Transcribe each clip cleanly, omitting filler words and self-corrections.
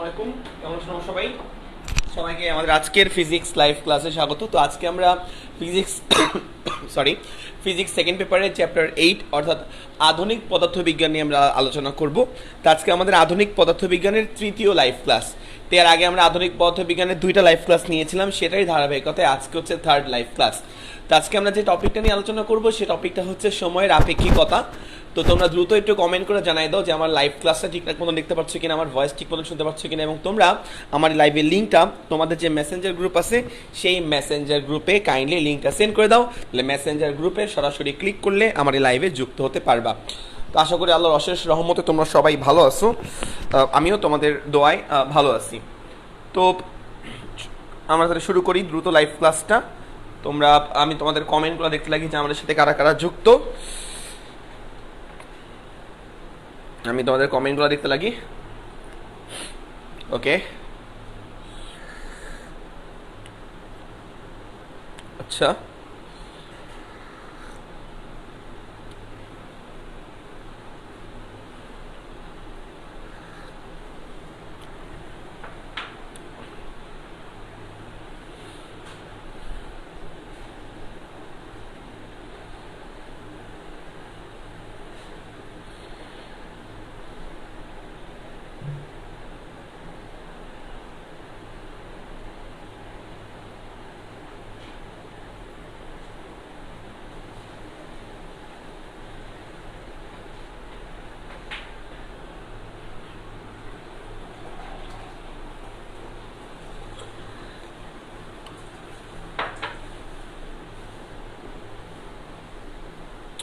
আলাইকুম, কেমন আছেন সবাই? সবাইকে আমাদের আজকের ফিজিক্স লাইভ ক্লাসে স্বাগত। তো আজকে আমরা ফিজিক্স ফিজিক্স সেকেন্ড পেপারের চ্যাপ্টার 8 অর্থাৎ আধুনিক পদার্থবিজ্ঞান নিয়ে আমরা আলোচনা করব। তো আজকে আমাদের আধুনিক পদার্থবিজ্ঞানের তৃতীয় লাইভ ক্লাস। তো এর আগে আমরা আধুনিক পদার্থবিজ্ঞানের 2টা লাইভ ক্লাস নিয়েছিলাম, সেটাই ধারাবাহিকতায় আজকে হচ্ছে থার্ড লাইভ ক্লাস। তো আজকে আমরা যে টপিকটা নিয়ে আলোচনা করব সেই টপিকটা হচ্ছে সময়ের আপেক্ষিকতা। তো তোমরা দ্রুত একটু কমেন্ট করে জানাই দাও যে আমার লাইভ ক্লাসটা ঠিকঠাক মতো দেখতে পাচ্ছ কিনা, আমার ভয়েস ঠিক মতো শুনতে পাচ্ছ কিনা, এবং তোমরা আমার লাইভের লিঙ্কটা তোমাদের যে মেসেঞ্জার গ্রুপ আছে সেই মেসেঞ্জার গ্রুপে কাইন্ডলি লিঙ্কটা সেন্ড করে দাও। তাহলে মেসেঞ্জার গ্রুপে সরাসরি ক্লিক করলে আমার এই লাইভে যুক্ত হতে পারবা। তো আশা করি আল্লাহর অশেষ রহমতে তোমরা সবাই ভালো আছো, আমিও তোমাদের দোয়ায় ভালো আছি। তো আমরা তাহলে শুরু করি দ্রুত লাইভ ক্লাসটা। আমি তোমাদের কমেন্টগুলো দেখতে লাগি যে আমাদের সাথে কারা কারা যুক্ত। আমি তোমাদের কমেন্টগুলো দেখতে লাগি। ওকে, আচ্ছা,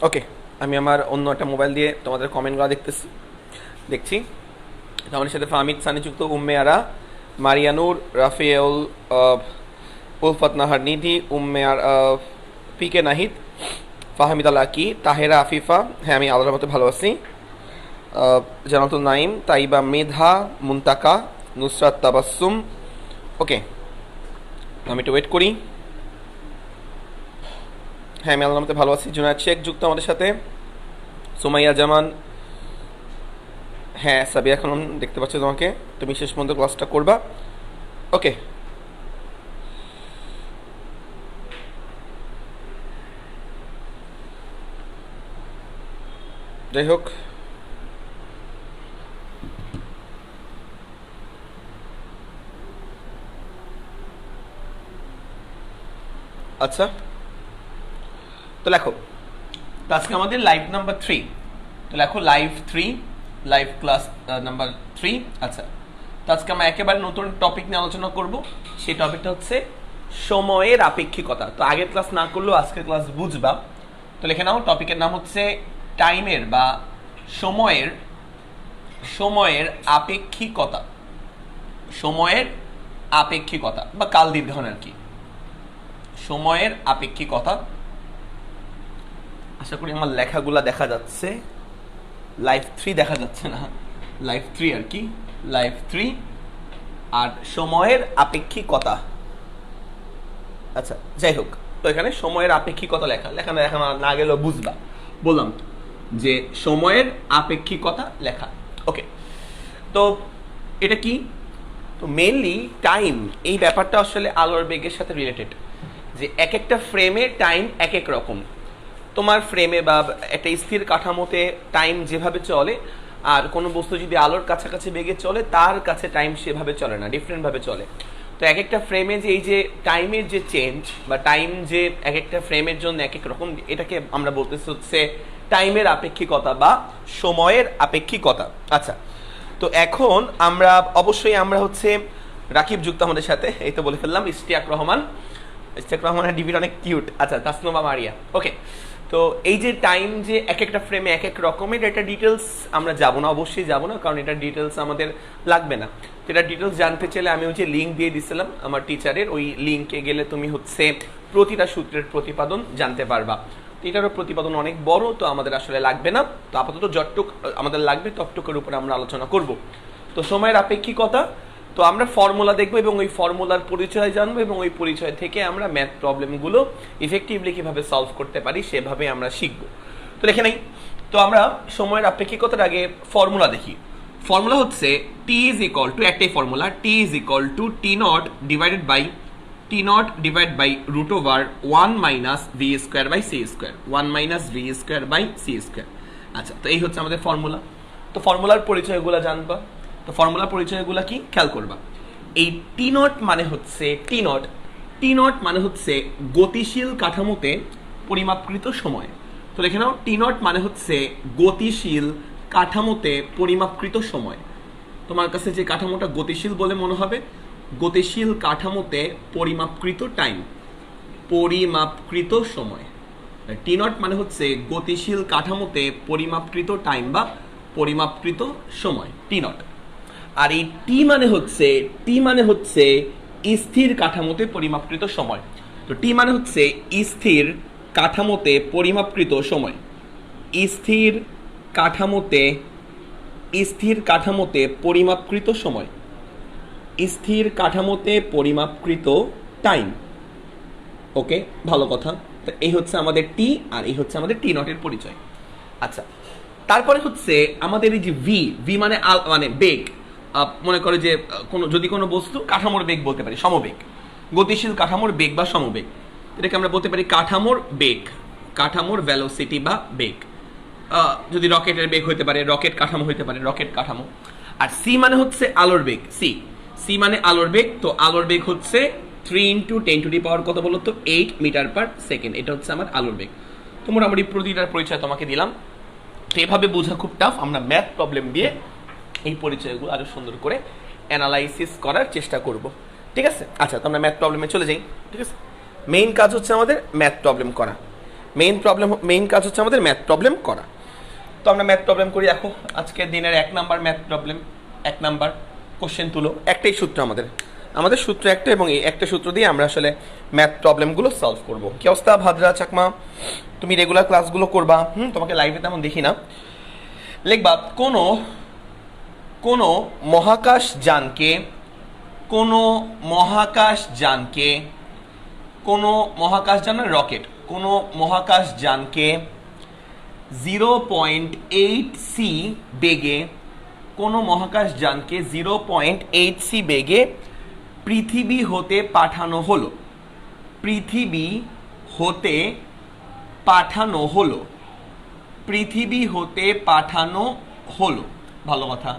ওকে, আমি আমার অন্য একটা মোবাইল দিয়ে তোমাদের কমেন্টগুলো দেখছি। আমাদের সাথে ফাহমিদ সানি যুক্ত, উম্মে আরা, মারিয়ানুর, রাফিউল, উলফত নাহার নিধি, পি কে নাহিদ, ফাহমিদ আল আকি, তাহেরা আফিফা। হ্যাঁ, আমি আল্লাহর মতো ভালো আছি। জানাতুল নাইম, তাইবা মেধা, মুন্তাকা, নুসরাত তাবাসসুম। ওকে, আমি একটু ওয়েট করি। হ্যাঁ, আমি আল্লাহর মতো ভালো আছি। জুনায়েদ শেখ যুক্ত আমাদের সাথে, সুমাইয়া জামান। হ্যাঁ সাবি, এখন দেখতে পাচ্ছি তোমাকে, তুমি শেষ পর্যন্ত ক্লাসটা করবা। ওকে, যাই হোক, আচ্ছা, তো লেখো। তো আজকে আমাদের লাইভ নাম্বার 3। তো লেখো লাইভ ক্লাস নাম্বার 3। আচ্ছা, তো আজকে আমরা একেবারে নতুন টপিক নিয়ে আলোচনা করব। সেই টপিকটা হচ্ছে সময়ের আপেক্ষিকতা। তো আগের ক্লাস না করলেও আজকের ক্লাস বুঝবা। তো লিখে নাও, টপিকের নাম হচ্ছে টাইমের বা সময়ের আপেক্ষিকতা। সময়ের আপেক্ষিকতা বা কাল দীর্ঘায়ন আর কি। সময়ের আপেক্ষিকতা। আশা করি আমার লেখাগুলা দেখা যাচ্ছে। লাইভ 3 দেখা যাচ্ছে না, লাইভ 3 আর কি, লাইভ 3 আর সময়ের আপেক্ষিকতা। আচ্ছা, যাই হোক, তো এখানে সময়ের আপেক্ষিকতা লেখা না গেলেও বুঝবা। বললাম যে সময়ের আপেক্ষিকতা লেখা। ওকে, তো এটা কি? তো মেইনলি টাইম, এই ব্যাপারটা আসলে আলোর বেগের সাথে রিলেটেড। যে এক একটা ফ্রেমে টাইম এক এক রকম। তোমার ফ্রেমে বা একটা স্থির কাঠামোতে টাইম যেভাবে চলে, আর কোনো বস্তু যদি আলোর কাছাকাছি বেগে চলে তার কাছে টাইম সেভাবে চলে না, ডিফারেন্টভাবে চলে। তো এক একটা ফ্রেমে যে এই যে টাইমের যে চেঞ্জ বা টাইম যে এক একটা ফ্রেমের জন্য এক এক রকম, এটাকে আমরা বলতেছি হচ্ছে টাইমের আপেক্ষিকতা বা সময়ের আপেক্ষিকতা। আচ্ছা, তো এখন আমরা হচ্ছে রাকিব যুক্ত আমাদের সাথে, এই তো বলে ফেললাম, ইশতিয়াক রহমানের ডিবিটা অনেক কিউট। আচ্ছা, তাসনুমা মারিয়া। ওকে, তো এই যে টাইম যে এক একটা ফ্রেমে এক এক রকমের, এটা ডিটেলস আমরা যাবো না, অবশ্যই যাবো না, কারণ এটা ডিটেলস আমাদের লাগবে না। তো এটা ডিটেলস জানতে চাইলে আমি হচ্ছে লিঙ্ক দিয়ে দিছিলাম আমার টিচারের, ওই লিঙ্কে গেলে তুমি হচ্ছে প্রতিটা সূত্রের প্রতিপাদন জানতে পারবা। এটারও প্রতিপাদন অনেক বড়, তো আমাদের আসলে লাগবে না। তো আপাতত যতটুক আমাদের লাগবে ততটুকুর উপরে আমরা আলোচনা করব। তো সময়ের আপেক্ষিকতা, তো আমরা ফর্মুলা দেখবো এবং ওই ফর্মুলার পরিচয় জানবো, এবং ওই পরিচয় থেকে আমরা ম্যাথ প্রবলেমগুলো ইফেক্টিভলি কিভাবে সলভ করতে পারি সেভাবে আমরা শিখবো। তো দেখে নেই, তো আমরা সময়ের আপেক্ষিকতার আগে ফর্মুলা দেখি। ফর্মুলা হচ্ছে টি ইজ ইকুয়াল টু, একটাই formula, T is equal to T naught divided by root over 1 minus V square by C square, 1 minus V square by C square. আচ্ছা, তো এই হচ্ছে আমাদের ফর্মুলা। তো ফর্মুলার পরিচয়গুলো জানবা। তো ফর্মুলার পরিচয়গুলো কি খেয়াল করবা। এই টি নট মানে হচ্ছে টি নট মানে হচ্ছে গতিশীল কাঠামোতে পরিমাপকৃত সময়। তো লিখে নাও, টি নট মানে হচ্ছে গতিশীল কাঠামোতে পরিমাপকৃত সময়। তোমার কাছে যে কাঠামোটা গতিশীল বলে মনে হবে, গতিশীল কাঠামোতে পরিমাপকৃত টাইম, পরিমাপকৃত সময়। টি নট মানে হচ্ছে গতিশীল কাঠামোতে পরিমাপকৃত টাইম বা পরিমাপকৃত সময়, টি নট। আর এই টি মানে হচ্ছে স্থির কাঠামোতে পরিমাপকৃত সময়। তো টি মানে হচ্ছে স্থির কাঠামোতে পরিমাপকৃত সময়, স্থির কাঠামোতে পরিমাপকৃত সময়, স্থির কাঠামোতে পরিমাপকৃত টাইম। ওকে, ভালো কথা। তো এই হচ্ছে আমাদের টি, আর এই হচ্ছে আমাদের টি নটের পরিচয়। আচ্ছা, তারপরে হচ্ছে আমাদের এই যে ভি মানে বেগ। মনে করে যে যদি কোনো বস্তু কাঠামোর বেগ বলতে পারি, সমবেগ, গতিশীল কাঠামোর বেগ বা সমবেগ, এটাকে আমরা বলতে পারি কাঠামোর বেগ, কাঠামোর ভেলোসিটি বা বেগ। যদি রকেটের বেগ হইতে পারে, রকেট কাঠামো হইতে পারে, রকেট কাঠামো। আর সি মানে হচ্ছে আলোর বেগ, সি মানে আলোর বেগ। তো আলোর বেগ হচ্ছে 3 × 10⁻, কত বলো তো, 8 মিটার পার সেকেন্ড। এটা হচ্ছে আমার আলোর বেগ। তো মোটামুটি প্রতিটার পরিচয় তোমাকে দিলাম। তো এভাবে বোঝা খুব টাফ, আমরা ম্যাথ প্রবলেম দিয়ে এই পরিচয়গুলো আরো সুন্দর করে অ্যানালাইসিস করার চেষ্টা করব। ঠিক আছে? আচ্ছা, তো আমরা ম্যাথ প্রবলেমে চলে যাই। ঠিক আছে, মেইন কাজ হচ্ছে আমাদের ম্যাথ প্রবলেম করা। মেইন কাজ হচ্ছে আমাদের ম্যাথ প্রবলেম করা। তো আমরা ম্যাথ প্রবলেম করি। দেখো, আজকের দিনের 1 number math problem, 1 number question তুলো। একটাই সূত্র আমাদের সূত্র একটা, এবং এই একটা সূত্র দিয়ে আমরা আসলে ম্যাথ প্রবলেমগুলো সলভ করব। কি অবস্থা ভাদ্রা চাকমা? তুমি রেগুলার ক্লাসগুলো করবা, তোমাকে লাইভে তেমন দেখি না। লিখবা, কোনো মহাকাশ যানকে 0.8 সি বেগে পৃথিবী হতে পাঠানো হলো। ভালো কথা,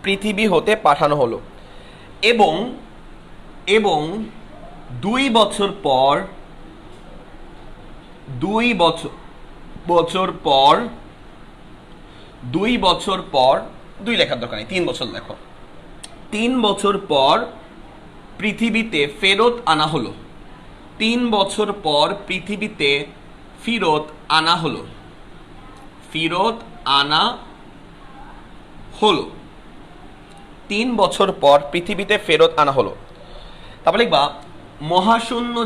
পৃথিবী হতে পাঠানো হলো, এবং 2 বছর পর 2 লেখার দরকার নেই, 3 বছর লেখো। 3 বছর পর পৃথিবীতে ফেরত আনা হলো। 3 বছর পর পৃথিবীতে ফেরত আনা হলো। 3 বছর পর পৃথিবীতে ফেরত আনা হলো। তারপর লিখবা, মহাশূন্য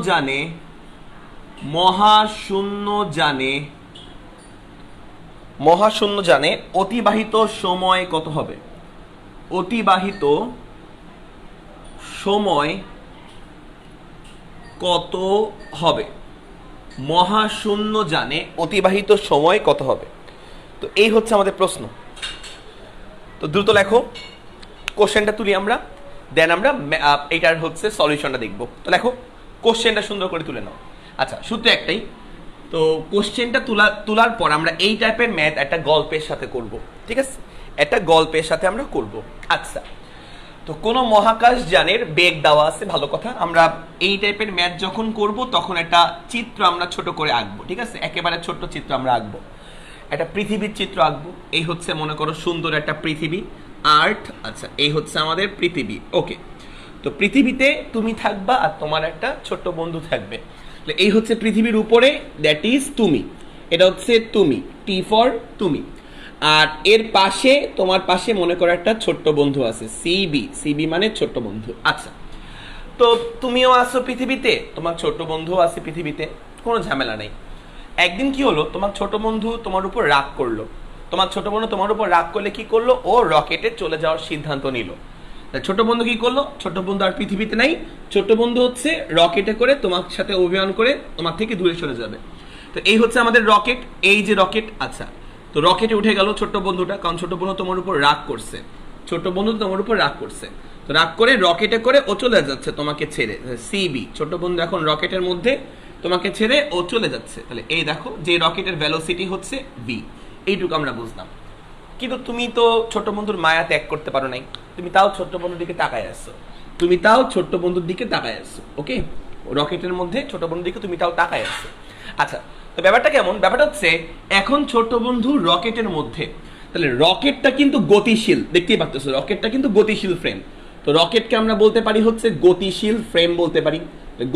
যানে অতিবাহিত সময় কত হবে? অতিবাহিত সময় কত হবে? মহাশূন্য যানে অতিবাহিত সময় কত হবে? তো এই হচ্ছে আমাদের প্রশ্ন। তো দ্রুত লেখো, কোশ্চেনটা তুলি আমরা, দেন আমরা এটার হচ্ছে সলিউশনটা দেখব। তো লেখো, কোশ্চেনটা সুন্দর করে তুলে নাও। আচ্ছা, সূত্র একটাই। তো কোশ্চেনটা তোলার পর আমরা এই টাইপের ম্যাথ একটা গল্পের সাথে করব। ঠিক আছে, একটা গল্পের সাথে আমরা করব। আচ্ছা, তো কোনো মহাকাশ যানের বেগ দেওয়া আছে, ভালো কথা। আমরা এই টাইপের ম্যাথ যখন করব তখন একটা চিত্র আমরা ছোট করে আঁকবো। ঠিক আছে, একেবারে ছোট্ট চিত্র আমরা আঁকবো, একটা পৃথিবীর চিত্র আঁকবো। এই হচ্ছে মনে করো সুন্দর একটা পৃথিবী, আর্থ। আচ্ছা, এই হচ্ছে আমাদের পৃথিবী। ওকে, তো পৃথিবীতে তুমি থাকবা আর তোমার একটা ছোট্ট বন্ধু থাকবে। এই হচ্ছে পৃথিবীর উপরে, দ্যাট ইজ তুমি, এটা হচ্ছে তুমি, টি ফর তুমি। আর এর পাশে, তোমার পাশে মনে করো একটা ছোট্ট বন্ধু আছে, সিবি মানে ছোট্ট বন্ধু। আচ্ছা, তো তুমিও আছো পৃথিবীতে, তোমার ছোট্ট বন্ধুও আছে পৃথিবীতে, কোনো ঝামেলা নেই। একদিন কি হলো, তোমার ছোট বন্ধু তোমার উপর রাগ করলো। তোমার ছোট বন্ধু তোমার উপর রাগ করলে কি করলো, ও রকেটে চলে যাওয়ার সিদ্ধান্ত নিল। ছোট বন্ধু কি করলো, ছোট বন্ধু আর পৃথিবীতে নাই, ছোট বন্ধু হচ্ছে রকেটে করে তোমার সাথে অভিযান করে তোমার থেকে দূরে চলে যাবে। তো এই হচ্ছে আমাদের রকেট, এই যে রকেট। আচ্ছা, তো তো রকেটে উঠে গেল ছোট্ট বন্ধুটা, কারণ ছোট্ট বন্ধু তোমার উপর রাগ করছে, ছোট্ট বন্ধু তোমার উপর রাগ করছে। তো রাগ করে রকেটে করে ও চলে যাচ্ছে তোমাকে ছেড়ে, সিবি ছোট্ট বন্ধু এখন রকেটের মধ্যে তোমাকে ছেড়ে ও চলে যাচ্ছে। তাহলে এই দেখো যে রকেটের ভেলোসিটি হচ্ছে বি, এইটুকু আমরা বুঝলাম। কিন্তু তুমি তো ছোট্ট বন্ধুর মায়া ত্যাগ করতে পারো নাই, তুমি তাও ছোট্ট বন্ধুর দিকে তাকায় আসছো, তুমি তাও ছোট্ট বন্ধুর দিকে তাকায় আসছো। ওকে, রকেটের মধ্যে ছোট বন্ধুর দিকে তুমি তাও তাকায় আসছো। আচ্ছা, তো ব্যাপারটা কেমন? ব্যাপারটা হচ্ছে এখন ছোট্ট বন্ধু রকেটের মধ্যে, তাহলে রকেটটা কিন্তু গতিশীল, দেখতেই পাচ্ছ রকেটটা কিন্তু গতিশীল ফ্রেম। তো রকেটকে আমরা বলতে পারি হচ্ছে গতিশীল ফ্রেম বলতে পারি,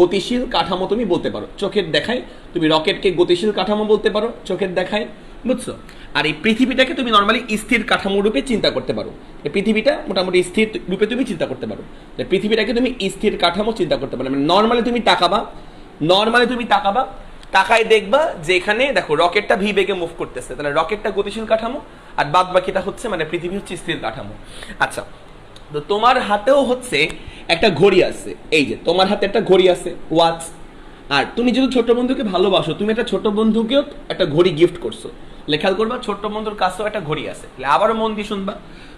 গতিশীল কাঠামো তুমি বলতে পারো। চোখের দেখায় তুমি রকেটকে গতিশীল কাঠামো বলতে পারো, চোখের দেখায়, বুঝছো? আর এই পৃথিবীটাকে তুমি নর্মালি স্থির কাঠামো রূপে চিন্তা করতে পারো। এই পৃথিবীটা মোটামুটি স্থির রূপে তুমি চিন্তা করতে পারো, পৃথিবীটাকে তুমি স্থির কাঠামো চিন্তা করতে পারো। মানে নর্মালি তুমি তাকাবা, তাকায় দেখবা যে এখানে দেখো রকেটটা ভি বেগে মুভ করতেছে, তাহলে রকেটটা গতিশীল কাঠামো আর বাদ বাকিটা হচ্ছে মানে পৃথিবী হচ্ছে স্থির কাঠামো। আচ্ছা, তো তোমার হাতেও হচ্ছে একটা ঘড়ি আছে, এই যে তোমার হাতে একটা ঘড়ি আছে, ওয়াচ। আর তুমি যদি ছোট বন্ধুকে ভালোবাসো, তুমি একটা ছোট বন্ধুকেও একটা ঘড়ি গিফট করছো। খেয়াল করবা ছোট্ট বন্ধুর কাছেও একটা ঘড়ি আছে, আবারও মন দিয়ে শুনবা,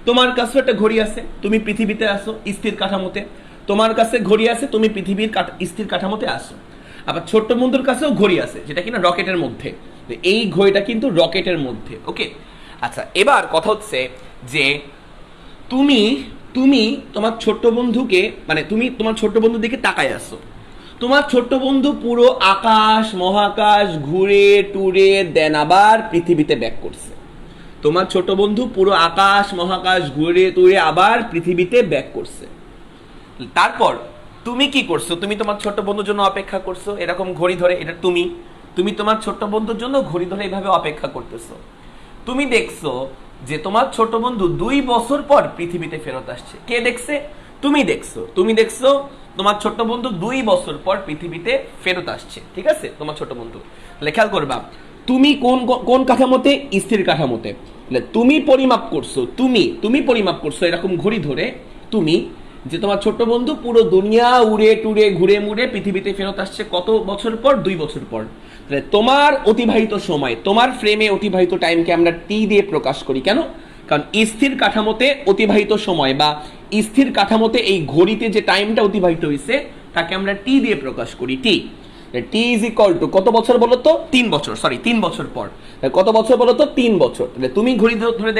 তোমার কাছেও একটা ঘড়ি আছে, তুমি পৃথিবীতে আসো স্থির কাঠামোতে, তোমার কাছে ঘড়ি আছে, তুমি পৃথিবীর স্থির কাঠামোতে আসো। আবার ছোট্ট বন্ধুর কাছেও ঘড়ি আছে, যেটা কিনা রকেটের মধ্যে, এই ঘড়িটা কিন্তু রকেটের মধ্যে। ওকে, আচ্ছা এবার কথা হচ্ছে যে তুমি তুমি তোমার ছোট্ট বন্ধুকে, মানে তুমি তোমার ছোট্ট বন্ধুর দিকে তাকায় আসো, তোমার ছোট্ট বন্ধু পুরো আকাশ মহাকাশ ঘুরে টুরে দেন আবার পৃথিবীতে ব্যাক করছে, তোমার ছোট বন্ধু পুরো আকাশ মহাকাশ ঘুরে টুরে আবার পৃথিবীতে ব্যাক করছে। তারপর তুমি কি করছো? তুমি তোমার ছোট্ট বন্ধুর জন্য অপেক্ষা করছো এরকম ঘড়ি ধরে, এটা তুমি তোমার ছোট্ট বন্ধুর জন্য ঘড়ি ধরে এইভাবে অপেক্ষা করতেছো। তুমি দেখছো যে তোমার ছোট বন্ধু 2 বছর পর পৃথিবীতে ফেরত আসছে। কে দেখছে? তুমি দেখছো তোমার ছোট্ট বন্ধু 2 বছর পর পৃথিবীতে ফেরত আসছে, ঠিক আছে? তোমার ছোট বন্ধু, খেয়াল করবা তুমি কোন কোন কাঠামোতে? স্থির কাঠামোতে। তুমি পরিমাপ করছো, তুমি পরিমাপ করছো এরকম ঘড়ি ধরে, তুমি যে তোমার ছোট্ট বন্ধু পুরো দুনিয়া উড়ে টুরে ঘুরে মুড়ে পৃথিবীতে ফেরত আসছে কত বছর পর? 2 বছর পর। তাহলে তোমার অতিবাহিত সময়, তোমার ফ্রেমে অতিবাহিত টাইমকে আমরা টি দিয়ে প্রকাশ করি। কেন? কারণ স্থির কাঠামোতে অতিবাহিত সময় বা স্থির কাঠামোতে এই ঘড়িতে যে টাইমটা অতিবাহিত হয়েছে তাকে আমরা টি দিয়ে প্রকাশ করি, টি। টি ইজ ইকুয়াল টু কত বছর বলো তো? 3 বছর, সরি 3 বছর পর। কত বছর বলো তো? 3 বছর। তাহলে তুমি ঘড়ি ধরে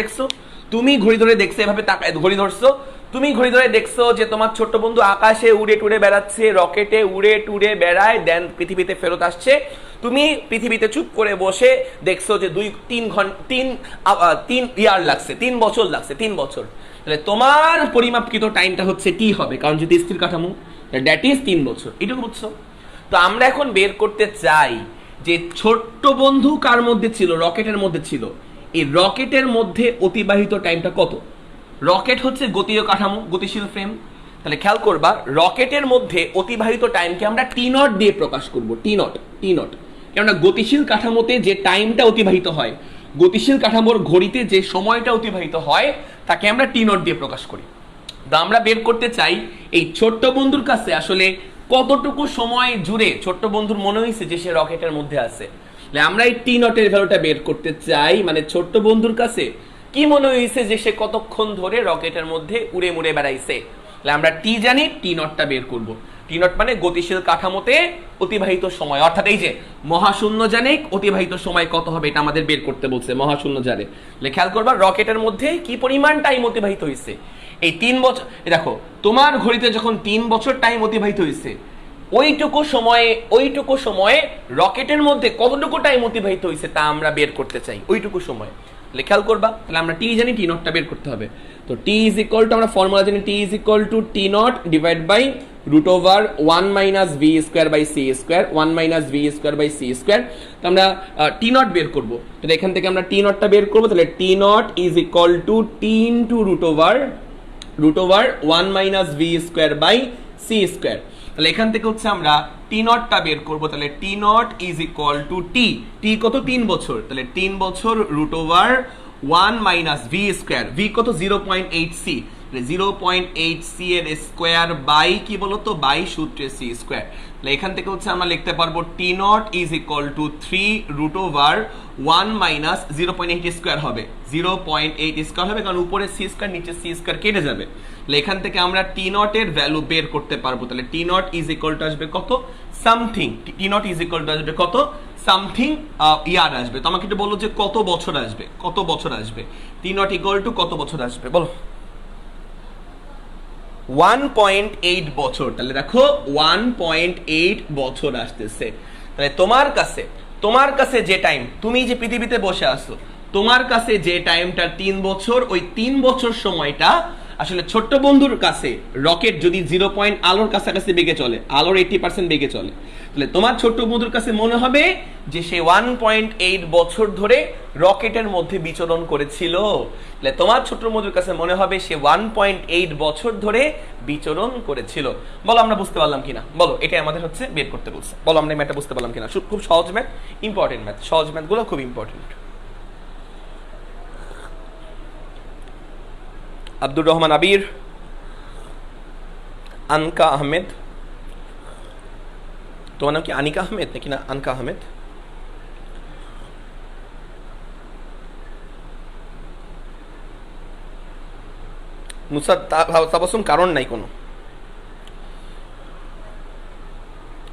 দেখছো, এভাবে ঘড়ি ধরছো, তুমি ঘড়ি ধরে দেখছো যে তোমার ছোট্ট বন্ধু আকাশে উড়ে টুড়ে বেড়াচ্ছে, রকেটে উড়ে টুড়ে বেড়ায়, দেন পৃথিবীতে ফেরত আসছে। তুমি পৃথিবীতে চুপ করে বসে দেখছো যে 3 ইয়ার লাগছে, 3 বছর লাগছে, 3 বছর। তাহলে তোমার পরিমাপকৃত টাইমটা হচ্ছে টি হবে, কারণ যদি স্থির কাঠামো, দ্যাট ইজ 3 বছর। এটুকু বুঝছো? তো আমরা এখন বের করতে চাই যে ছোট্ট বন্ধু কার মধ্যে ছিল? রকেটের মধ্যে ছিল। এই রকেটের মধ্যে অতিবাহিত টাইমটা কত? রকেট হচ্ছে গতীয় কাঠামো, গতিশীল ফ্রেম। তাহলে খেয়াল করবা রকেটের মধ্যে অতিবাহিত টাইমকে আমরা টি নট দিয়ে প্রকাশ করব, টি নট। কেননা গতিশীল কাঠামোতে যে টাইমটা অতিবাহিত হয়, গতিশীল কাঠামোর ঘড়িতে যে সময়টা অতিবাহিত হয় তাকে আমরা টি নট দিয়ে প্রকাশ করি। তো আমরা বের করতে চাই এই ছোট্ট বন্ধুর কাছে আসলে কতটুকু সময় জুড়ে ছোট্ট বন্ধুর মনে হয়েছে যে সে রকেটের মধ্যে আছে। আমরা এই টি নটের ভ্যালুটা বের করতে চাই, মানে ছোট্ট বন্ধুর কাছে কি মনে হয়েছে যে সে কতক্ষণ ধরে রকেটের মধ্যে উড়ে মুড়ে বেড়াইছে। আমরা টি জানি, টি নটটা বের করব। টি নট মানে গতিশীল কাঠামোতে অতিবাহিত সময়, অর্থাৎ এই যে মহাশূন্য জানে অতিবাহিত সময় কত হবে এটা আমাদের বের করতে বলছে, মহাশূন্য জানে। খেয়াল করবা রকেটের মধ্যে কি পরিমাণ টাইম অতিবাহিত হয়েছে। এই 3 বছর, দেখো তোমার ঘড়িতে যখন 3 বছর টাইম অতিবাহিত হয়েছে, ওইটুকু সময়ে রকেটের মধ্যে কতটুকু টাইম অতিবাহিত হয়েছে তা আমরা বের করতে চাই, ওইটুকু সময়। খেয়াল করবা, তাহলে আমরা টি জানি, টি নটটা বের করতে হবে। তো টি ইজ ইকুয়াল টু, আমরা ফর্মুলা জানি, T is equal to T naught divide by root over 1 minus V square by C square, 1 minus V square by C square. তো আমরা টি নট বের করবো, তাহলে এখান থেকে আমরা টি নটটা বের করবো। তাহলে T naught is equal to T into root over 1 minus V square by C square. তাহলে এখান থেকে হচ্ছে আমরা টি নটটা বের করবো। তাহলে T naught is equal to T কত? 3 বছর। তাহলে 3 বছর root over 1 minus V square, V কত? 0.8 সি। 0.8c এর স্কোয়ার বাই কি বলতো, বাই সূত্রে c স্কোয়ার। এখান থেকে হচ্ছে আমরা লিখতে পারবো T naught is equal to 3√1 minus 0.8 square হবে, 0.8 স্কোয়ার হবে, কারণ উপরে c স্কোয়ার নিচে c স্কোয়ার কেটে যাবে। এখান থেকে আমরা টি নট এর ভ্যালু বের করতে পারবো। তাহলে T naught is equal two আসবে কত, something, T naught is equal two আসবে কত, সামথিং ইয়ার আসবে। তো আমাকে একটু বলো যে কত বছর আসবে, কত বছর আসবে, টি নট ইকুয়াল টু কত বছর আসবে বলো। 1.8 বছর। তাহলে দেখো 1.8 বছর আসতেছে। তাহলে তোমার কাছে যে টাইম, তুমি যে পৃথিবীতে বসে আছো, তোমার কাছে যে টাইমটা 3 বছর, ওই 3 বছর সময়টা আসলে ছোট্ট বন্ধুর কাছে রকেট যদি 0. আলোর কাছাকাছি বেগে চলে, আলোর 80% বেগে চলে, তাহলে তোমার ছোট্ট বন্ধুর কাছে মনে হবে যে সে 1.8 বছর ধরে রকেটের মধ্যে বিচরণ করেছিল। তাহলে তোমার ছোট্ট বন্ধুর কাছে মনে হবে সে 1.8 বছর ধরে বিচরণ করেছিল। বলো আমরা বুঝতে পারলাম কিনা, বলো এটাই আমাদের হচ্ছে বের করতে বলছে, বলো আমরা ম্যাথটা বুঝতে পারলাম কিনা। খুব সহজ ম্যাথ, ইম্পর্টেন্ট ম্যাথ, সহজ ম্যাথগুলো খুব ইম্পর্টেন্ট। আব্দুর রহমান আবির, আনকা আহমেদ, তোমার নাম কি আনিকা আহমেদ নাকি না আনকা আহমেদ? মুসাদ তাবাসুম, কারণ নাই,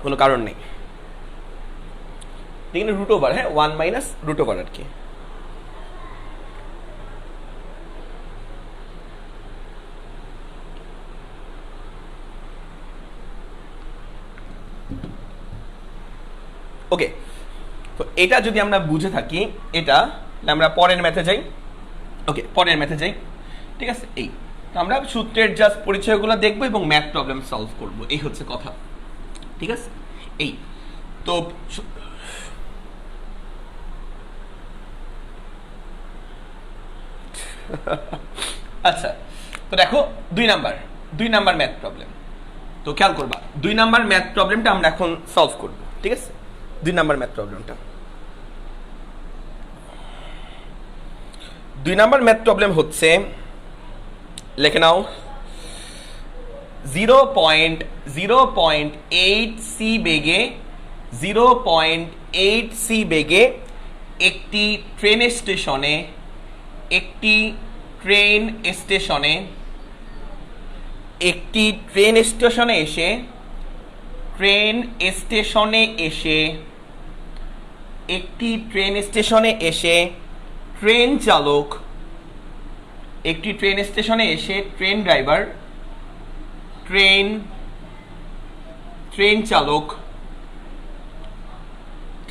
কোনো কারণ নেই, এখানে রুট ওভার, হ্যাঁ 1 মাইনাস রুট ওভার আর কি। ওকে, তো এটা যদি আমরা বুঝে থাকি, এটা আমরা পরের ম্যাথে যাই। ওকে, পরের ম্যাথে যাই, ঠিক আছে। এই আমরা সূত্রের জাস্ট পরিচয়গুলো দেখবো এবং ম্যাথ প্রবলেম সলভ করব, এই হচ্ছে কথা, ঠিক আছে। এই তো আচ্ছা, তো দেখো 2 নাম্বার ম্যাথ প্রবলেম। তো খেয়াল করবা 2 নাম্বার ম্যাথ প্রবলেমটা আমরা এখন সলভ করব, ঠিক আছে। 2 নাম্বার ম্যাথ প্রবলেমটা, 2 নাম্বার ম্যাথ প্রবলেম হচ্ছে, লিখে নাও, 0.8c বেগে 0.8c বেগে একটি ট্রেন স্টেশনে এসে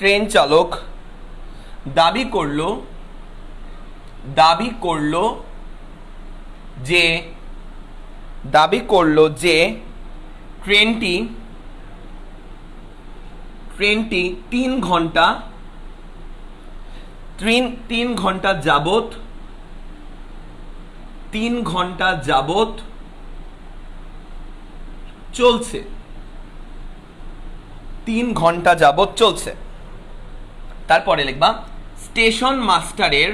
ট্রেন চালক দাবি করলো যে ট্রেনটি 3 ঘন্টা যাবত চলছে, 3 ঘন্টা যাবত চলছে। তারপরে লিখবা স্টেশন মাস্টারের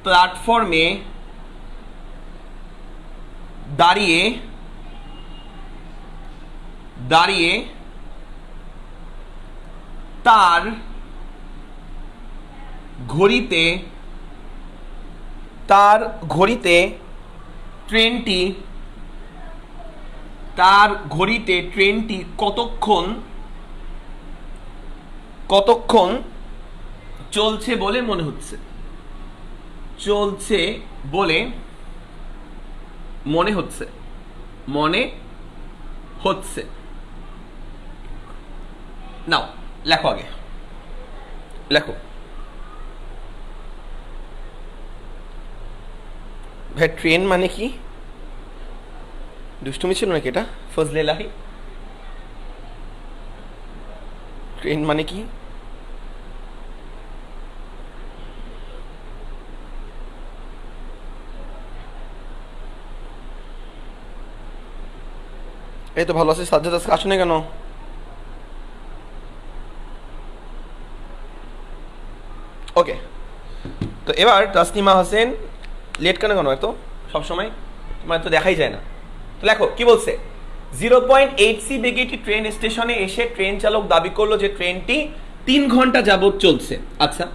প্ল্যাটফর্মে দাঁড়িয়ে তার ঘড়িতে ট্রেনটি কতক্ষণ চলছে বলে মনে হচ্ছে। নাও লেখো, আগে লেখো। ভাই ট্রেন মানে কি? দুষ্টুমি ছিল নাকি এটা? ফজলে লাহি, ট্রেন মানে কি? এই তো ভালো আছি। সাজ্জাদ আজকে আসেনি কেন? ওকে, তো এবার তাসনিমা হোসেন লেট কেন এত সবসময়? তোমার তো দেখাই যায় না। তো লেখো কি বলছে। 0.8 বেগে একটি ট্রেন স্টেশনে এসে ট্রেন চালক দাবি করলো যে ট্রেনটি 3 ঘন্টা যাবত চলছে। আচ্ছা,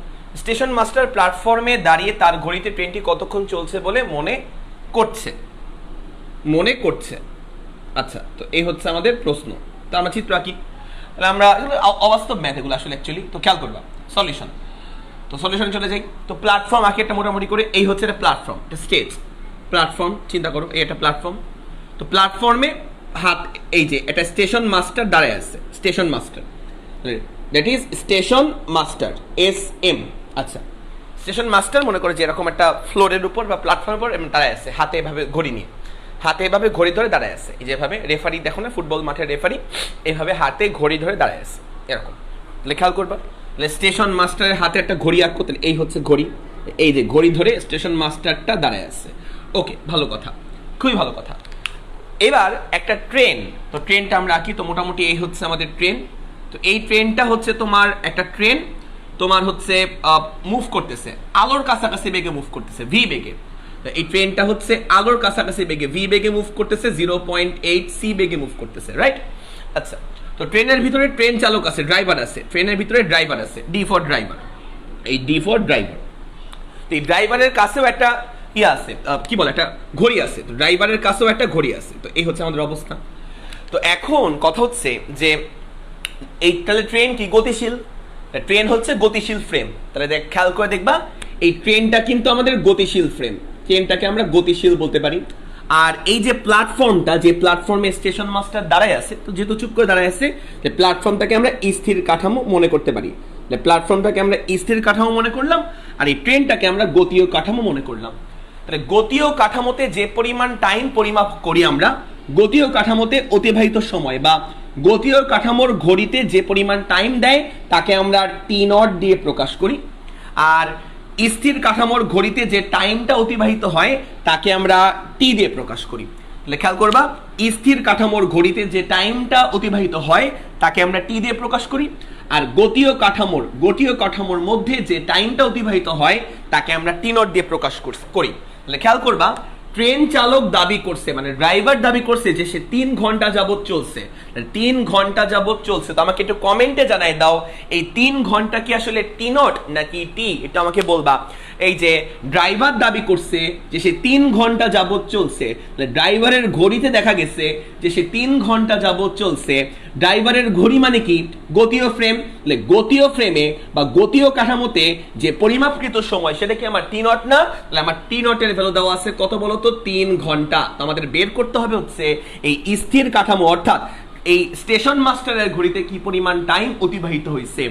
স্টেশন মাস্টার প্ল্যাটফর্মে দাঁড়িয়ে তার ঘড়িতে ট্রেনটি কতক্ষণ চলছে বলে মনে করছে। আচ্ছা, তো এই হচ্ছে আমাদের প্রশ্ন। তো আমরা চিত্র আঁকি। তাহলে আমরা অবাস্তব ম্যাথ এগুলো আসলে অ্যাকচুয়ালি। তো খেয়াল করবা সলিউশন। তো সলিউশন চলে যাই। তো প্ল্যাটফর্ম আঁকি একটা মোটামুটি করে। এই হচ্ছে একটা প্ল্যাটফর্ম, একটা স্টেজ প্ল্যাটফর্ম। চিন্তা করো, এই একটা প্ল্যাটফর্ম। তো প্ল্যাটফর্মে হাত, এই যে একটা স্টেশন মাস্টার দাঁড়ায় আছে। Station master, that is station master, SM। আচ্ছা, স্টেশন মাস্টার মনে করে যে এরকম একটা ফ্লোরের উপর বা প্ল্যাটফর্মের উপর দাঁড়ায় আছে, হাতে এভাবে ঘড়ি নিয়ে, হাতে এভাবে ঘড়ি ধরে দাঁড়ায় আছে। এই যেভাবে রেফারি দেখো না, ফুটবল মাঠের রেফারি এভাবে হাতে ঘড়ি ধরে দাঁড়ায় আছে এরকম। তাহলে খেয়াল করবা, তাহলে স্টেশন মাস্টারের হাতে একটা ঘড়ি আঁকো। তাহলে এই হচ্ছে ঘড়ি, এই যে ঘড়ি ধরে স্টেশন মাস্টারটা দাঁড়ায় আছে। ওকে, ভালো কথা, খুবই ভালো কথা। এবার একটা ট্রেন, তো ট্রেনটা আমরা আঁকি। তো মোটামুটি এই হচ্ছে আমাদের ট্রেন। তো এই ট্রেনটা হচ্ছে তোমার একটা ট্রেন, তোমার হচ্ছে মুভ করতেছে আলোর কাছাকাছি বেগে মুভ করতেছে, ভি বেগে। এই ট্রেনটা হচ্ছে আলোর কাছাকাছি বেগে, ভি বেগে মুভ করতেছে, 0.8 সি বেগে মুভ করতেছে, রাইট? আচ্ছা, তো ট্রেনের ভিতরে ট্রেন চালক আছে, ড্রাইভার আছে, ট্রেনের ভিতরে ড্রাইভার আছে, ডি ফর ড্রাইভার, এই ডি ফর ড্রাইভার। তো এই ড্রাইভারের কাছেও একটা ইয়ে আছে, কি বলে, একটা ঘড়ি আছে। তো ড্রাইভারের কাছেও একটা ঘড়ি আছে। তো এই হচ্ছে আমাদের অবস্থা। তো এখন কথা হচ্ছে যে এই তাহলে ট্রেন কি গতিশীল? ট্রেন হচ্ছে গতিশীল ফ্রেম। তাহলে দেখ, খেয়াল করে দেখবা, এই ট্রেনটা কিন্তু আমাদের গতিশীল ফ্রেম, ট্রেনটাকে আমরা গতিশীল বলতে পারি। আর এই যে প্ল্যাটফর্মটা, যে প্ল্যাটফর্মে স্টেশন মাস্টার দাঁড়ায় আছে, তো যেহেতু চুপ করে দাঁড়ায় আছে, যে প্ল্যাটফর্মটাকে আমরা স্থির কাঠামো মনে করতে পারি। প্ল্যাটফর্মটাকে আমরা স্থির কাঠামো মনে করলাম, আর এই ট্রেনটাকে আমরা গতীয় কাঠামো মনে করলাম। তাহলে গতীয় কাঠামোতে যে পরিমাণ টাইম পরিমাপ করি আমরা, গতীয় কাঠামোতে অতিবাহিত সময় বা গতীয় কাঠামোর ঘড়িতে যে পরিমাণ টাইম দেয় তাকে আমরা T0 দিয়ে প্রকাশ করি। আর স্থির কাঠামোর ঘড়িতে যে টাইমটা অতিবাহিত হয় তাকে আমরা T দিয়ে প্রকাশ করি। তাহলে খেয়াল করবা, স্থির কাঠামোর ঘড়িতে যে টাইমটা অতিবাহিত হয় তাকে আমরা T দিয়ে প্রকাশ করি। আর গতীয় কাঠামোর মধ্যে যে টাইমটা অতিবাহিত হয় তাকে আমরা T0 দিয়ে প্রকাশ করি। তাহলে খেয়াল করবা, ট্রেন চালক দাবি করছে, মানে ড্রাইভার দাবি করছে যে সে 3 ঘন্টা যাবত চলছে। 3 ঘন্টা যাবত চলছে। তো আমাকে একটু কমেন্টে জানাই দাও, এই 3 ঘন্টা কি আসলে T0 নাকি T? এটা আমাকে বলবা। এই যে ড্রাইভার দাবি করছে যে সে 3 ঘন্টা যাবত চলছে, ড্রাইভারের ঘড়িতে দেখা গেছে যে সে 3 ঘন্টা যাবত চলছে। ড্রাইভারের ঘড়ি মানে কি? গতীয় ফ্রেম। গতীয় ফ্রেমে বা গতীয় কাঠামোতে যে পরিমাপকৃত সময় সেটা কি আমার T0 না? তাহলে আমার T0 এর ভ্যালু দেওয়া আছে কত বলতো? 3 ঘন্টা। তো আমাদের বের করতে হবে হচ্ছে এই স্থির কাঠামো, অর্থাৎ এই স্টেশন মাস্টারের ঘড়িতে কি পরিমাণ টাইম অতিবাহিত হয়েছে।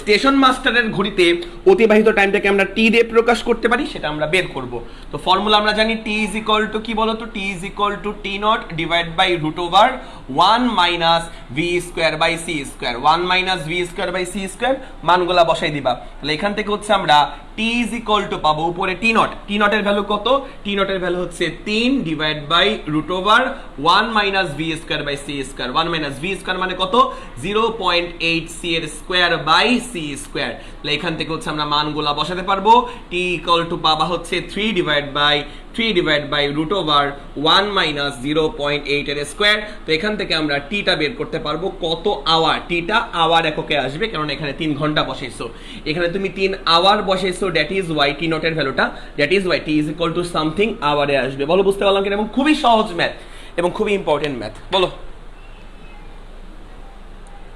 স্টেশন মাস্টারের ঘড়িতে অতিবাহিত টাইমটাকে আমরা T দিয়ে প্রকাশ করতে পারি, সেটা আমরা বের করব। তো ফর্মুলা আমরা জানি, T ইজ ইকুয়াল টু কি বলতো? T is equal to T0 divide by √1 minus V square by C square, 1 minus V square by C square. মানগুলা বসাই দিবা। তাহলে এখান থেকে হচ্ছে আমরা T ইজ ইকুয়াল টু পাবো উপরে T0 এর ভ্যালু কত? T0 এর ভ্যালু হচ্ছে 3 divide by √1 minus V square by C square. 1 minus V square মানে কত? 0.8 সি এর স্কোয়ার বাই সি স্কোয়ার। তাহলে এখান থেকে হচ্ছে আমরা মানগুলা বসাতে পারবো। T ইকুয়াল টু পাবা হচ্ছে 3 ডিভাইড বাই √1 মাইনাস 0.8 এর স্কোয়ার। তো এখান থেকে আমরা টিটা বের করতে পারবো কত আওয়ার। টিটা আওয়ার এককে আসবে, কারণ এখানে 3 ঘন্টা বসাইছো, এখানে তুমি 3 আওয়ার বসাইছো। দ্যাট ইজ ওয়াই T0 এর ভ্যালুটা, that is Y T is equal to something আওয়ারে আসবে। বলো, বুঝতে পারলাম কিনা? এবং খুবই সহজ ম্যাথ এবং খুবই ইম্পর্টেন্ট ম্যাথ। বলো,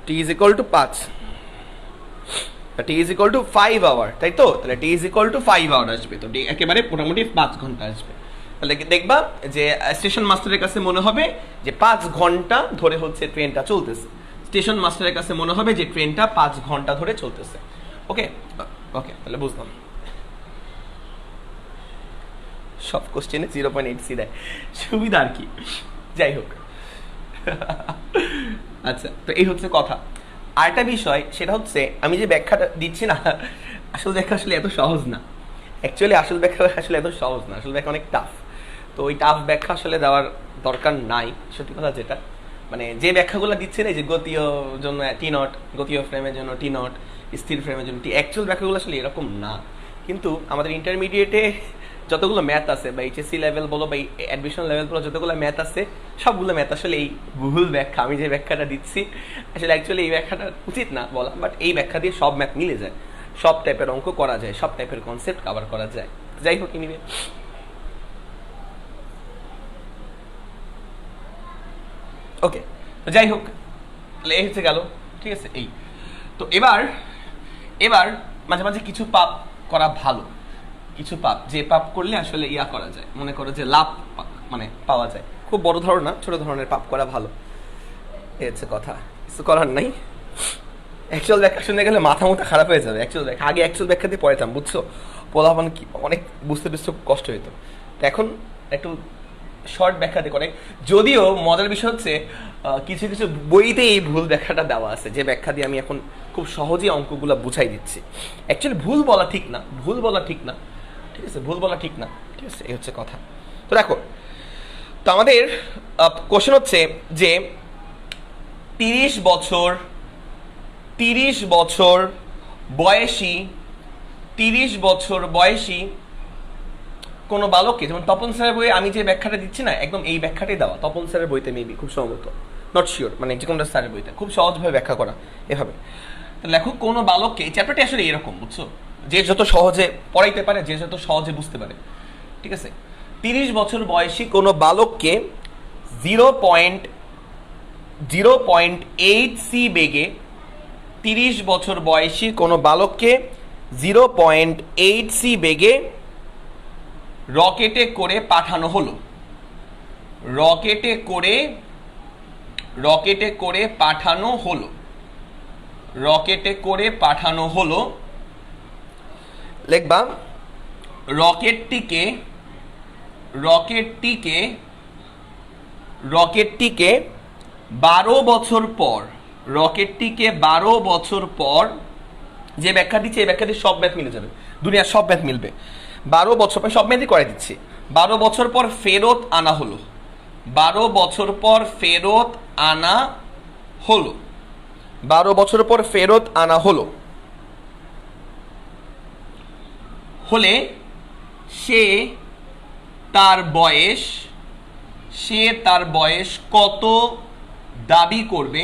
T is equal to 5, T is equal to 5 hour, তাই তো? তাহলে T is equal to 5 hour আসবে। তো একেবারে মোটামুটি 5 ঘন্টা আসবে। তাহলে দেখবা যে স্টেশন মাস্টারের কাছে মনে হবে যে 5 ঘন্টা ধরে হচ্ছে ট্রেনটা চলতেছে। স্টেশন মাস্টারের কাছে মনে হবে যে ট্রেনটা 5 ঘন্টা ধরে চলতেছে। ওকে ওকে, তাহলে বুঝলাম। সব কোশ্চেনে 0.8 সি দেয়, সুবিধা আর কি। যাই হোক, আচ্ছা, তো এই হচ্ছে কথা। আরেকটা বিষয় সেটা হচ্ছে, আমি যে ব্যাখ্যাটা দিচ্ছি না, আসল ব্যাখ্যা আসলে এত সহজ না। অ্যাকচুয়ালি আসল ব্যাখ্যা আসলে এত সহজ না, আসল ব্যাখ্যা অনেক টাফ। তো ওই টাফ ব্যাখ্যা আসলে দেওয়ার দরকার নাই, সত্যি কথা যেটা। মানে যে ব্যাখ্যাগুলো দিচ্ছে না, যে গতীয় জন্য টি নট, গতীয় ফ্রেমের জন্য টি নট, স্থির ফ্রেমের জন্য টি, অ্যাকচুয়াল ব্যাখ্যাগুলো আসলে এরকম না। কিন্তু আমাদের ইন্টারমিডিয়েটে যতগুলো ম্যাথ আছে বা এইচএসসি লেভেল বলো বা অ্যাডমিশন লেভেল বলো, যতগুলো ম্যাথ আছে সবগুলো ম্যাথ আসলে এই ভুল ব্যাখ্যা, আমি যে ব্যাখ্যাটা দিচ্ছি আসলে অ্যাকচুয়ালি এই ব্যাখ্যাটা উচিত না বলা, বাট এই ব্যাখ্যা দিয়ে সব ম্যাথ মিলে যায়, সব টাইপের অঙ্ক করা যায়, সব টাইপের কনসেপ্ট কভার করা যায়। যাই হোক, এনিওয়ে ওকে, তো যাই হোক, তাহলে এই হচ্ছে গেল, ঠিক আছে। এই তো এবার এবার মাঝে মাঝে কিছু পাপ করা ভালো, কিছু পাপ, যে পাপ করলে আসলে ইয়া করা যায়, মনে করো যে লাভ মানে পাওয়া যায়, খুব বড় ধরনের না, ছোট ধরনের পাপ করা ভালো, এই হচ্ছে কথা, কিছু করার নাই। অ্যাকচুয়াল ব্যাখ্যা শুনে গেলে মাথা মুথা খারাপ হয়ে যাবে। অ্যাকচুয়াল ব্যাখ্যা আগে অ্যাকচুয়াল ব্যাখ্যা দিয়ে পড়াতাম, বুঝছো, পোলাপান কি অনেক বুঝতে খুব কষ্ট হতো। তো এখন একটু শর্ট ব্যাখ্যাতে করে, যদিও মজার বিষয় হচ্ছে কিছু কিছু বইতে এই ভুল ব্যাখ্যাটা দেওয়া আছে, যে ব্যাখ্যা দিয়ে আমি এখন খুব সহজেই অঙ্কগুলো বুঝাই দিচ্ছি। অ্যাকচুয়ালি ভুল বলা ঠিক না, ভুল বলা ঠিক না, ঠিক আছে, ভুল বলা ঠিক না, ঠিক আছে, এই হচ্ছে কথা। তো দেখো, তো আমাদের কোশ্চেন হচ্ছে যে 30 বছর বয়সী 30 বছর বয়সী কোনো বালককে, যেমন তপন স্যারের বইয়ে আমি যে ব্যাখ্যাটা দিচ্ছি না, একদম এই ব্যাখ্যাটাই দেওয়া তপন স্যারের বইতে, মেবি খুব সম্ভবত, নট শিওর, মানে যে কোনো স্যারের বইতে খুব সহজভাবে ব্যাখ্যা করা এভাবে। লেখক কোনো বালককে, এই চ্যাপ্টারটি আসলে এরকম, বুঝছো, যে যত সহজে পড়াইতে পারে, যে যত সহজে বুঝতে পারে, ঠিক আছে। 30 বছর বয়সী কোনো বালককে 0.8 সি বেগে, 30 বছর বয়সী কোনো বালককে 0.8 সি বেগে রকেটে করে পাঠানো হলো, রকেটে করে পাঠানো হলো, রকেটে করে পাঠানো হলো, লিখবা রকেটটিকে 12 বছর পর, রকেটটিকে 12 বছর পর, যে ব্যাখ্যা দিচ্ছে এই ব্যাখ্যা দিয়ে সব ম্যাথ মিলে যাবে, দুনিয়ার সব ম্যাথ মিলবে। 12 বছর পর, সব ম্যাথই করে দিচ্ছি, 12 বছর পর ফেরত আনা হলো, 12 বছর পর ফেরত আনা হলো, 12 বছর পর ফেরত আনা হলো, হলে সে তার বয়স কত দাবি করবে,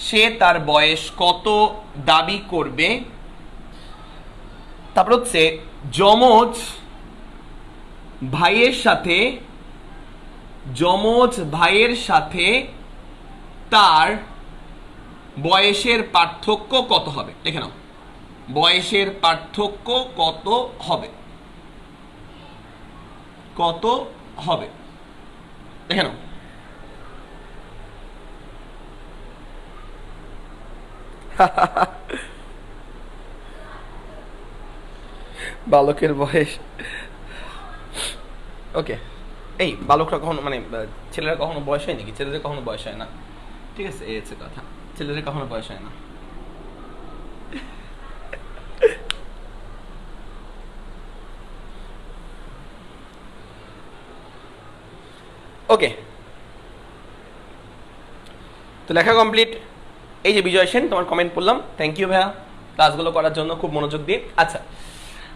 সে তার বয়স কত দাবি করবে। তারপর হচ্ছে যমজ ভাইয়ের সাথে তার বয়সের পার্থক্য কত হবে, দেখে নাও, বয়সের পার্থক্য কত হবে, কত হবে, দেখে নাও। বালকের বয়স, ওকে, এই বালকরা কখনো, মানে ছেলেরা কখনো বয়স হয় নাকি, ছেলেদের কখনো বয়স হয় না, ঠিক আছে, এই হচ্ছে কথা, ছেলেদের কখনো বয়স হয় না। ওকে, তো লেখা কমপ্লিট। এই যে বিজয় সেন, তোমার কমেন্ট পড়লাম, থ্যাংক ইউ ভাইয়া ক্লাসগুলো করার জন্য খুব মনোযোগ দিয়ে। আচ্ছা,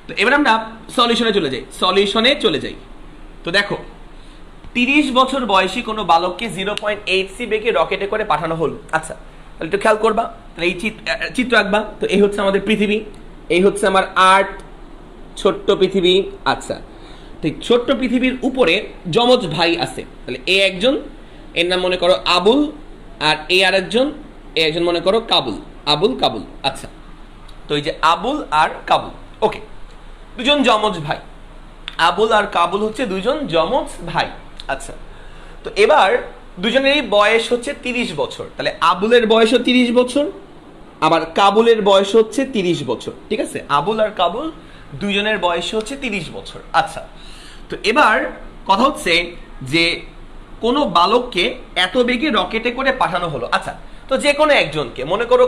তো এবার আমরা সলিউশনে চলে যাই। তো দেখো, 30 বছর বয়সী কোনো বালককে 0.8 সি বেগে রকেটে করে পাঠানো হলো। আচ্ছা, তাহলে একটু খেয়াল করবা, তাহলে এই চিত্র আঁকবা। তো এই হচ্ছে আমাদের পৃথিবী, এই হচ্ছে আমার আর্থ, ছোট্ট পৃথিবী। আচ্ছা, ঠিক ছোট্ট পৃথিবীর উপরে যমজ ভাই আছে, তাহলে এ একজন, এর নাম মনে করো আবুল, আর এ আরেকজন, এ একজন মনে করো কাবুল, কাবুল। আচ্ছা, তো এই যে আবুল আর কাবুল, ওকে, দুজন যমজ ভাই, আবুল আর কাবুল হচ্ছে দুজন যমজ ভাই। আচ্ছা, তো এবার দুজনেরই বয়স হচ্ছে 30 বছর, তাহলে আবুলের বয়স 30 বছর, আবার কাবুলের বয়স হচ্ছে 30 বছর, ঠিক আছে, আবুল আর কাবুল দুজনের বয়স হচ্ছে 30 বছর। আচ্ছা, তো এবার কথা হচ্ছে যে কোনো বালককে এত বেগে রকেটে করে পাঠানো হলো। আচ্ছা, তো যে কোনো একজনকে, মনে করো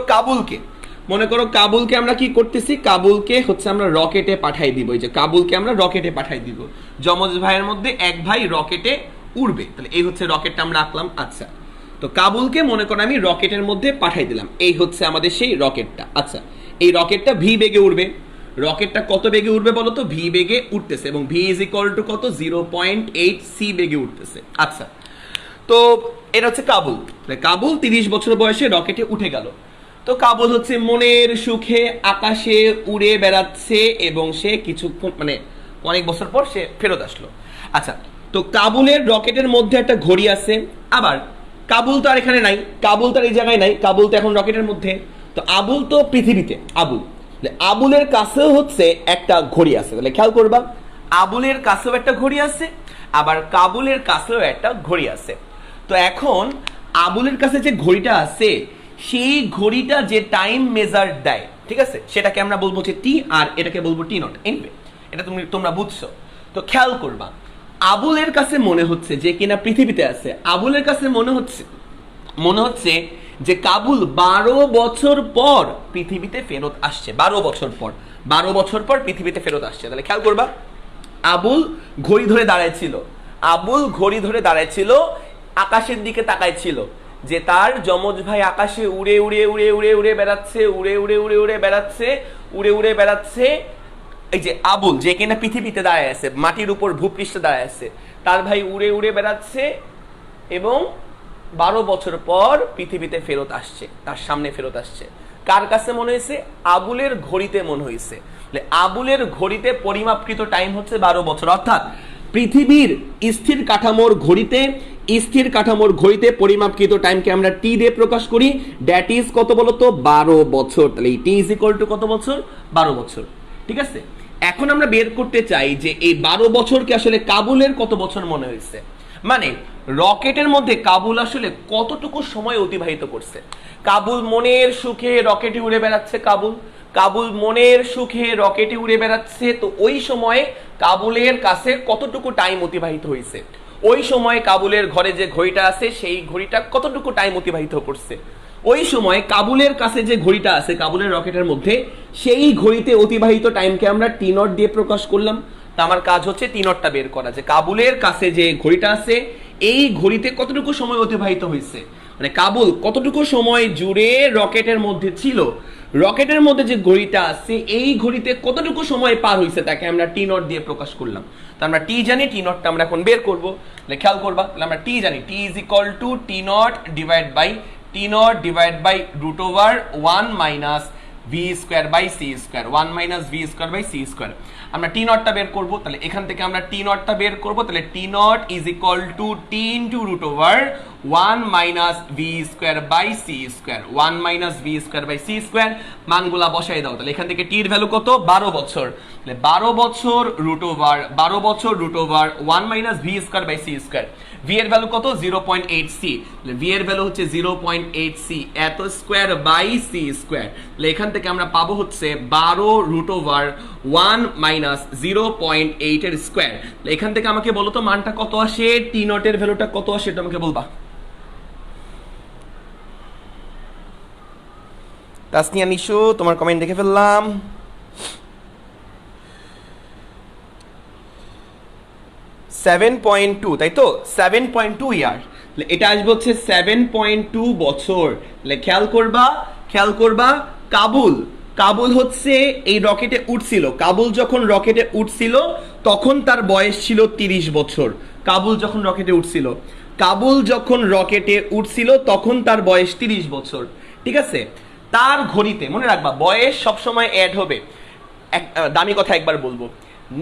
কাবুলকে আমরা কি করতেছি, কাবুলকে হচ্ছে আমরা রকেটে পাঠাই দিব, এই যে কাবুলকে আমরা রকেটে পাঠাই দিব, যমজ ভাইয়ের মধ্যে এক ভাই রকেটে উড়বে, তাহলে এই হচ্ছে রকেটটা আমরা আঁকলাম। আচ্ছা, তো কাবুলকে মনে করো আমি রকেটের মধ্যে পাঠাই দিলাম, এই হচ্ছে আমাদের সেই রকেটটা। আচ্ছা, এই রকেটটা ভি বেগে উঠবে। রকেটটা কত বেগে উঠবে বলো তো? ভি বেগে উঠতেছে, এবং ভি ইজ ইকুয়াল টু কত? 0.8 সি বেগে উঠতেছে। আচ্ছা, তো এটা হচ্ছে কাবুল। কাবুল 30 বছর বয়সে রকেটে উঠে গেল। তো কাবুল হচ্ছে মনের সুখে আকাশে উড়ে বেড়াচ্ছে, এবং সে কিছুক্ষণ মানে অনেক বছর পর সে ফেরত আসলো। আচ্ছা, তো কাবুলের রকেটের মধ্যে একটা ঘড়ি আছে। আবার কাবুল তো আর এখানে নাই, কাবুল তো আর এই জায়গায় নাই, কাবুল তো এখন রকেটের মধ্যে। তো আবুল তো পৃথিবীতে, আবুলের কাছেও হচ্ছে একটা ঘড়ি আছে। তাহলে খেয়াল করবা, আবুলের কাছেও একটা ঘড়ি আছে, আবার কাবুলের কাছেও একটা ঘড়ি আছে। তো এখন আবুলের কাছে যে ঘড়িটা আছে, সেই ঘড়িটা যে টাইম মেজার দেয়, ঠিক আছে, সেটাকে আমরা বলবো যে টি, আর এটাকে বলবো টি নট। এনিওয়ে, এটা তোমরা বুঝছো। তো খেয়াল করবা, আবুলের কাছে মনে হচ্ছে যে কিনা পৃথিবীতে আছে, আবুলের কাছে মনে হচ্ছে যে কাবুল 12 বছর পর পৃথিবীতে ফেরত আসছে। 12 বছর পর পৃথিবীতে ফেরত আসছে। তাহলে খেয়াল করবা, আবুল ঘড়ি ধরে দাঁড়ায় ছিল, আকাশের দিকে তাকায় ছিল, যে তার যমজ ভাই আকাশে উড়ে বেড়াচ্ছে। এই যে আবুল, যে কিনা পৃথিবীতে দাঁড়ায় আছে, মাটির উপর ভূপৃষ্ঠে দাঁড়ায় আছে, তার ভাই উড়ে বেড়াচ্ছে, এবং 12 বছর পর পৃথিবীতে ফেরত আসছে, তার সামনে ফেরত আসছে। কার কাছে মনে হয়েছে? আবুলের ঘড়িতে মনে হয়েছে। আবুলের ঘড়িতে পরিমাপকৃত টাইম হচ্ছে 12 বছর, অর্থাৎ পৃথিবীর স্থির কাঠামোর ঘড়িতে পরিমাপকৃত টাইমকে আমরা টি দিয়ে প্রকাশ করি। দ্যাট ইজ কত বলতো? 12 বছর। তাহলে টি ইজ ইকুয়াল টু কত বছর? 12 বছর। ঠিক আছে, এখন আমরা বের করতে চাই যে এই 12 বছরকে আসলে কাবুলের কত বছর মনে হয়েছে, মানে রকেটের মধ্যে কাবুল আসলে কতটুকু সময় অতিবাহিত করছে। কাবুল মনের সুখে রকেটে উড়ে বেড়াচ্ছে, কাবুল মনের সুখে রকেটে উড়ে বেড়াচ্ছে। তো ওই সময়ে কাবুলের কাছে কতটুকু টাইম অতিবাহিত হয়েছে, ওই সময় কাবুলের ঘরে যে ঘড়িটা আছে সেই ঘড়িটা কতটুকু টাইম অতিবাহিত করছে, ওই সময় কাবুলের কাছে যে ঘড়িটা আছে কাবুলের রকেটের মধ্যে, সেই ঘড়িতে অতিবাহিত টাইমকে আমরা টি নট দিয়ে প্রকাশ করলাম। তা আমার কাজ হচ্ছে টি নটটা বের করা, যে কাবুলের কাছে যে ঘড়িটা আছে এই ঘড়িতে কতটুকু সময় অতিবাহিত হয়েছে, মানে কাবুল কতটুকু সময় জুড়ে রকেটের মধ্যে ছিল, রকেটের মধ্যে যে ঘড়িটা আছে এই ঘড়িতে কতটুকু সময় পার হয়েছে, তাকে আমরা টি নট দিয়ে প্রকাশ করলাম। তো আমরা টি জানি, টি নটটা আমরা এখন বের করবো। খেয়াল করবা, তাহলে আমরা টি জানি, T is equal to T naught divide by root over 1 minus V square by C square, 1 minus V square by C square. আমরা টি নটটা বের করবো। তাহলে এখান থেকে আমরা টি নটটা বের করবো। তাহলে T naught is equal to T into root over 1 minus V square by C square, 1 minus V square by C square. মানগুলা বসাই দাও। তাহলে এখান থেকে টির ভ্যালু কত? 12 বছর। তাহলে 12 বছর root over 1 minus V square by C square. V এর ভ্যালু কত? 0.8 সি। ভি এর ভ্যালু হচ্ছে 0.8 সি, এত স্কোয়ার বাই সি স্কোয়ার। তাহলে এখান থেকে আমরা পাবো হচ্ছে 12 রুট ওভার 1 মাইনাস 0.8 এর স্কোয়ার। এখান থেকে আমাকে বলো তো মানটা কত আসে, টি নট এর ভ্যালুটা কত আসে, এটা আমাকে বলবা। তাসনিয়া নিশু, তোমার কমেন্ট দেখে ফেললাম। $7.2, তাই তো? 7.2 ইয়ার। এটা আসবে হচ্ছে 7.2 বছর। খেয়াল করবা কাবুল হচ্ছে এই রকেটে উঠছিল। কাবুল যখন রকেটে উঠছিল তখন তার বয়স ছিল 30 বছর। কাবুল যখন রকেটে উঠছিল তখন তার বয়স 30 বছর। ঠিক আছে, তার ঘড়িতে মনে রাখবা বয়স সবসময় অ্যাড হবে। দামি কথা একবার বলবো,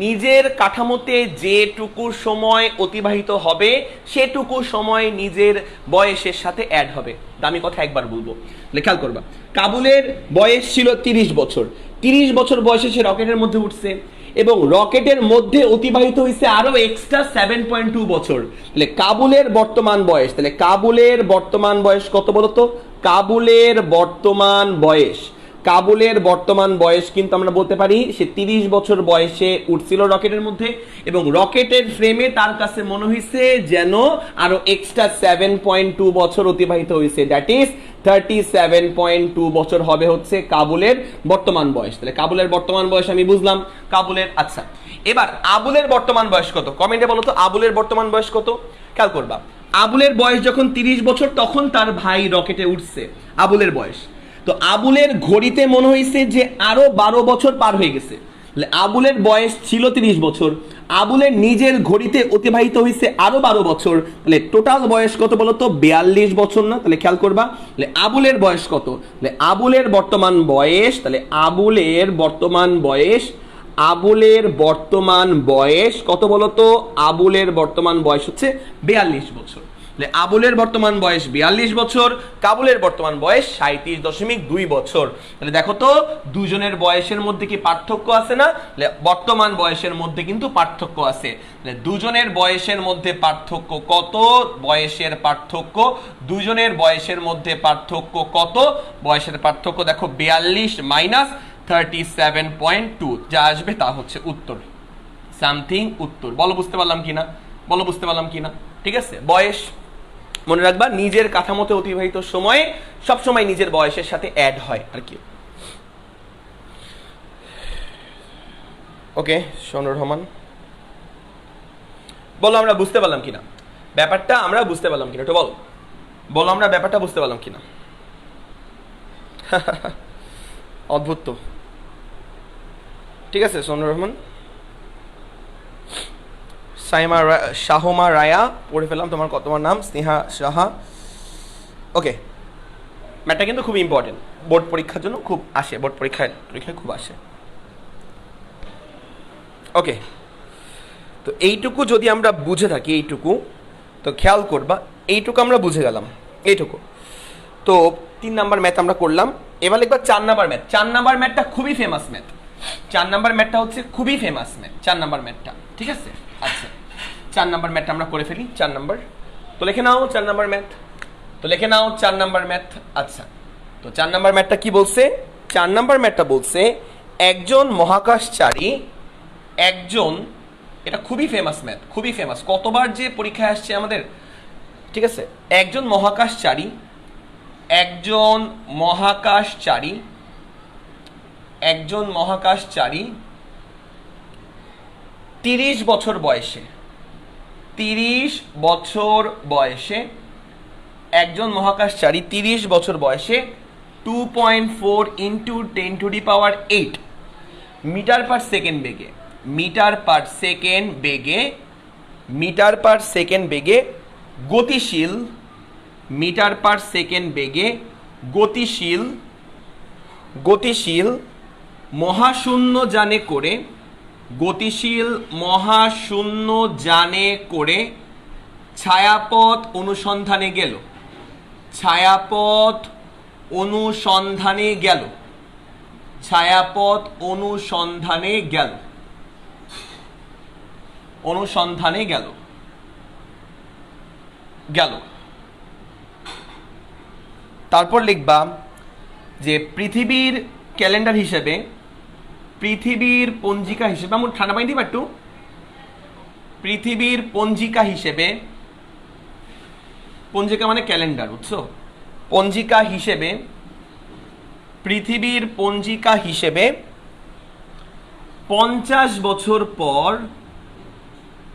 নিজের কাঠামোতে যেটুকু সময় অতিবাহিত হবে সেটুকু সময় নিজের বয়সের সাথে অ্যাড হবে। দামি কথা একবার বলবো, খেয়াল করবা। কাবুলের বয়স ছিল 30 বছর। 30 বছর বয়সে সে রকেটের মধ্যে উঠছে, এবং রকেটের মধ্যে অতিবাহিত হয়েছে আরো এক্সট্রা 7.2 বছর। তাহলে কাবুলের বর্তমান বয়স কত বলতো? কাবুলের বর্তমান বয়স কিন্তু আমরা বলতে পারি সে 30 বছর বয়সে উঠছিল রকেটের মধ্যে, এবং রকেটের ফ্রেমে তার কাছে মনে হয়েছে যেন আরো এক্সট্রা 7.2 বছর অতিবাহিত হয়েছে। দ্যাট ইজ 37.2 বছর হবে হচ্ছে কাবুলের বর্তমান বয়স। তাহলে কাবুলের বর্তমান বয়স আমি বুঝলাম কাবুলের। আচ্ছা, এবার আবুলের বর্তমান বয়স কত? কমেন্টে বলো তো আবুলের বর্তমান বয়স কত। খেয়াল করবা, আবুলের বয়স যখন 30 বছর তখন তার ভাই রকেটে উঠছে, আবুলের বয়স। তো আবুলের ঘড়িতে মনে হয়েছে যে আরো 12 বছর পার হয়ে গেছে। আবুলের বয়স ছিল 30 বছর, আবুলের নিজের ঘড়িতে অতিবাহিত হয়েছে আরো 12 বছর, তাহলে টোটাল বয়স কত বলতো? 42 বছর না? তাহলে খেয়াল করবা, তাহলে আবুলের বয়স কত? তাহলে আবুলের বর্তমান বয়স, তাহলে আবুলের বর্তমান বয়স, আবুলের বর্তমান বয়স কত বলতো? আবুলের বর্তমান বয়স হচ্ছে 42 বছর। আবুলের বর্তমান বয়স 42 বছর, কাবুলের বর্তমান বয়স 37.2 বছর। তাহলে দেখো তো দুজনের বয়সের মধ্যে কি পার্থক্য আছে না? বর্তমান বয়সের মধ্যে কিন্তু পার্থক্য আছে। দুজনের বয়সের মধ্যে পার্থক্য কত? বয়সের পার্থক্য, দুজনের বয়সের মধ্যে পার্থক্য কত? বয়সের পার্থক্য দেখো 42 মাইনাস 37.2, যা আসবে তা হচ্ছে উত্তর, সামথিং উত্তর। বলো বুঝতে পারলাম কিনা? বলো বুঝতে পারলাম কিনা? ঠিক আছে, বয়স মনে রাখবা নিজের কাঠামোতে অতিবাহিত সময়ে সবসময় নিজের বয়সের সাথে অ্যাড হয় আর কি। ওকে শোনুর রহমান, বলো আমরা বুঝতে পারলাম কিনা ব্যাপারটা? আমরা বুঝতে পারলাম কিনা একটু বলো, বলো আমরা ব্যাপারটা বুঝতে পারলাম কিনা? অদ্ভুত তো। ঠিক আছে সোনুর রহমান, সাইমা শাহমা রায়া পড়ে ফেললাম তোমার নাম স্নেহা সাহা। ওকে, ম্যাথটা কিন্তু খুব ইম্পর্টেন্ট, বোর্ড পরীক্ষার জন্য খুব আসে, বোর্ড পরীক্ষায় খুব আসে। ওকে, তো এইটুকু যদি আমরা বুঝে থাকি, এইটুকু তো খেয়াল করবা, এইটুকু আমরা বুঝে গেলাম, এইটুকু। তো 3 নাম্বার ম্যাথ আমরা করলাম, এবার লিখবা 4 নাম্বার ম্যাথ। 4 নাম্বার ম্যাথটা খুবই ফেমাস ম্যাথ, 4 নাম্বার ম্যাথটা হচ্ছে খুবই ফেমাস ম্যাথ, 4 নাম্বার ম্যাথটা। ঠিক আছে, আচ্ছা 4 নাম্বার ম্যাথটা আমরা করে ফেলি। 4 নাম্বার তো লিখে নাও, 4 নাম্বার ম্যাথ তো লিখে নাও, 4 নাম্বার ম্যাথ। আচ্ছা, তো 4 নাম্বার ম্যাথটা কি বলছে? 4 নাম্বার ম্যাথটা বলছে একজন মহাকাশচারী, একজন, এটা খুবই ফেমাস ম্যাথ, খুবই ফেমাস, কতবার যে পরীক্ষায় আসছে আমাদের। ঠিক আছে, একজন মহাকাশচারী, একজন মহাকাশচারী, একজন মহাকাশচারী 30 বছর বয়সে, 30 বছর বয়সে, একজন মহাকাশচারী 30 বছর বয়সে 2.4 ইন্টু 10⁸ মিটার পার সেকেন্ড বেগে, মিটার পার সেকেন্ড বেগে, মিটার পার সেকেন্ড বেগে গতিশীল, মিটার পার সেকেন্ড বেগে গতিশীল, গতিশীল মহাশূন্য যানে করে, গতিশীল মহাশূন্য যানে করে ছায়াপথ অনুসন্ধানে গেল, ছায়াপথ অনুসন্ধানে গেল, ছায়াপথ অনুসন্ধানে গেল, অনুসন্ধানে গেল, গেল। তারপর লিখবা যে পৃথিবীর ক্যালেন্ডার হিসেবে, পৃথিবীর পঞ্জিকা হিসেবে, আমার ঠান্ডা পানি দিবা একটু, পৃথিবীর পঞ্জিকা হিসেবে, পঞ্জিকা মানে ক্যালেন্ডার, বুঝছো? পঞ্জিকা হিসেবে, পৃথিবীর পঞ্জিকা হিসেবে 50 বছর পর,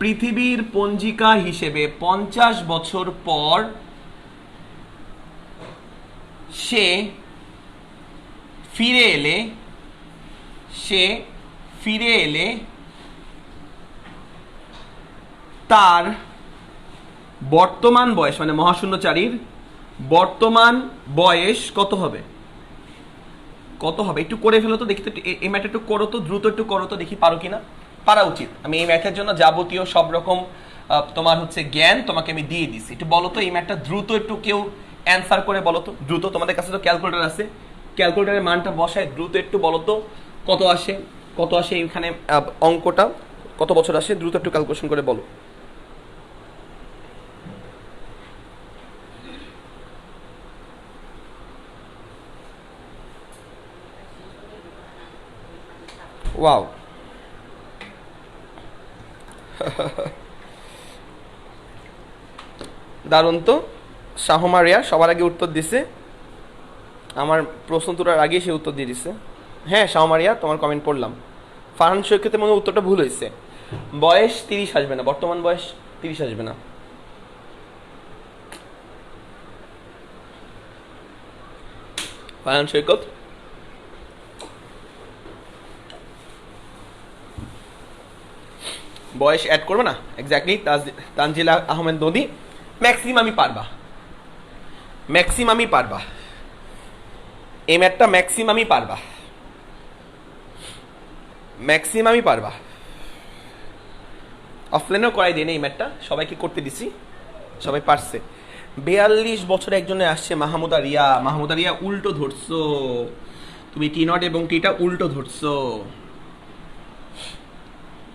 পৃথিবীর পঞ্জিকা হিসেবে 50 বছর পর সে ফিরে এলে, সে ফিরে এলে তার বর্তমান বয়স, মানে মহাশূন্যচারীর বর্তমান বয়স কত হবে? কত হবে? একটু করে ফেলো তো দেখি তো, এই ম্যাথটা একটু করো তো, দ্রুত একটু করো তো দেখি, পারো কিনা? পারা উচিত। আমি এই ম্যাথের জন্য যাবতীয় সব রকম তোমার হচ্ছে জ্ঞান তোমাকে আমি দিয়ে দিছি। একটু বলো তো এই ম্যাথটা দ্রুত একটু কেউ অ্যান্সার করে বলো তো দ্রুত। তোমাদের কাছে তো ক্যালকুলেটর আছে, ক্যালকুলেটরের মানটা বসায় দ্রুত একটু বলো তো কত আসে, কত আসে এইখানে অঙ্কটা কত বছর আসে, দ্রুত একটু ক্যালকুলেশন করে বলো। ওয়াও, দারুণ তো। শাহমা রিয়া সবার আগে উত্তর দিছে, আমার প্রশ্ন তোলার আগে সে উত্তর দিয়ে দিছে। হ্যাঁ শাহমা রিয়া তোমার কমেন্ট পড়লাম। ফারহান সৈকতের মনে উত্তরটা ভুল হয়েছে, বয়স 30 আসবে না, বর্তমান বয়স 30 আসবে না। ফারহান সৈকত, বয়স অ্যাড করবে না, এক্স্যাক্টলি। তানজিলা আহমেদ নদী, ম্যাক্সিমামই পারবা, ম্যাক্সিমামই পারবা, এই ম্যাথটা ম্যাক্সিমামই পারবা, ম্যাক্সিমামই পারবা। অফলাইনেও করাই দিই না এই ম্যাথটা, সবাইকে করতে দিছি, সবাই পারছে। 42 বছরে একজনে আসছে মাহমুদা রিয়া। মাহমুদা রিয়া উল্টো ধরছো তুমি, টি নট এবং টিটা উল্টো ধরছো,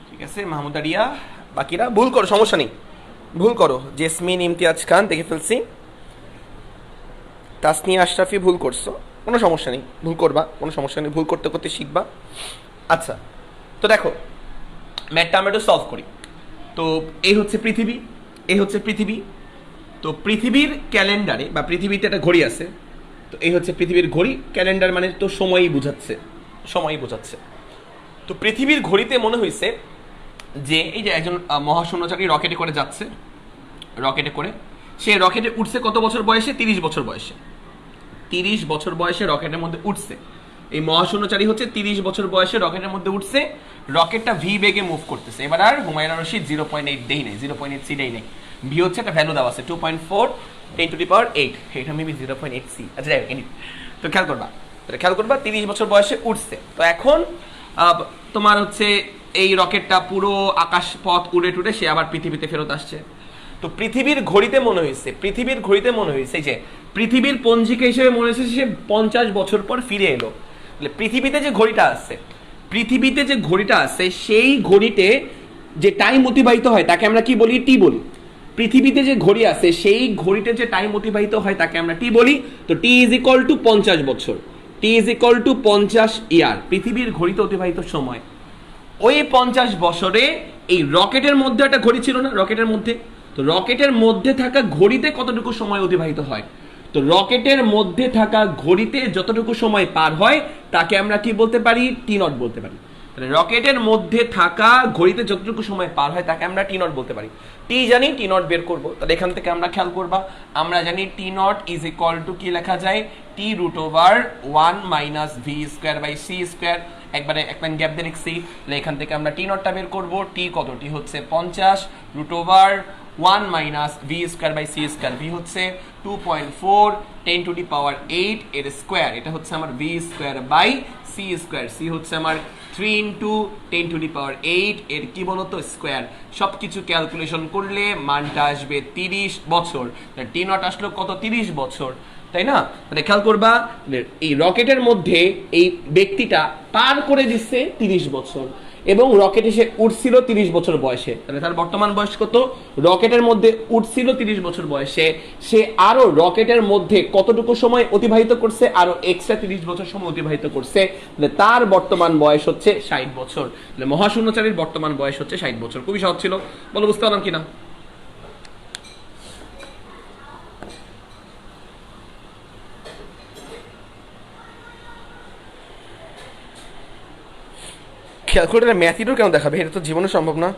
ঠিক আছে মাহমুদা রিয়া। বাকিরা ভুল করো, সমস্যা নেই, ভুল করো। জেসমিন ইমতিয়াজ খান দেখে ফেলছি, তাসনিয়া আশরাফি ভুল করছো, কোনো সমস্যা নেই, ভুল করবা, কোনো সমস্যা নেই, ভুল করতে করতে শিখবা। আচ্ছা, তো দেখো ম্যাথটা আমরা একটু সলভ করি। তো এই হচ্ছে পৃথিবী, এই হচ্ছে পৃথিবী। তো পৃথিবীর ক্যালেন্ডারে বা পৃথিবীতে একটা ঘড়ি আছে, তো এই হচ্ছে পৃথিবীর ঘড়ি। ক্যালেন্ডার মানে তো সময়ই বোঝাচ্ছে, সময়ই বোঝাচ্ছে। তো পৃথিবীর ঘড়িতে মনে হয়েছে যে এই যে একজন মহাশূন্যচারী রকেটে করে যাচ্ছে, রকেটে করে সে রকেটে উঠছে কত বছর বয়সে? 30 বছর বয়সে। 30 বছর বয়সে রকেটের মধ্যে উঠছে। এই মহাশূন্যচারী হচ্ছে 30 বছর বয়সে রকেটের মধ্যে উঠছে, রকেটটা ভি বেগে মুভ করতেছে। এবার আর হুমায়ুন রশিদ 0.8 দেই নেই, 0.8 সি দেই নেই, ভি হচ্ছে একটা ভ্যালু দেওয়া আছে 2.4 10⁸8, এটা মেবি 0.8 সি। আচ্ছা যাই হোক, তো খেয়াল করবা, খেয়াল করবা 30 বছর বয়সে উঠছে। তো এখন তোমার হচ্ছে এই রকেটটা পুরো আকাশ পথ উড়ে টুড়ে সে আবার পৃথিবীতে ফেরত আসছে। তো পৃথিবীর ঘড়িতে মনে হয়েছে, পৃথিবীর ঘড়িতে মনে হয়েছে যে পৃথিবীর পঞ্জিকা হিসেবে মনে হয়েছে সে 50 বছর পর ফিরে এলো। পৃথিবীতে যে ঘড়িটা আছে, পৃথিবীতে যে ঘড়িটা আছে সেই ঘড়িতে যে টাইম অতিবাহিত হয় তাকে আমরা কি বলি? টি বলি। পৃথিবীতে যে ঘড়ি আছে সেই ঘড়িতে যে টাইম অতিবাহিত হয় তাকে আমরা টি বলি। তো টি ইজ ইকুয়াল টু 50 বছর, টি ইজ ইকুয়াল টু 50 ইয়ার, পৃথিবীর ঘড়িতে অতিবাহিত সময়। ওই 50 বছরে এই রকেটের মধ্যে একটা ঘড়ি ছিল না, রকেটের মধ্যে, তো রকেটের মধ্যে থাকা ঘড়িতে কতটুকু সময় অতিবাহিত হয়? তো রকেটের মধ্যে থাকা ঘড়িতে যতটুকু সময় পার হয় তাকে আমরা কি বলতে পারি? টি নট বলতে পারি। তাহলে রকেটের মধ্যে থাকা ঘড়িতে যতটুকু সময় পার হয় তাকে আমরা টি নট বলতে পারি। টি জানি, টি নট বের করবো। তাহলে এখান থেকে আমরা খেয়াল করবা, আমরা জানি t naught is equal to কি লেখা যায়? T root over 1 minus V square by C square. একবারে একটা গ্যাপ দিয়ে লিখছি। তাহলে এখান থেকে আমরা টি নটটা বের করবো। টি কত? টি হচ্ছে 50 root over 1 minus V square by C square. V হচ্ছে 2.4 10⁸8 এর স্কোয়ার। এটা হচ্ছে আমার v square by C square. C হচ্ছে আমার 3 ইন্টু 10⁸8 এর কি বলতো? স্কোয়ার। সব কিছু ক্যালকুলেশন করলে মানটা আসবে 30 বছর। টি নট আসলো কত? 30 বছর, তাই না? মানে খেয়াল করবা, এই রকেটের মধ্যে এই ব্যক্তিটা পার করে দিচ্ছে 30 বছর এবং রকেট এসে উঠছিল 30 বছর বয়সে। তাহলে তার বর্তমান বয়স কত? রকেটের মধ্যে উঠছিল 30 বছর বয়সে, সে আরো রকেটের মধ্যে কতটুকু সময় অতিবাহিত করছে? আরো এক্সট্রা 30 বছর সময় অতিবাহিত করছে। তার বর্তমান বয়স হচ্ছে 60 বছর। মহাশূন্যচারীর বর্তমান বয়স হচ্ছে 60 বছর। খুবই সহজ ছিল, বলো বুঝতে পারলাম কিনা? ক্যালকুলেটার ম্যাথিডও কেন দেখাবে? এটা তো জীবনে সম্ভব না।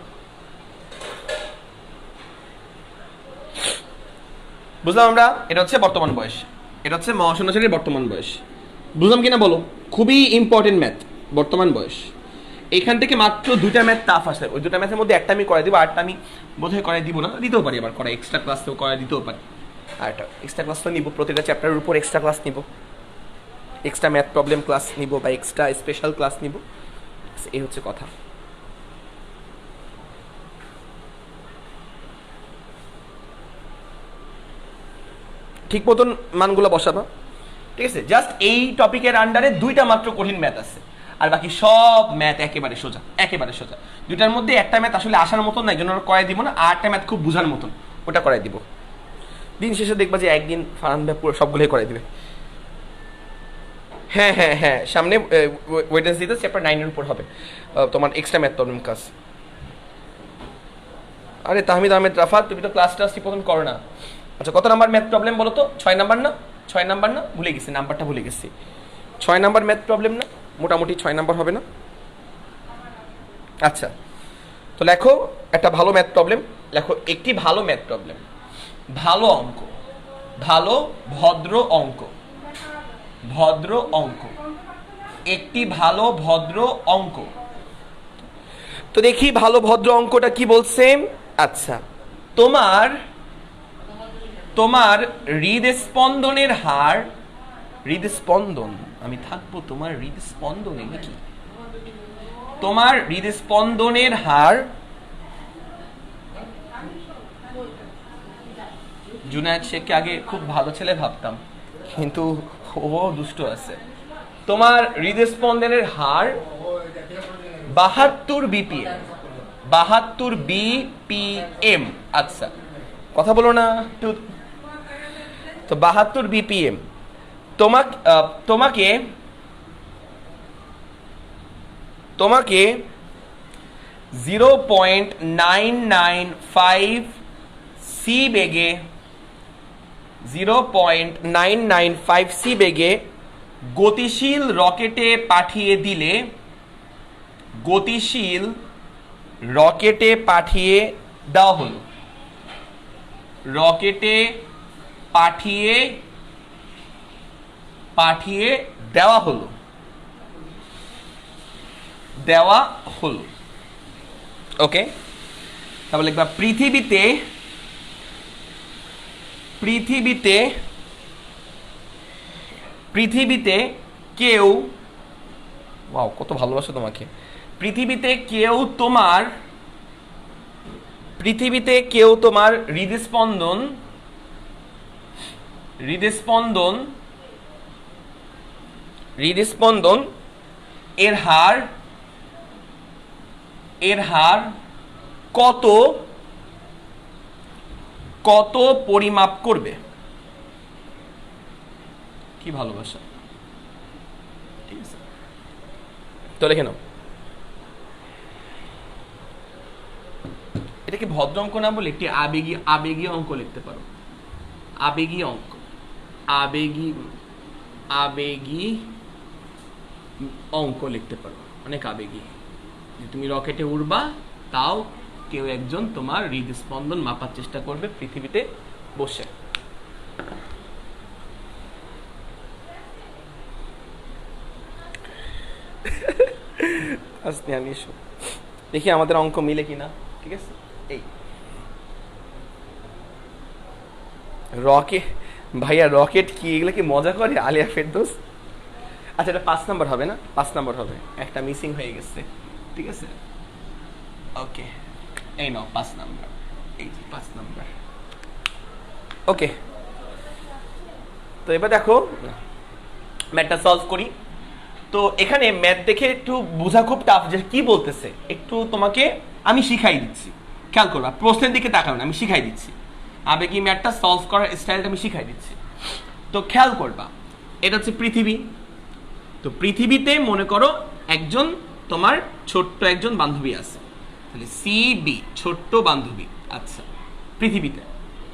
বুঝলাম আমরা, এটা হচ্ছে বর্তমান বয়স, এটা হচ্ছে মহাশূন্যচারীর বর্তমান বয়স। বুঝলাম কিনা বলো? খুবই ইম্পর্টেন্ট ম্যাথ, বর্তমান বয়স। এখান থেকে মাত্র 2টা ম্যাথ টাফ আসে, ওই 2টা ম্যাথের মধ্যে একটা আমি করাই দিব, আরটা আমি বোধহয় করাই দিব না, দিতেও পারি আবার করা, এক্সট্রা ক্লাসেও করাই দিতেও পারি। আর একটা এক্সট্রা ক্লাস তো নিব, প্রতিটা চ্যাপ্টারের উপর এক্সট্রা ক্লাস নিব, এক্সট্রা ম্যাথ প্রবলেম ক্লাস নিব বা এক্সট্রা স্পেশাল ক্লাস নিব। এই হচ্ছে কথা। ঠিক মতন মানগুলো বসাবা, ঠিক আছে? জাস্ট এই টপিকের আন্ডারে 2টা মাত্র কঠিন ম্যাথ আছে, আর বাকি সব ম্যাথ একেবারে সোজা, একেবারে সোজা। 2টার মধ্যে একটা ম্যাথ আসলে আসার মতন না, এই জন্য করাই দিব না। আর একটা ম্যাথ খুব বোঝার মতন, ওটা করাই দিব। দিন শেষে দেখবা যে একদিন ফারহান ভাই পুরো সবগুলোই করাই দিবে। হ্যাঁ হ্যাঁ হ্যাঁ, সামনে ওয়েডনেসডেতে চ্যাপ্টার 9-এর উপর হবে তোমার এক্সট্রা ম্যাথ প্রবলেম ক্লাস। আরে তাহমিদ আহমেদ রাফাত, তুমি তো ক্লাস ঠিক মতন করো না। আচ্ছা, কত নাম্বার ম্যাথ প্রবলেম বলো তো? 6 নাম্বার না? 6 নাম্বার না? ভুলে গেছি, নাম্বারটা ভুলে গেছি। 6 নাম্বার ম্যাথ প্রবলেম না? মোটামুটি 6 নাম্বার হবে না? আচ্ছা, তো লেখো একটা ভালো ম্যাথ প্রবলেম, লেখো একটি ভালো ম্যাথ প্রবলেম, ভালো অঙ্ক, ভালো ভদ্র অঙ্ক। ভদ্র অঙ্ক, একটি ভালো ভদ্র অঙ্ক। তো দেখি ভালো ভদ্র অঙ্কটা কি বলছে। আচ্ছা, তোমার তোমার হৃদস্পন্দনের হার, হৃদস্পন্দন, আমি থাকবো তোমার হৃদস্পন্দনে নাকি? তোমার হৃদস্পন্দনের হার, জুনায়েদ শেখকে আগে খুব ভালো ছেলে ভাবতাম, কিন্তু ও দুষ্ট আছে। তোমার হৃদস্পন্দনের হার 72 বিপিএম, 72 বিপিএম। আচ্ছা, কথা বলো না তো। 72 বিপিএম। তোমাকে তোমাকে 0.995 সি বেগে, 0.995 সি বেগে গতিশীল রকেটে পাঠিয়ে দিলে, গতিশীল রকেটে পাঠিয়ে দেওয়া হলো, রকেটে পাঠিয়ে পাঠিয়ে দেওয়া হলো, দেওয়া হলো। ওকে, তাহলে লিখবা পৃথিবীতে, পৃথিবীতে পৃথিবীতে কেউ, ওয়াও কত ভালোবাসো তোমাকে, পৃথিবীতে কেউ তোমার, পৃথিবীতে কেউ তোমার হৃদস্পন্দন, হৃদস্পন্দন, হৃদস্পন্দন এর হার, এর হার কত, কত পরিমাপ করবে। কি ভালোবাসা, ঠিক আছে। তো লিখে নাও, এটাকে ভদ্র অঙ্ক না বলে একটি আবেগী, আবেগী অঙ্ক লিখতে পারো। আবেগী অঙ্ক, আবেগী, আবেগী অঙ্ক লিখতে পারো, অনেক আবেগী। তুমি রকেটে উড়বা, তাও কেউ একজন তোমার হৃদস্পন্দন মাপার চেষ্টা করবে পৃথিবীতে বসে। দেখি আমাদের অঙ্ক মিলে কিনা, ঠিক আছে। এই রকেট, ভাইয়া রকেট কি, এগুলো কি মজা করে আলিয়া ফেরদৌস? আচ্ছা, এটা 5 নাম্বার হবে না? 5 নাম্বার হবে, একটা মিসিং হয়ে গেছে, ঠিক আছে। ওকে, এই নাও 5 নাম্বার, এই যে 5 নাম্বার। ওকে, তো এবার দেখো ম্যাথটা সলভ করি। তো এখানে ম্যাথ দেখে একটু বোঝা খুব টাফ যে কি বলতেছে, একটু তোমাকে আমি শিখাই দিচ্ছি, খেয়াল করবা, প্রশ্নের দিকে তাকাও না, আমি শিখাই দিচ্ছি, আবেগী ম্যাথটা সলভ করার স্টাইলটা আমি শিখাই দিচ্ছি। তো খেয়াল করবা, এটা হচ্ছে পৃথিবী। তো পৃথিবীতে মনে করো একজন তোমার ছোট্ট একজন বান্ধবী আছে, তাহলে সি বি, ছোট্ট বান্ধবী। আচ্ছা, পৃথিবীতে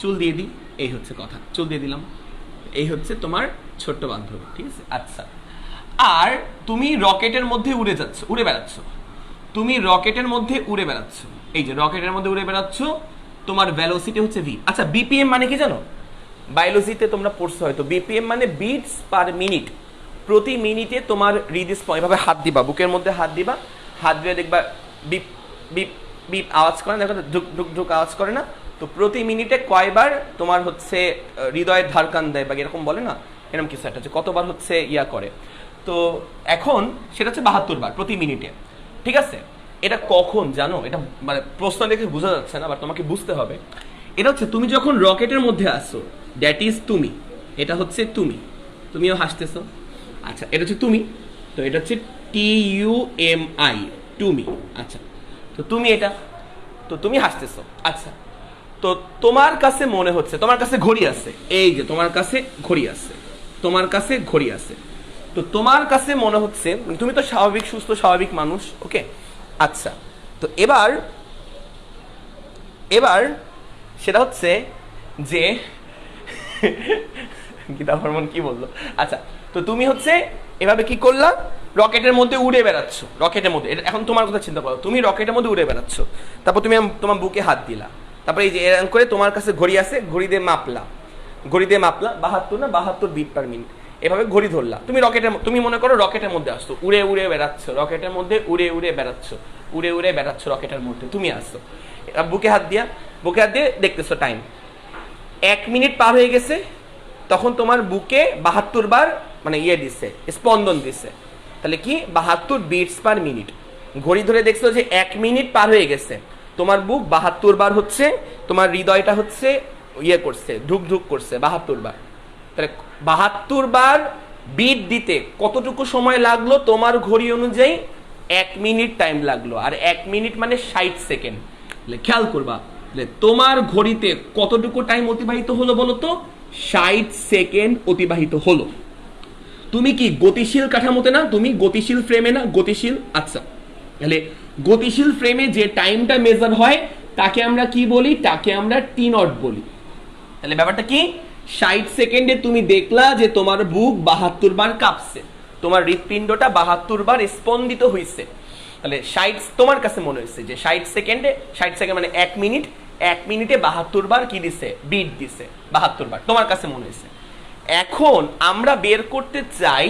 চুল দিয়ে দিই, এই হচ্ছে কথা, চুল দিয়ে দিলাম, এই হচ্ছে তোমার ছোট্ট বান্ধবী, ঠিক আছে। আচ্ছা, আর তুমি রকেটের মধ্যে উড়ে যাচ্ছ, উড়ে বেড়াচ্ছ, তুমি রকেটের মধ্যে উড়ে বেড়াচ্ছ, এই যে রকেটের মধ্যে উড়ে বেড়াচ্ছ, তোমার ভেলোসিটি হচ্ছে ভি। আচ্ছা, বিপিএম মানে কি জানো? বায়োলজিতে তোমরা পড়ছো হয়তো, বিপিএম মানে বিটস পার মিনিট, প্রতি মিনিটে তোমার হৃদস্পন্দন, এভাবে হাত দিবা, বুকের মধ্যে হাত দিবা, হাত দিয়ে দেখবা বিপ বিপ বিপ আওয়াজ করে না, দেখো ঢুক ঢুক ঢুক আওয়াজ করে না? তো প্রতি মিনিটে কয়বার তোমার হচ্ছে হৃদয়ের ধারকান দেয় বা এরকম বলে না, এরকম কিছু একটা হচ্ছে, কতবার হচ্ছে ইয়া করে। তো এখন সেটা হচ্ছে 72 বার প্রতি মিনিটে, ঠিক আছে। এটা কখন জানো? এটা মানে প্রশ্ন দেখে বোঝা যাচ্ছে না, বাট তোমাকে বুঝতে হবে। এটা হচ্ছে তুমি যখন রকেটের মধ্যে আসো, দ্যাট ইজ তুমি, এটা হচ্ছে তুমি, তুমিও হাসতেছো। আচ্ছা, এটা হচ্ছে তুমি, তো এটা হচ্ছে TUMI, তুমি। আচ্ছা, তো তুমি এটা, তো তুমি হাসতেছো। আচ্ছা, তো তোমার কাছে মনে হচ্ছে, তোমার কাছে ঘড়ি আছে, এই যে তোমার কাছে ঘড়ি আছে, তোমার কাছে ঘড়ি আছে, তো তোমার কাছে মনে হচ্ছে, তুমি তো স্বাভাবিক সুস্থ স্বাভাবিক মানুষ, ওকে। আচ্ছা, তো এবার এবার সেটা হচ্ছে যে গীতা বর্মন কি বললো। আচ্ছা, তো তুমি হচ্ছে এভাবে কি করলা, রকেটের মধ্যে উড়ে বেড়াচ্ছ, রকেটের মধ্যে, এখন তোমার কথা চিন্তা করো, তুমি রকেটের মধ্যে উড়ে বেড়াচ্ছ, তারপর তুমি তোমার বুকে হাত দিলা, তারপরে এই যে এরকম করে তোমার কাছে ঘড়ি আছে, ঘড়ি দিয়ে মাপলা, ঘড়ি দিয়ে মাপলা 72 না 72 বিট পার মিনিট, এভাবে ঘড়ি ধরলা, তুমি মনে করো রকেটের মধ্যে আসছো, উড়ে উড়ে বেড়াচ্ছ রকেটের মধ্যে, উড়ে উড়ে বেড়াচ্ছ রকেটের মধ্যে তুমি আসছো, বুকে হাত দিয়ে দেখতেছো টাইম 1 মিনিট পার হয়ে গেছে, তখন তোমার বুকে 72 বার মানে দিচ্ছে, স্পন্দন দিচ্ছে। তাহলে কি 72 বিটস পার মিনিট। ঘড়ি ধরে দেখছো যে 1 মিনিট পার হয়ে গেছে, তোমার বুক 72 বার হচ্ছে, তোমার হৃদয়টা হচ্ছে করছে, ধুক ধুক করছে 72 বার। তাহলে 72 বার বিট দিতে কতটুকু সময় লাগলো তোমার ঘড়ি অনুযায়ী? 1 মিনিট টাইম লাগলো। আর 1 মিনিট মানে 60 সেকেন্ড। খেয়াল করবা তোমার ঘড়িতে কতটুকু টাইম অতিবাহিত হলো বলো তো? 60 সেকেন্ড অতিবাহিত হলো। তুমি কি গতিশীল কাঠামোতে না, তুমি গতিশীল ফ্রেমে না? গতিশীল, আচ্ছা তাহলে গতিশীল ফ্রেমে যে টাইমটা মেজার হয় তাকে আমরা কি বলি? তাকে আমরা টি নট বলি। তাহলে ব্যাপারটা কি? 60 সেকেন্ডে তুমি দেখলা যে তোমার বুক 72 বার কাঁপছে, তোমার হৃৎপিণ্ডটা 72 বার স্পন্দিত হয়েছে। তাহলে 60 তোমার কাছে মনে হয়েছে যে 60 সেকেন্ড মানে 1 মিনিটে 72 বার কি দিছে? বিট দিছে 72 বার, তোমার কাছে মনে হয়েছে। এখন আমরা বের করতে চাই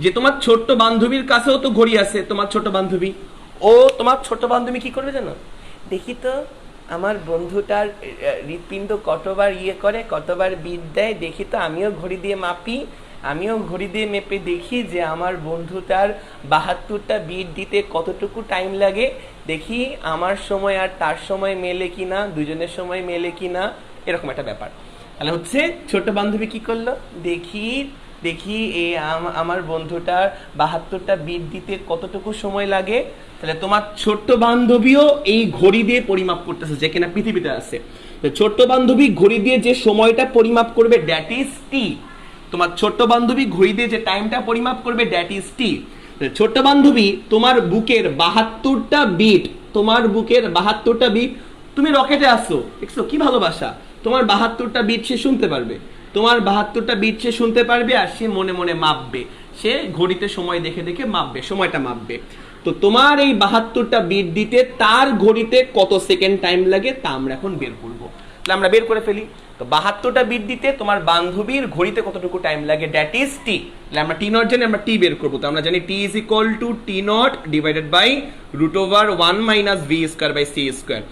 যে তোমার ছোট্ট বান্ধবীর কাছেও তো ঘড়ি আছে, তোমার ছোট বান্ধবী, তোমার ছোট বান্ধবী কি করবে জানো? দেখি তো আমার বন্ধুটার হৃৎপিণ্ড কতবার করে, কতবার বিট দেয়, দেখি তো আমিও ঘড়ি দিয়ে মাপি, আমিও ঘড়ি দিয়ে মেপে দেখি যে আমার বন্ধুটার 72টা বিট দিতে কতটুকু টাইম লাগে, দেখি আমার সময় আর তার সময় মেলে কিনা, দুজনের সময় মেলে কিনা, এরকম একটা ব্যাপার। তাহলে হচ্ছে ছোট বান্ধবী কি করলো? দেখি আমার বন্ধুটার 72টা বিট দিতে কতটুকু সময় লাগে। তাহলে তোমার ছোট্ট বান্ধবীও এই ঘড়ি দিয়ে পরিমাপ করতেছে, যে কিনা পৃথিবীতে আছে। ছোট্ট বান্ধবী ঘড়ি দিয়ে যে সময়টা পরিমাপ করবে দ্যাট ইজ টি। তোমার ছোট্ট বান্ধবী ঘড়ি দিয়ে যে টাইমটা পরিমাপ করবে দ্যাট ইজ টি। ছোট্ট বান্ধবী তোমার বুকের 72টা বিট, তোমার বুকের 72টা বিট, তুমি রকেটে আসছো, দেখছো কি ভালোবাসা, তোমার 72টা বিট সে শুনতে পারবে, তোমার 72টা বিট সে শুনতে পারবে, আর সে মনে মনে মাপবে, সে ঘড়িতে সময় দেখে দেখে মাপবে, সময়টা মাপবে। তো তোমার এই 72টা বিট দিতে তার ঘড়িতে কত সেকেন্ড টাইম লাগে তা আমরা এখন বের করবো। তাহলে আমরা বের করে ফেলি। তো 72টা বিট দিতে তোমার বান্ধবীর ঘড়িতে কতটুকু টাইম লাগে দ্যাট ইজ টি। তাহলে আমরা টি নট জানি, আমরা টি বের করবো। তো আমরা জানি T is equal to T naught divided by √1 minus V square by C square,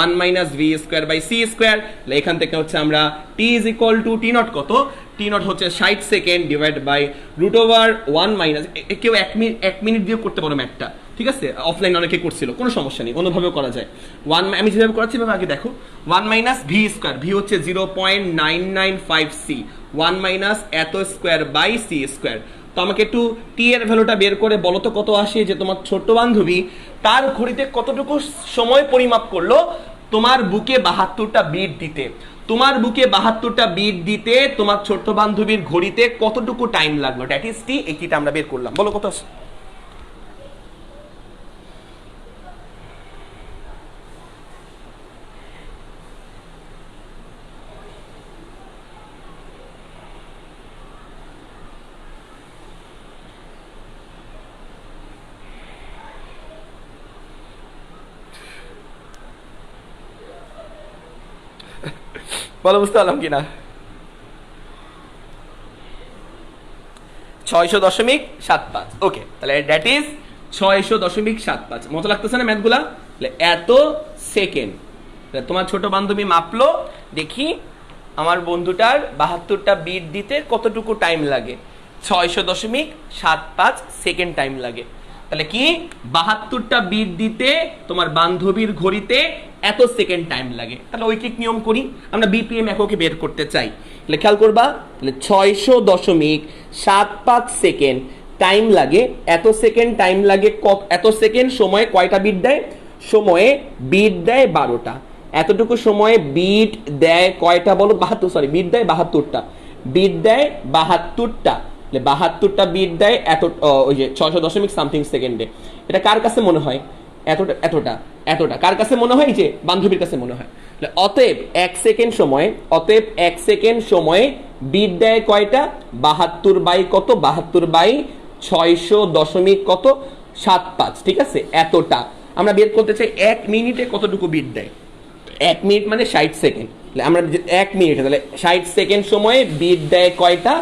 1 minus V square by C square. এখান থেকে হচ্ছে আমরা T is equal to T naught কত? টি নট হচ্ছে 60 সেকেন্ড ডিভাইড বাই √1 মাইনাস, কেউ 1 minute দিয়ে করতে পারো ম্যাথটা, ঠিক আছে? অফলাইন অনেকে করছিল, কোনো সমস্যা নেই, অন্যভাবেও করা যায়। আমি যেভাবে করাচ্ছি ভাবে আগে দেখো। 1 মাইনাস ভি স্কয়ার, ভি হচ্ছে 0.995 সি, 1 মাইনাস এত স্কয়ার বাই সি স্কয়ার। তো আমাকে একটু টি এর ভ্যালুটা বের করে বলো তো কত আসে, যে তোমার ছোট্ট বান্ধবী তার ঘড়িতে কতটুকু সময় পরিমাপ করলো তোমার বুকে 72টা বিট দিতে। তোমার বুকে 72টা বিট দিতে তোমার ছোট্ট বান্ধবীর ঘড়িতে কতটুকু টাইম লাগলো দ্যাট ইজ টি। এই টিটা আমরা বের করলাম, বলো কত আসে? বলো বুঝতে পারলাম কিনা? 600.75। ওকে, তাহলে দ্যাট ইজ 600.75। মতো লাগতেছে না ম্যাথগুলা? এত সেকেন্ড তোমার ছোট বান্ধবী মাপলো, দেখি আমার বন্ধুটার 72টা বিট দিতে কতটুকু টাইম লাগে, 600.75 সেকেন্ড টাইম লাগে। তাহলে কি 72টা বিট দিতে তোমার বান্ধবীর ঘড়িতে এত সেকেন্ড টাইম লাগে। তাহলে ঐকিক নিয়ম করি, আমরা বিপিএম এককে বের করতে চাই। তাহলে খেয়াল করবা, তাহলে 600.75 সেকেন্ড টাইম লাগে, এত সেকেন্ড টাইম লাগে, এত সেকেন্ড সময়ে কয়টা বিট দেয়? সময়ে বিট দেয় 12টা। এতটুকু সময়ে বিট দেয় কয়টা বলো? 72, বিট দেয় 72টা, বিট দেয় 72টা। 72টা বিট দেয় ওই যে 600.something সেকেন্ডে। এটা কার কাছে মনে হয়? এতটা কার কাছে মনে হয়? যে বান্ধবীর কাছে মনে হয়। অতএব 1 সেকেন্ড সময়ে বিট দেয় কয়টা? 72 বাই কত? 72 বাই 600.75, ঠিক আছে? এতটা আমরা বের করতে চাই 1 মিনিটে কতটুকু বিট দেয়। 1 মিনিট মানে 60 সেকেন্ড। আমরা 1 মিনিটে, তাহলে 60 সেকেন্ড সময়ে বিট দেয় কয়টা?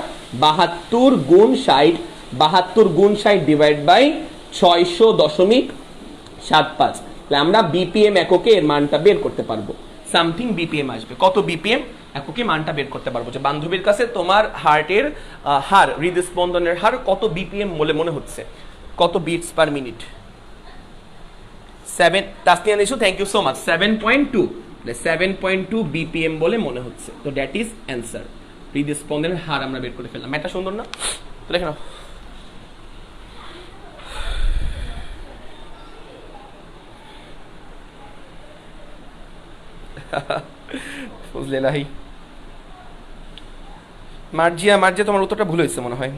72 গুণ 60, 72 গুণ 60 ডিভাইড বাই 600.75, তাহলে আমরা বিপিএম এককে এর মানটা বের করতে পারবো। সামথিং বিপিএম আসবে, কত বিপিএম এককে মানটা বের করতে পারবো যে বান্ধবীর কাছে তোমার হার্টের হার, হৃদস্পন্দনের হার কত বিপিএম বলে মনে হচ্ছে, কত beats per minute. 7, Tasnia Nishu thank you so much, 7.2, 7.2 BPM বলে মনে হচ্ছে। তো দ্যাট ইজ অ্যান্সার, হৃদস্পন্দনের হার আমরা বের করে ফেললাম। এটা সুন্দর না? তো দেখে নাও। বুঝলে না ভাই, মার্জিয়া তোমার উত্তরটা ভুল হয়েছে মনে হয়।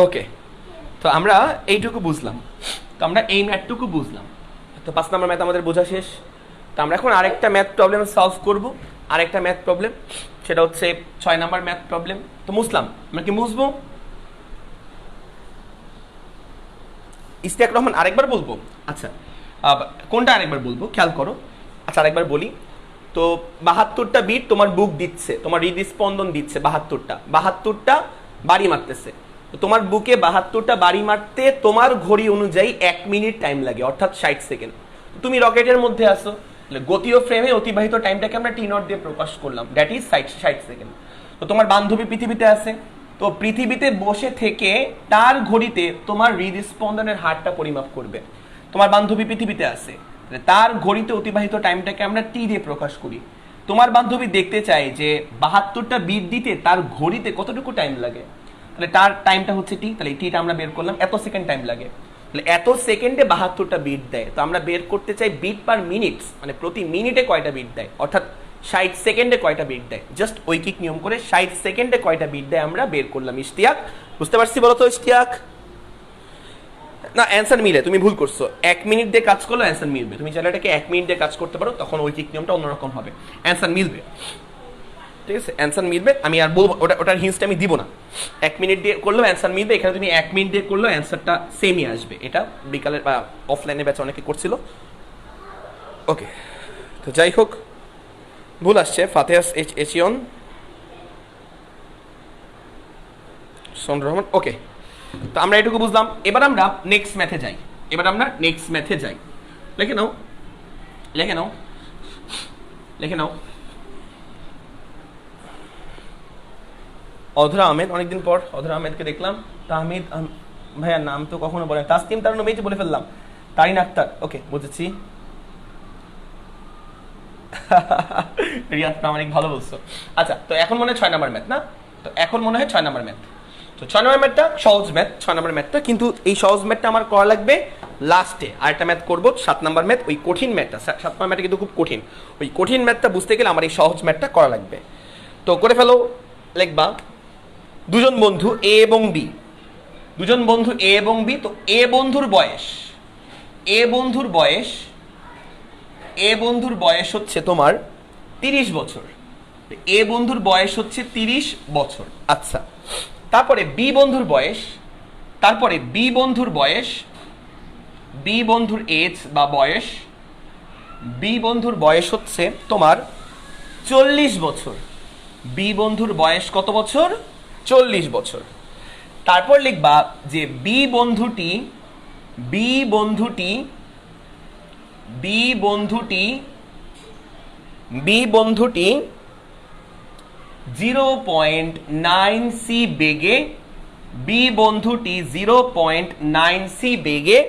ওকে, তো আমরা এইটুকু বুঝলাম, তো আমরা এই ম্যাথটুকু বুঝলাম। তো 5 নম্বর ম্যাথ আমাদের বোঝা শেষ। তো আমরা এখন আরেকটা ম্যাথ প্রবলেম সলভ করব, আরেকটা ম্যাথ প্রবলেম, সেটা হচ্ছে 6 নম্বর ম্যাথ প্রবলেম। তো মুসলাম, আমরা কি মুছবো? ইস্তিয়াক রহমান আরেকবার বলবো? আচ্ছা, কোনটা আরেকবার বলবো খেয়াল করো। আচ্ছা আরেকবার বলি। তো 72টা বিট তোমার বুক দিচ্ছে, তোমার হৃদস্পন্দন দিচ্ছে 72টা বাড়ি মারতেছে। তো তোমার বুকে 72টা বাড়ি মারতে তোমার ঘড়ি অনুযায়ী 1 মিনিট টাইম লাগে, অর্থাৎ 60 সেকেন্ড। তুমি রকেটের মধ্যে আসো, গতীয় ফ্রেমে অতিবাহিত টাইমটাকে আমরা টি নট দিয়ে প্রকাশ করলাম, দ্যাট ইজ 60 সেকেন্ড। তো তোমার বান্ধবী পৃথিবীতে আছে, তো পৃথিবীতে বসে থেকে তার ঘড়িতে তোমার হৃদস্পন্দনের হারটা পরিমাপ করবে। তোমার বান্ধবী পৃথিবীতে আছে, তার ঘড়িতে অতিবাহিত টাইমটাকে আমরা টি দিয়ে প্রকাশ করি। তোমার বান্ধবী দেখতে চায় যে 72টা বিট দিতে তার ঘড়িতে কতটুকু টাইম লাগে, তাহলে তার টাইমটা হচ্ছে টি, তাহলে টিটা আমরা বের করলাম, এত সেকেন্ড টাইম লাগে। তাহলে এত সেকেন্ডে 72টা বিট দেয়। তো আমরা বের করতে চাই বিট পার মিনিট, মানে প্রতি মিনিটে কয়টা বিট দেয়, অর্থাৎ 60 সেকেন্ডে কয়টা বিট দেয়। জাস্ট ঐকিক নিয়ম করে 60 সেকেন্ডে কয়টা বিট দেয় আমরা বের করলাম। ইশতিয়াক বুঝতে পারছি বলো তো ইশতিয়াক? না অ্যান্সার মিলে, তুমি ভুল করছো। 1 মিনিট দিয়ে কাজ করলে অ্যান্সার মিলবে। তুমি চাইলে এটাকে 1 মিনিট দিয়ে কাজ করতে পারো, তখন ঐকিক নিয়মটা অন্যরকম হবে, অ্যান্সার মিলবে। ঠিক আছে, অ্যান্সার মিলবে। আমি আর বলবো ওটার হিন্টসটা আমি দিব না। 1 মিনিট দিয়ে করলেও অ্যান্সার মিলবে, এখানে তুমি 1 মিনিট দিয়ে করলেও অ্যান্সারটা সেমই আসবে। এটা বিকালের বা অফলাইনে ব্যাচে অনেকে করছিল। ওকে, তো যাই হোক, ভুল আসছে। ফাতেহাস এচিয়ন সোন রহমান, ওকে। তো আমরা এটুকু বুঝলাম। এবার আমরা নেক্সট ম্যাথে যাই, লিখে নাও। অধরা আহমেদ, অনেকদিন পর অধরা আহমেদকে দেখলাম। তাহমিদ ভাইয়ার নাম তো কখনো বলে, তাসনিম তারুন মেয়েটি বলে ফেললাম। তারিন আক্তার, ওকে বুঝেছি। রিয়াদ প্রামাণিক, ভালো বলছো। আচ্ছা, তো এখন মনে হয় 6 নম্বর ম্যাথ না? তো এখন মনে হয় 6 নম্বর ম্যাথ। তো 6 নম্বর ম্যাথটা সহজ ম্যাথ, 6 নম্বর ম্যাথটা, কিন্তু এই সহজ ম্যাথটা আমার করা লাগবে লাস্টে। আরেকটা ম্যাথ করবো 7 নম্বর ম্যাথ, ওই কঠিন ম্যাথটা। 7 নম্বর ম্যাথটা কিন্তু খুব কঠিন, ওই কঠিন ম্যাথটা বুঝতে গেলে আমার এই সহজ ম্যাথটা করা লাগবে। তো করে ফেলো, লিখবা দুজন বন্ধু এ এবং বি, তো এ বন্ধুর বয়স হচ্ছে তোমার 30 বছর। এ বন্ধুর বয়স হচ্ছে 30 বছর। আচ্ছা, তারপরে বি বন্ধুর এজ বা বয়স, বি বন্ধুর বয়স হচ্ছে তোমার 40 বছর। বি বন্ধুর বয়স কত বছর? 40 বছর। তারপর লিখবা যে বি বন্ধুটি 0.9 বেগে,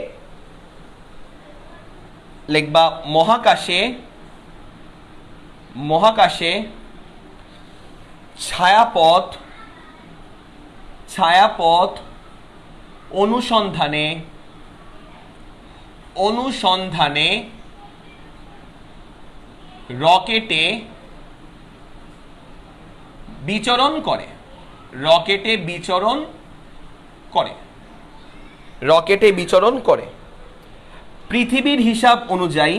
লিখবা মহাকাশে ছায়াপথ অনুসন্ধানে রকেটে বিচরণ করে। পৃথিবীর হিসাব অনুযায়ী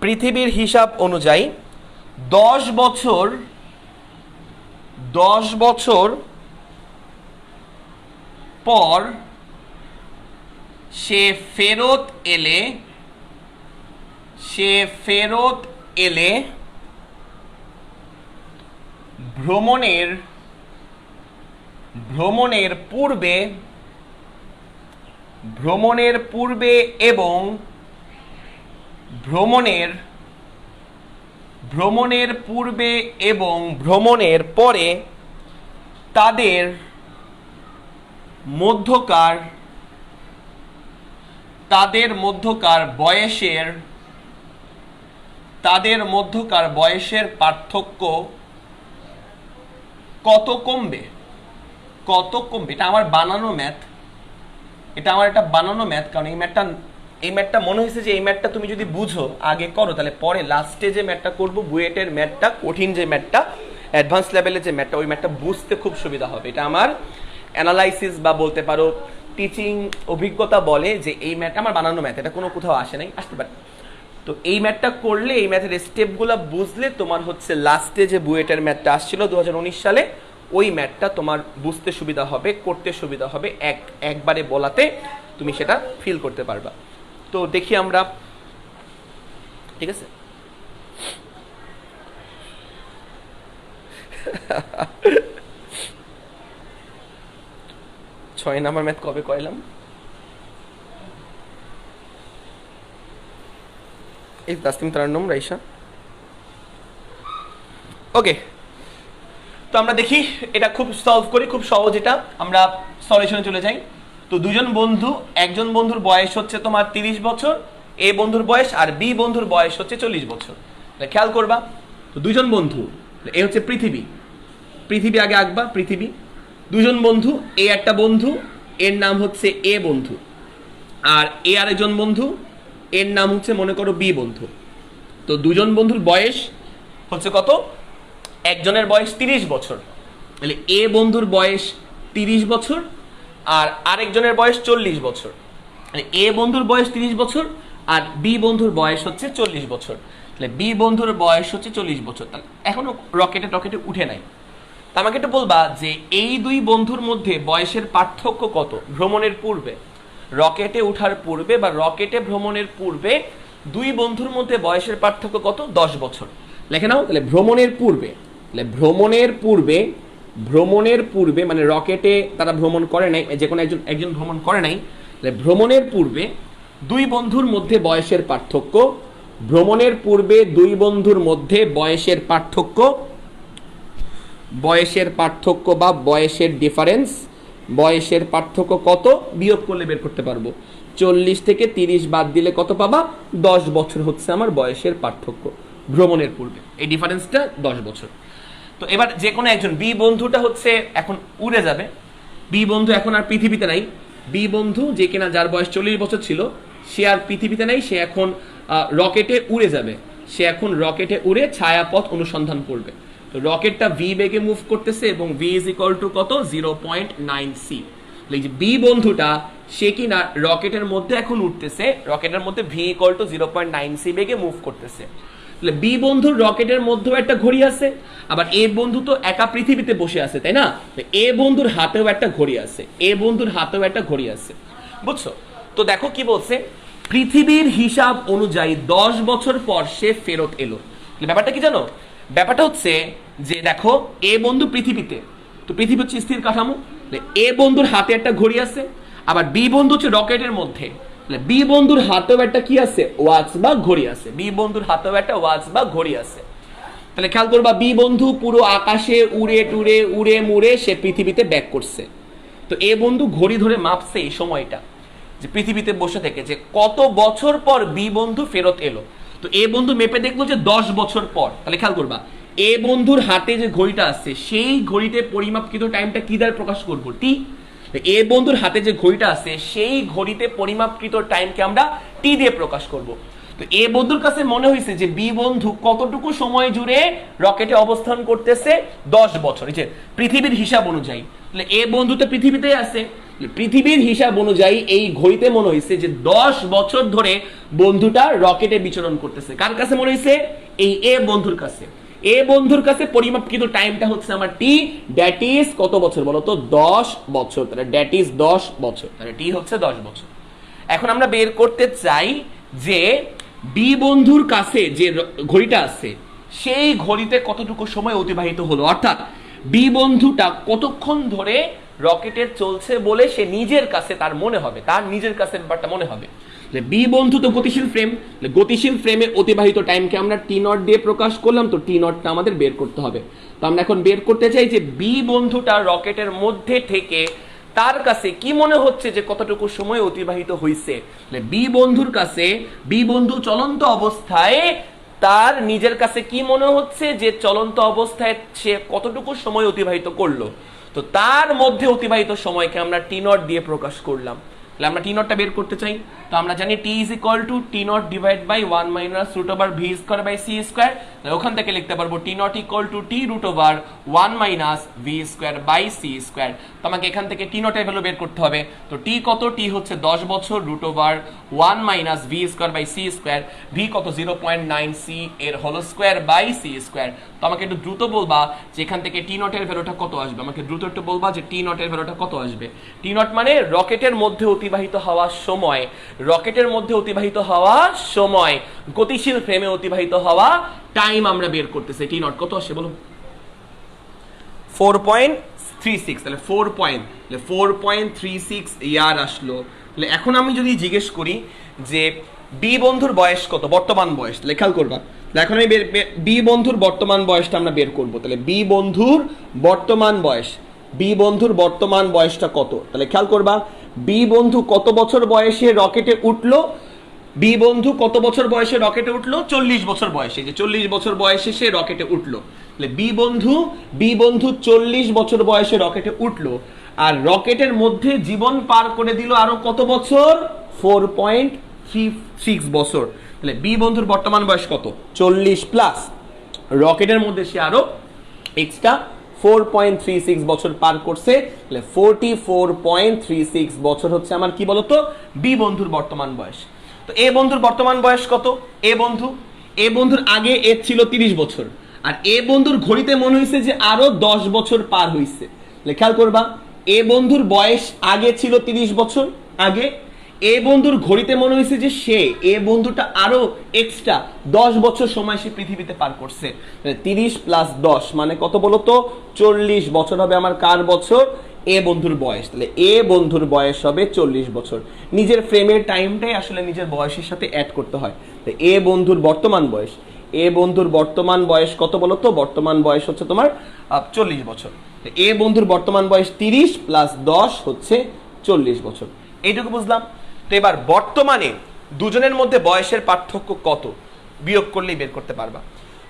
পৃথিবীর হিসাব অনুযায়ী 10 বছর পর সে ফেরত এলে ভ্রমণের পূর্বে এবং ভ্রমণের পরে তাদের মধ্যকার বয়সের পার্থক্য কত কমবে। এটা আমার বানানো ম্যাথ, কারণ এই ম্যাথটা মনে হয়েছে যে এই ম্যাথটা তুমি যদি বুঝো আগে করো তাহলে পরে লাস্টে যে ম্যাথটা করবো বুয়েটের ম্যাথটা, কঠিন যে ম্যাথটা, অ্যাডভান্স লেভেলের যে ম্যাথটা, ওই ম্যাথটা বুঝতে খুব সুবিধা হবে। এটা আমার অ্যানালাইসিস বা বলতে পারো টিচিং অভিজ্ঞতা বলে যে এই ম্যাথটা আমার বানানো ম্যাথ, এটা কোনো কোথাও আসে নাই, আসতে পারে। তো এই ম্যাথটা করলে, এই ম্যাথের স্টেপগুলো বুঝলে তোমার হচ্ছে লাস্টে যে বুয়েটের ম্যাথটা আসছিল 2019 সালে, ওই ম্যাথটা তোমার বুঝতে সুবিধা হবে, করতে সুবিধা হবে, একবারে বলাতে তুমি সেটা ফিল করতে পারবা। তো দেখি আমরা, ঠিক আছে। ছয় নাম্বার ম্যাথ কবে কইলাম? এই তাসলিম তারান্নুম রাইসা। ওকে, তো আমরা দেখি এটা খুব সলভ করি, খুব সহজ। এটা আমরা সলিউশনে চলে যাই। তো দুজন বন্ধু, একজন বন্ধুর বয়স হচ্ছে তোমার 30 বছর, এ বন্ধুর বয়স, আর বি বন্ধুর বয়স হচ্ছে 40 বছর। খেয়াল করবা, তো দুজন বন্ধু, এ হচ্ছে পৃথিবী আগে আঁকবা, পৃথিবী। দুজন বন্ধু, এ একটা বন্ধু, এর নাম হচ্ছে এ বন্ধু, আর এ আরেকজন বন্ধু, এর নাম হচ্ছে মনে করো বি বন্ধু। তো দুজন বন্ধুর বয়স হচ্ছে কত? একজনের বয়স 30 বছর, তাহলে এ বন্ধুর বয়স 30 বছর আর আরেকজনের বয়স 40 বছর। এ বন্ধুর বয়স 30 বছর আর বি বন্ধুর বয়স হচ্ছে 40 বছর, তাহলে বি বন্ধুর বয়স হচ্ছে 40 বছর। তাহলে এখনো রকেটে উঠে নাই। তা আমাকে একটু বলবা যে এই দুই বন্ধুর মধ্যে বয়সের পার্থক্য কত ভ্রমণের পূর্বে? রকেটে ওঠার পূর্বে বা রকেটে ভ্রমণের পূর্বে দুই বন্ধুর মধ্যে বয়সের পার্থক্য কত? 10 বছর। লেখে নাও তাহলে ভ্রমণের পূর্বে মানে রকেটে তারা ভ্রমণ করে নাই, যে কোনো একজন ভ্রমণ করে নাই, তাহলে ভ্রমণের পূর্বে দুই বন্ধুর মধ্যে বয়সের পার্থক্য, ভ্রমণের পূর্বে দুই বন্ধুর মধ্যে বয়সের পার্থক্য বা বয়সের ডিফারেন্স, বয়সের পার্থক্য কত বিয়োগ করলে বের করতে পারবো। 40 থেকে 30 বাদ দিলে কত পাবা? 10 বছর হচ্ছে আমার বয়সের পার্থক্য ভ্রমণের পূর্বে, এই ডিফারেন্সটা 10 বছর। তো এবার যে কোনো একজন, বি বন্ধুটা হচ্ছে এখন উড়ে যাবে, বি বন্ধু এখন আর পৃথিবীতে নাই। বি বন্ধু যে কিনা যার বয়স 40 বছর ছিল, সে আর পৃথিবীতে নাই, সে এখন রকেটে উড়ে যাবে। সে এখন রকেটে উড়ে ছায়াপথ অনুসন্ধান করবে। তো রকেটটা ভি বেগে মুভ করতেছে এবং ভি ইজ ইকুয়াল টু কত? 0.9 সি। এই যে বি বন্ধুটা সে কিনা রকেটের মধ্যে এখন উঠতেছে, রকেটের মধ্যে ভি ইকুয়াল টু 0.9 সি বেগে মুভ করতেছে। তাহলে বি বন্ধুর রকেটের মধ্যেও একটা ঘড়ি আছে, আবার এ বন্ধু তো একা পৃথিবীতে বসে আছে, তাই না? এ বন্ধুর হাতেও একটা ঘড়ি আছে, বুঝছো? তো দেখো কি বলছে, পৃথিবীর হিসাব অনুযায়ী 10 বছর পর সে ফেরত এলো। ব্যাপারটা কি জানো? ব্যাপারটা হচ্ছে যে দেখো, এ বন্ধু পৃথিবীতে, তো পৃথিবী হচ্ছে স্থির কাঠামো, এ বন্ধুর হাতে একটা ঘড়ি আছে, আবার বি বন্ধু হচ্ছে রকেটের মধ্যে, বি বন্ধুর হাতেও একটা কি আছে? ওয়াচ বা ঘড়ি আছে। বি বন্ধুর হাতেও একটা ওয়াচ বা ঘড়ি আছে। তাহলে খেয়াল করবা, বি বন্ধু পুরো আকাশে উড়ে মুড়ে সে পৃথিবীতে ব্যাক করছে। তো এ বন্ধু ঘড়ি ধরে মাপছে এই সময়টা, যে পৃথিবীতে বসে থেকে যে কত বছর পর বি বন্ধু ফেরত এলো। তো এ বন্ধু মেপে দেখলো যে 10 বছর পর। তাহলে খেয়াল করবা, এ বন্ধুর হাতে যে ঘড়িটা আছে সেই ঘড়িতে পরিমাপকৃত টাইমটা কি দ্বারা প্রকাশ করবো? টি। এ বন্ধুর হাতে যে ঘড়িটা আছে সেই ঘড়িতে পরিমাপকৃত টাইমকে আমরা টি দিয়ে প্রকাশ করব। তো এ বন্ধুর কাছে মনে হয়েছে যে বি বন্ধু কতটুকু সময় জুড়ে রকেটে অবস্থান করতেছে? 10 বছর। এই যে পৃথিবীর হিসাব অনুযায়ী, তাহলে এ বন্ধু তো পৃথিবীতেই আছে, পৃথিবীর হিসাব অনুযায়ী এই ঘড়িতে মনে হয়েছে যে 10 বছর ধরে বন্ধুটা রকেটে বিচরণ করতেছে। কার কাছে মনে হয়েছে? এই এ বন্ধুর কাছে। এ বন্ধুর কাছে পরিমাপকৃত টাইমটা হচ্ছে আমার টি, দ্যাট ইজ কত বছর বলো তো? 10 বছর। তাহলে দ্যাট ইজ 10 বছর, তাহলে টি হচ্ছে 10 বছর। এখন আমরা বের করতে চাই যে বি বন্ধুর কাছে যে ঘড়িটা আছে সেই ঘড়িতে কতটুকু সময় অতিবাহিত হলো, অর্থাৎ বি বন্ধুটা কতক্ষণ ধরে রকেটের চলছে বলে সে নিজের কাছে তার মনে হবে, তার নিজের কাছে ব্যাপারটা মনে হবে। বি বন্ধু তো গতিশীল ফ্রেম, গতিশীল ফ্রেমে অতিবাহিত টাইমকে আমরা টি নট দিয়ে প্রকাশ করলাম, তো টি নটটা আমাদের বের করতে হবে। তো আমরা এখন বের করতে চাই যে বি বন্ধুটা রকেটের মধ্যে থেকে তার কাছে কি মনে হচ্ছে যে কতটুকু সময় অতিবাহিত হয়েছে। বি বন্ধুর কাছে, বি বন্ধু চলন্ত অবস্থায় তার নিজের কাছে কি মনে হচ্ছে যে চলন্ত অবস্থায় সে কতটুকু সময় অতিবাহিত করলো, তো তার মধ্যে অতিবাহিত সময়কে আমরা টি নট দিয়ে প্রকাশ করলাম। তাহলে আমরা টি নটটা বের করতে চাই, তো আমরা জানি T is equal to T naught divide by 1 minus root over V square by C square. ওখান থেকে লিখতে পারবো T naught equal to T root over 1 minus V square by C square. তো আমাকে এখান থেকে টি নটের ভ্যালু বের করতে হবে। তো টি কত? টি হচ্ছে 10 বছর, root over 1 minus V square by C square. V কত? 0.9 সি এর whole square by C square. তো আমাকে একটু দ্রুত বলবা যে এখান থেকে টি নটের ভ্যালুটা কত আসবে। আমাকে দ্রুত একটু বলবা যে টি নটের ভ্যালুটা কত আসবে। টি নট মানে রকেটের মধ্যে অতিবাহিত হওয়ার সময়, রকেটের মধ্যে অতিবাহিত হওয়া সময়, গতিশীল ফ্রেমে অতিবাহিত হওয়া টাইম আমরা বের করতেছি। টি নট কত আসে বলো? 4.36। তাহলে 4.36 ইয়ার আসলো। তাহলে এখন আমি যদি জিজ্ঞেস করি যে বি বন্ধুর বয়স কত, বর্তমান বয়স, তাহলে খেয়াল করবা। এখন আমি বি বন্ধুর বর্তমান বয়সটা আমরা বের করব। তাহলে বি বন্ধুর বর্তমান বয়স, বি বন্ধুর বর্তমান বয়সটা কত? তাহলে খেয়াল করবা, বি বন্ধু কত বছর বয়সে রকেটে উঠলো? বি বন্ধু কত বছর বয়সে রকেটে উঠলো? 40 বছর বয়সে। যে 40 বছর বয়সে সে রকেটে উঠলো। তাহলে বি বন্ধু 40 বছর বয়সে রকেটে উঠলো, আর রকেটের মধ্যে জীবন পার করে দিল আরো কত বছর? 4.36 বছর। তাহলে বি বন্ধুর বর্তমান বয়স কত? 40 প্লাস রকেটের মধ্যে সে আরো এক্সট্রা 4.36 বছর পার করছে। তাহলে 44.36 বছর হচ্ছে আমার কি বলতো? বি বন্ধুর বর্তমান বয়স। তো এ বন্ধুর বর্তমান বয়স কত? এ বন্ধুর আগে এ ছিল 30 বছর, আর এ বন্ধুর ঘড়িতে মনে হয়েছে যে আরো 10 বছর পার হয়েছে। খেয়াল করবা, এ বন্ধুর বয়স আগে ছিল 30 বছর আগে, এ বন্ধুর ঘড়িতে মনে হয়েছে যে সে এ বন্ধুটা আরো এক্সট্রা 10 বছর সময় সে পৃথিবীতে পার করছে। 30 প্লাস 10 মানে কত বলতো? 40 বছর হবে আমার কার বছর? এ বন্ধুর বয়স। তাহলে এ বন্ধুর বয়স হবে 40 বছর। নিজের ফ্রেমের টাইমটাই আসলে নিজের বয়সের সাথে অ্যাড করতে হয়। এ বন্ধুর বর্তমান বয়স, এ বন্ধুর বর্তমান বয়স কত বলতো? বর্তমান বয়স হচ্ছে তোমার 40 বছর। এ বন্ধুর বর্তমান বয়স 30 প্লাস 10 হচ্ছে 40 বছর। এইটুকু বুঝলাম। তো এবার বর্তমানে দুজনের মধ্যে বয়সের পার্থক্য কত বিয়োগ করলেই বের করতে পারবা।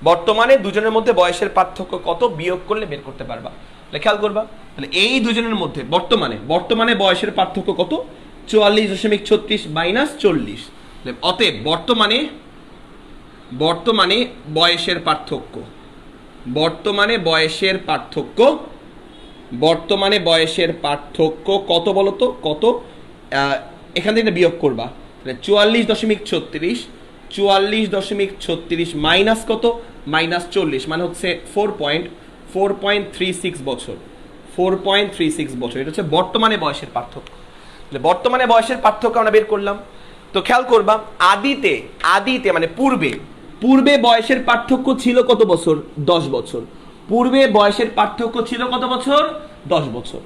বর্তমানে দুজনের মধ্যে বয়সের পার্থক্য কত বিয়োগ করলে বের করতে পারবা। খেয়াল করবা, তাহলে এই দুজনের মধ্যে বর্তমানে বয়সের পার্থক্য কত? 44.36 মাইনাস 40। অতএব বর্তমানে বয়সের পার্থক্য, বর্তমানে বয়সের পার্থক্য কত বলতো? কত? এখান থেকে বিয়োগ করবা। 44.36 মাইনাস কত? মাইনাস 40 মানে হচ্ছে 4.36 বছর। 4.36 বছর, এটা হচ্ছে বর্তমানে বয়সের পার্থক্য। বর্তমানে বয়সের পার্থক্য আমরা বের করলাম। তো খেয়াল করবা, আদিতে মানে পূর্বে বয়সের পার্থক্য ছিল কত বছর? 10 বছর। পূর্বে বয়সের পার্থক্য ছিল কত বছর? 10 বছর।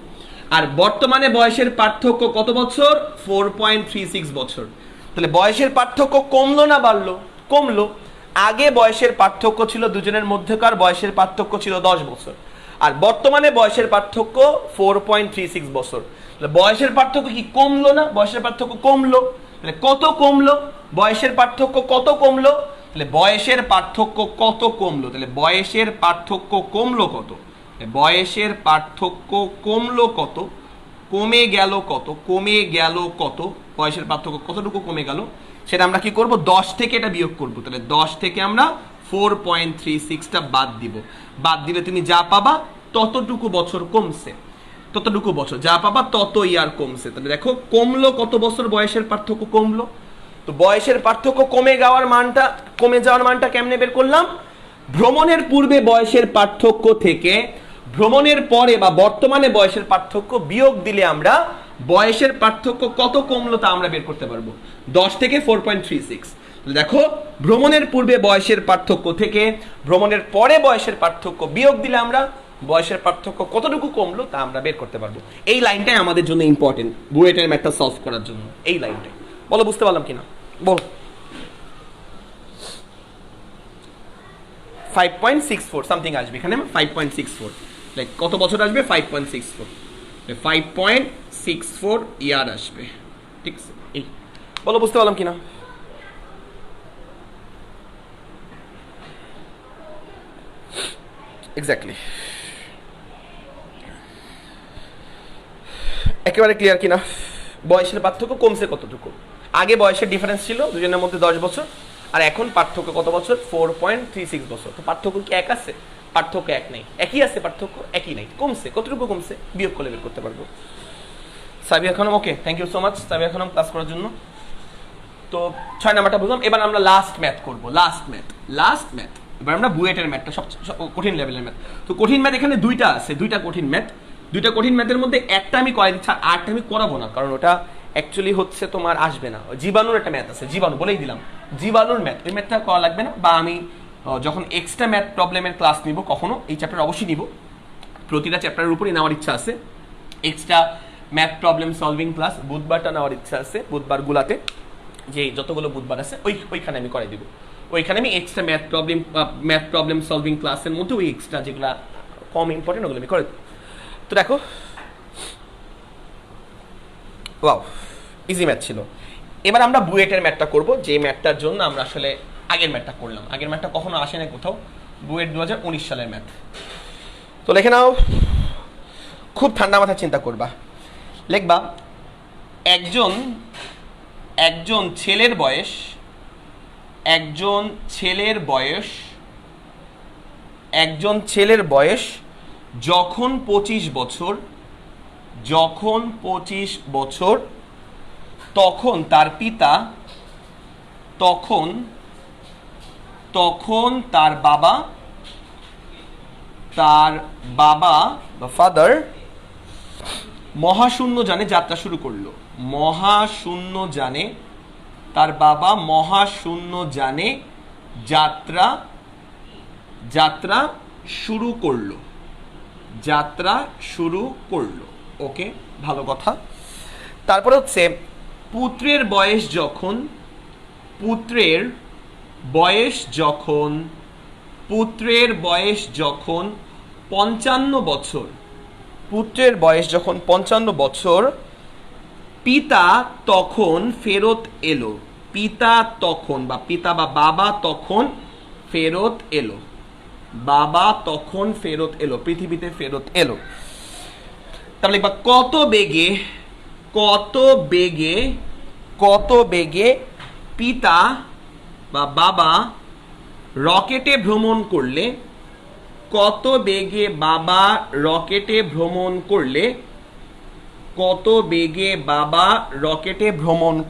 আর বর্তমানে বয়সের পার্থক্য কত বছর? 4.36 বছর। তাহলে বয়সের পার্থক্য কমলো না বাড়লো? কমলো। আগে বয়সের পার্থক্য ছিল, দুজনের মধ্যকার বয়সের পার্থক্য ছিল 10 বছর, আর বর্তমানে বয়সের পার্থক্য 4.36 বছর। বয়সের পার্থক্য কি কমলো না? বয়সের পার্থক্য কমলো। তাহলে কত কমলো? বয়সের পার্থক্য কত কমলো? তাহলে বয়সের পার্থক্য কত কমলো? তাহলে বয়সের পার্থক্য কমলো কত? বয়সের পার্থক্য কমলো কত? কমে গেল কত? বয়সের পার্থক্য কতটুকু কমে গেল সেটা আমরা কি করব? 10 থেকে এটা বিয়োগ করব। তাহলে 10 থেকে আমরা 4.36টা বাদ দিব। বাদ দিলে তুমি যা পাবা ততটুকু বছর কমছে। ততটুকু বছর, যা পাবা তত ইয়ার কমছে। তাহলে দেখো কমলো কত বছর, বয়সের পার্থক্য কমলো। তো বয়সের পার্থক্য কমে যাওয়ার মানটা কেমনে বের করলাম? ভ্রমণের পূর্বে বয়সের পার্থক্য থেকে ভ্রমণের পরে বা বর্তমানে বয়সের পার্থক্য বিয়োগ দিলে আমরা বয়সের পার্থক্য কত কমলো তা আমরা বের করতে পারবো। 10 থেকে 4.36। দেখো ভ্রমণের পূর্বে বয়সের পার্থক্য থেকে ভ্রমণের পরে বয়সের পার্থক্য বিয়োগ দিলে আমরা বয়সের পার্থক্য কতটুকু কমলো তা আমরা বের করতে পারবো। এই লাইনটাই আমাদের জন্য ইম্পর্টেন্ট বুয়েটের ম্যাথটা সলভ করার জন্য। এই লাইনটাই বলো, বুঝতে পারলাম কিনা বল। 5.64 সামথিং আসবে এখানে, 5.64 লাইক কত বছর আসবে? 5.64, 5.64 ইয়ার আসবে। ঠিক আছে, এই বলো বুঝতে পারলাম কিনা। এক্স্যাক্টলি, একেবারে ক্লিয়ার কিনা? বয়সের পার্থক্য কমছে কতটুকু? আগে বয়সের ডিফারেন্স ছিল দুজনের মধ্যে 10 বছর, আর এখন পার্থক্য কত বছর? 4.36 বছর। তো পার্থক্য কি এক আছে? পার্থক্য এক নেই। একই আছে, পার্থক্য একই নাই। কমছে কতটুকু? কমছে বিয়োগ করলে বের করতে পারবো। Sabiya Khanam, okay, thank you so much Sabiya Khanam class করার জন্য। তো 6 নাম্বারটা বুঝলাম। এবার আমরা লাস্ট ম্যাথ করবো। লাস্ট ম্যাথ এবার আমরা বুয়েটের ম্যাথটা সবচেয়ে কঠিন লেভেলের ম্যাথ। তো কঠিন ম্যাথ এখানে দুইটা আছে, দুইটা কঠিন ম্যাথের মধ্যে একটা আমি করাই দিচ্ছি, আরটা আমি করাবো না, কারণ ওটা অ্যাকচুয়ালি হচ্ছে তোমার আসবে না। জীবাণুর একটা ম্যাথ আছে, জীবাণু বলেই দিলাম, জীবাণুর ম্যাথ, এই ম্যাথটা করা লাগবে না। বা আমি যখন এক্সট্রা ম্যাথ প্রবলেমের ক্লাস নিব কখনো, এই চ্যাপ্টার অবশ্যই নিব, প্রতিটা চ্যাপ্টারের উপরই নেওয়ার ইচ্ছা আছে। Extra math problem solving class বুধবারটা নেওয়ার ইচ্ছা আছে, বুধবার গুলাতে যে যতগুলো বুধবার আছে ওইখানে আমি করে দিব। ওইখানে আমি এক্সট্রা ম্যাথ প্রবলেম সলভিং ক্লাসের মধ্যে ওই এক্সট্রা যেগুলো কম ইম্পর্টেন্ট ওগুলো আমি করে দেব। তো দেখো, ওয়াও ইজি ম্যাথ ছিল। এবার আমরা বুয়েটের ম্যাথটা করব, যে ম্যাথটার জন্য আমরা আসলে আগের ম্যাথটা করলাম। আগের ম্যাথটা কখনো আসে না কোথাও, বুয়েট 2019 সালের ম্যাথ। তো লিখে নাও, খুব ঠান্ডা মাথায় চিন্তা করবা। লিখবা একজন ছেলের বয়স যখন 25 বছর তখন তার পিতা তার বাবা বা ফাদার মহাশূন্যযানে যাত্রা শুরু করলো। তার বাবা মহাশূন্যযানে যাত্রা শুরু করলো। ওকে, ভালো কথা। তারপরে হচ্ছে পুত্রের বয়স যখন 55 বছর, পিতা তখন ফেরত এলো। পিতা বাবা তখন ফেরত এলো, পৃথিবীতে ফেরত এলো। তাহলে কত বেগে পিতা বা বাবা রকেটে ভ্রমণ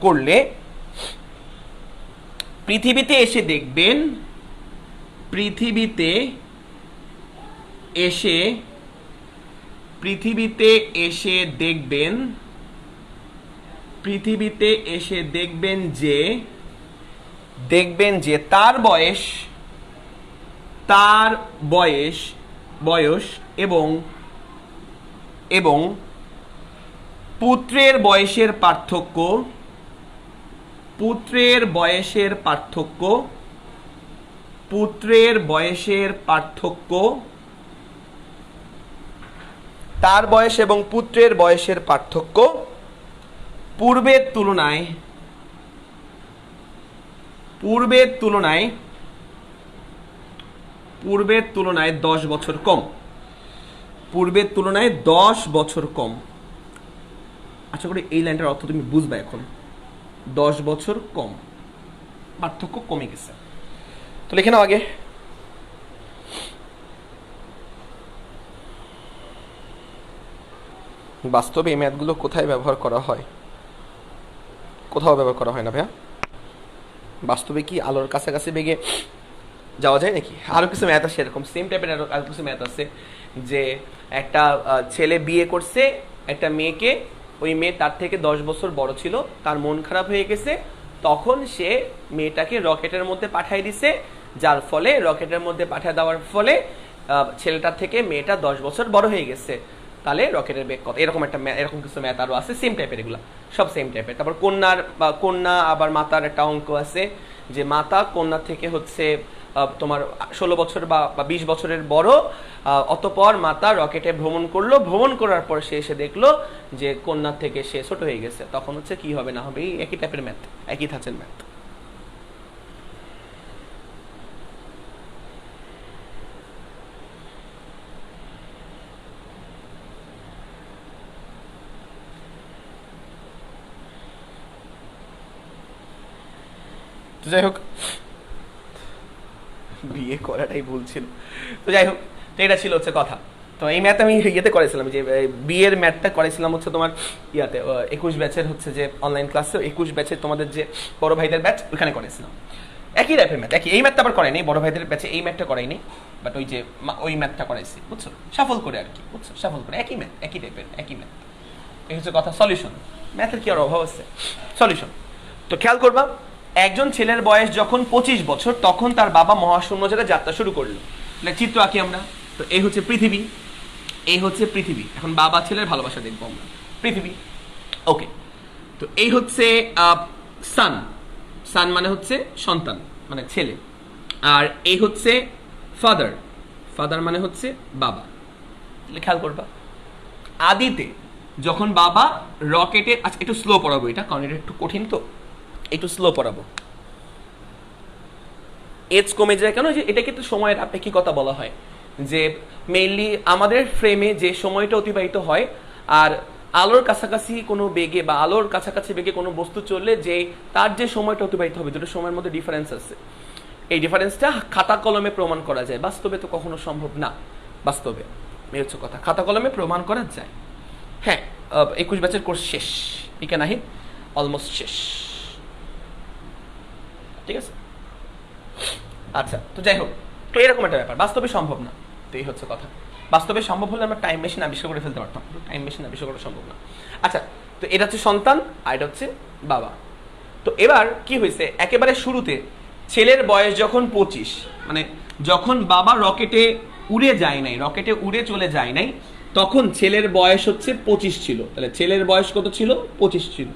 করলে, পৃথিবীতে এসে দেখবেন যে তার বয়স এবং পুত্রের বয়সের পার্থক্য তার বয়স এবং পুত্রের বয়সের পার্থক্য পূর্বের তুলনায় 10 বছর কম। 10 বছর কম। আশা করি এই লাইনটার অর্থ তুমি বুঝবা এখন। 10 বছর কম, পার্থক্য কমে গেছে। তো লিখে নাও আগে। বাস্তবে এই ম্যাথগুলো কোথায় ব্যবহার করা হয়? কোথাও ব্যবহার করা হয় না ভাইয়া। বাস্তবে কি আলোর কাছাকাছি বেগে যাওয়া যায় নাকি? আরও কিছু ম্যাথ আছে এরকম সেম টাইপের, আরও কিছু ম্যাথ আছে যে একটা ছেলে বিয়ে করছে একটা মেয়েকে, ওই মেয়ে তার থেকে 10 বছর বড় ছিল, তার মন খারাপ হয়ে গেছে, তখন সে মেয়েটাকে রকেটের মধ্যে পাঠিয়ে দিছে, যার ফলে রকেটের মধ্যে পাঠিয়ে দেওয়ার ফলে ছেলেটার থেকে মেয়েটা 10 বছর বড় হয়ে গেছে। তাহলে রকেটের বেগ কত, এরকম একটা এরকম কিছু ম্যাথ আরও আছে সেম টাইপের, এগুলো সব সেম টাইপের। তারপর কন্যা আবার মাতার একটা অঙ্ক আছে যে মাতা কন্যা থেকে হচ্ছে তোমার 16 বছর বা 20 বছরের বড়, অতঃপর মাতা রকেটে ভ্রমণ করলো, ভ্রমণ করার পর সে এসে দেখলো যে কন্যার থেকে সে ছোট হয়ে গেছে, তখন হচ্ছে কি হবে না হবে, একই টাইপের ম্যাথ, একই ধাঁচের ম্যাথ। যাই হোক, বিয়ে করাটাই ভুল ছিল। তো যাই হোক, তো এটা ছিল হচ্ছে কথা। তো এই ম্যাথ আমি ইয়েতে করেছিলাম, যে বিয়ের ম্যাথটা করেছিলাম হচ্ছে তোমার ইয়াতে 21 ব্যাচের হচ্ছে যে অনলাইন ক্লাসে, 21 ব্যাচের তোমাদের যে বড় ভাইদের ব্যাচ, ওখানে করেছিলাম একই টাইপের ম্যাথ। এই ম্যাথটা আবার করাইনি, বড় ভাইদের ব্যাচে এই ম্যাথটা করাইনি, বাট ওই যে ওই ম্যাথটা করাইছি, বুঝছো, সাফল করে আর কি, বুঝছো, সাফল করে একই ম্যাথ, একই টাইপের একই ম্যাথ। এই হচ্ছে কথা। সলিউশন, ম্যাথের কি আর অভাব আছে? সলিউশন তো খেয়াল করবা, একজন ছেলের বয়স যখন 25 বছর, তখন তার বাবা মহাশূন্যযানে যাত্রা শুরু করলো। চিত্র আঁকি আমরা, তো এই হচ্ছে পৃথিবী, এই হচ্ছে পৃথিবী। এখন বাবা ছেলের ভালোবাসা দেখবো আমরা, পৃথিবী, ওকে। তো এই হচ্ছে সান, সান মানে হচ্ছে সন্তান, মানে ছেলে। আর এই হচ্ছে ফাদার, ফাদার মানে হচ্ছে বাবা। খেয়াল করবা, আদিতে যখন বাবা রকেটে, আচ্ছা একটু স্লো পড়াবো এটা, কারণ এটা একটু কঠিন, তো একটু স্লো পড়াবো, এজ কমে যায় কেন, যে এটাকে তো সময়ের আপেক্ষিকতা বলা হয়, যে মেইনলি আমাদের ফ্রেমে যে সময়টা অতিবাহিত হয়, আর আলোর কাছাকাছি কোনো বেগে বা আলোর কাছাকাছি বেগে কোনো বস্তু চললে যে তার যে সময়টা অতিবাহিত হবে, দুটো সময়ের মধ্যে ডিফারেন্স আছে। এই ডিফারেন্সটা খাতা কলমে প্রমাণ করা যায়, বাস্তবে তো কখনো সম্ভব না। বাস্তবে এই হচ্ছে কথা, খাতা কলমে প্রমাণ করা যায়। হ্যাঁ, 21 ব্যাচের কোর্স শেষ, পিকে নাহিদ অলমোস্ট শেষ, ঠিক আছে। আচ্ছা, তো যাই হোক, তো এরকম একটা ব্যাপার, বাস্তবে সম্ভব না। তো এই হচ্ছে কথা, বাস্তবে সম্ভব হলে আমরা টাইম মেশিন আবিষ্কার করে ফেলতে পারতাম, টাইম মেশিন আবিষ্কার করা সম্ভব না। আচ্ছা, তো এটা হচ্ছে সন্তান, আর এটা হচ্ছে বাবা। তো এবার কি হয়েছে, একেবারে শুরুতে ছেলের বয়স যখন 25, মানে যখন বাবা রকেটে উড়ে যায় নাই, রকেটে উড়ে চলে যায় নাই, তখন ছেলের বয়স হচ্ছে 25 ছিল। তাহলে ছেলের বয়স কত ছিল? 25 ছিল।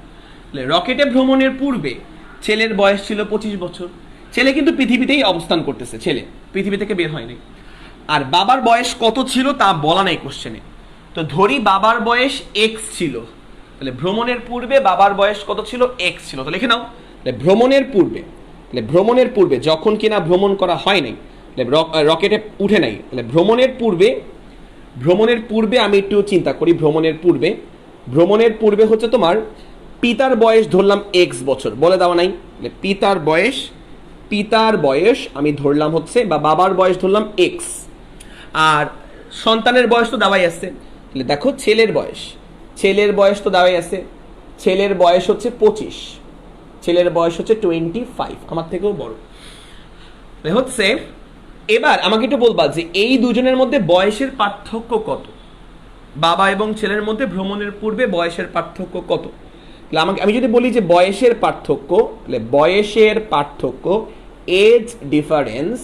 তাহলে রকেটে ভ্রমণের পূর্বে ছেলের বয়স ছিল 25 বছর। ছেলে কিন্তু পৃথিবীতেই অবস্থান করতেছে, ছেলে পৃথিবী থেকে বের হয়নি। আর বাবার বয়স কত ছিল তা বলা নাই কোশ্চেনে। তো ধরি বাবার বয়স এক্স ছিল, তাহলে ভ্রমণের পূর্বে বাবার বয়স কত ছিল? এক্স ছিল। তো লিখে নাও, ভ্রমণের পূর্বে, তাহলে ভ্রমণের পূর্বে যখন কিনা ভ্রমণ করা হয় নাই, রকেটে উঠে নাই, তাহলে ভ্রমণের পূর্বে আমি একটু চিন্তা করি। ভ্রমণের পূর্বে হচ্ছে তোমার পিতার বয়স ধরলাম এক্স বছর, বলে দেওয়া নাই। পিতার বয়স আমি ধরলাম হচ্ছে, বা বাবার বয়স ধরলাম এক্স, আর সন্তানের বয়স তো দেওয়াই আছে। তাহলে দেখো ছেলের বয়স তো দেওয়াই আছে, ছেলের বয়স হচ্ছে 25, ছেলের বয়স হচ্ছে 25, আমার থেকেও বড় হচ্ছে। এবার আমাকে একটু বলবা যে এই দুজনের মধ্যে বয়সের পার্থক্য কত? বাবা এবং ছেলের মধ্যে ভ্রমণের পূর্বে বয়সের পার্থক্য কত? আমি যদি বলি যে বয়সের পার্থক্য, এজ ডিফারেন্স,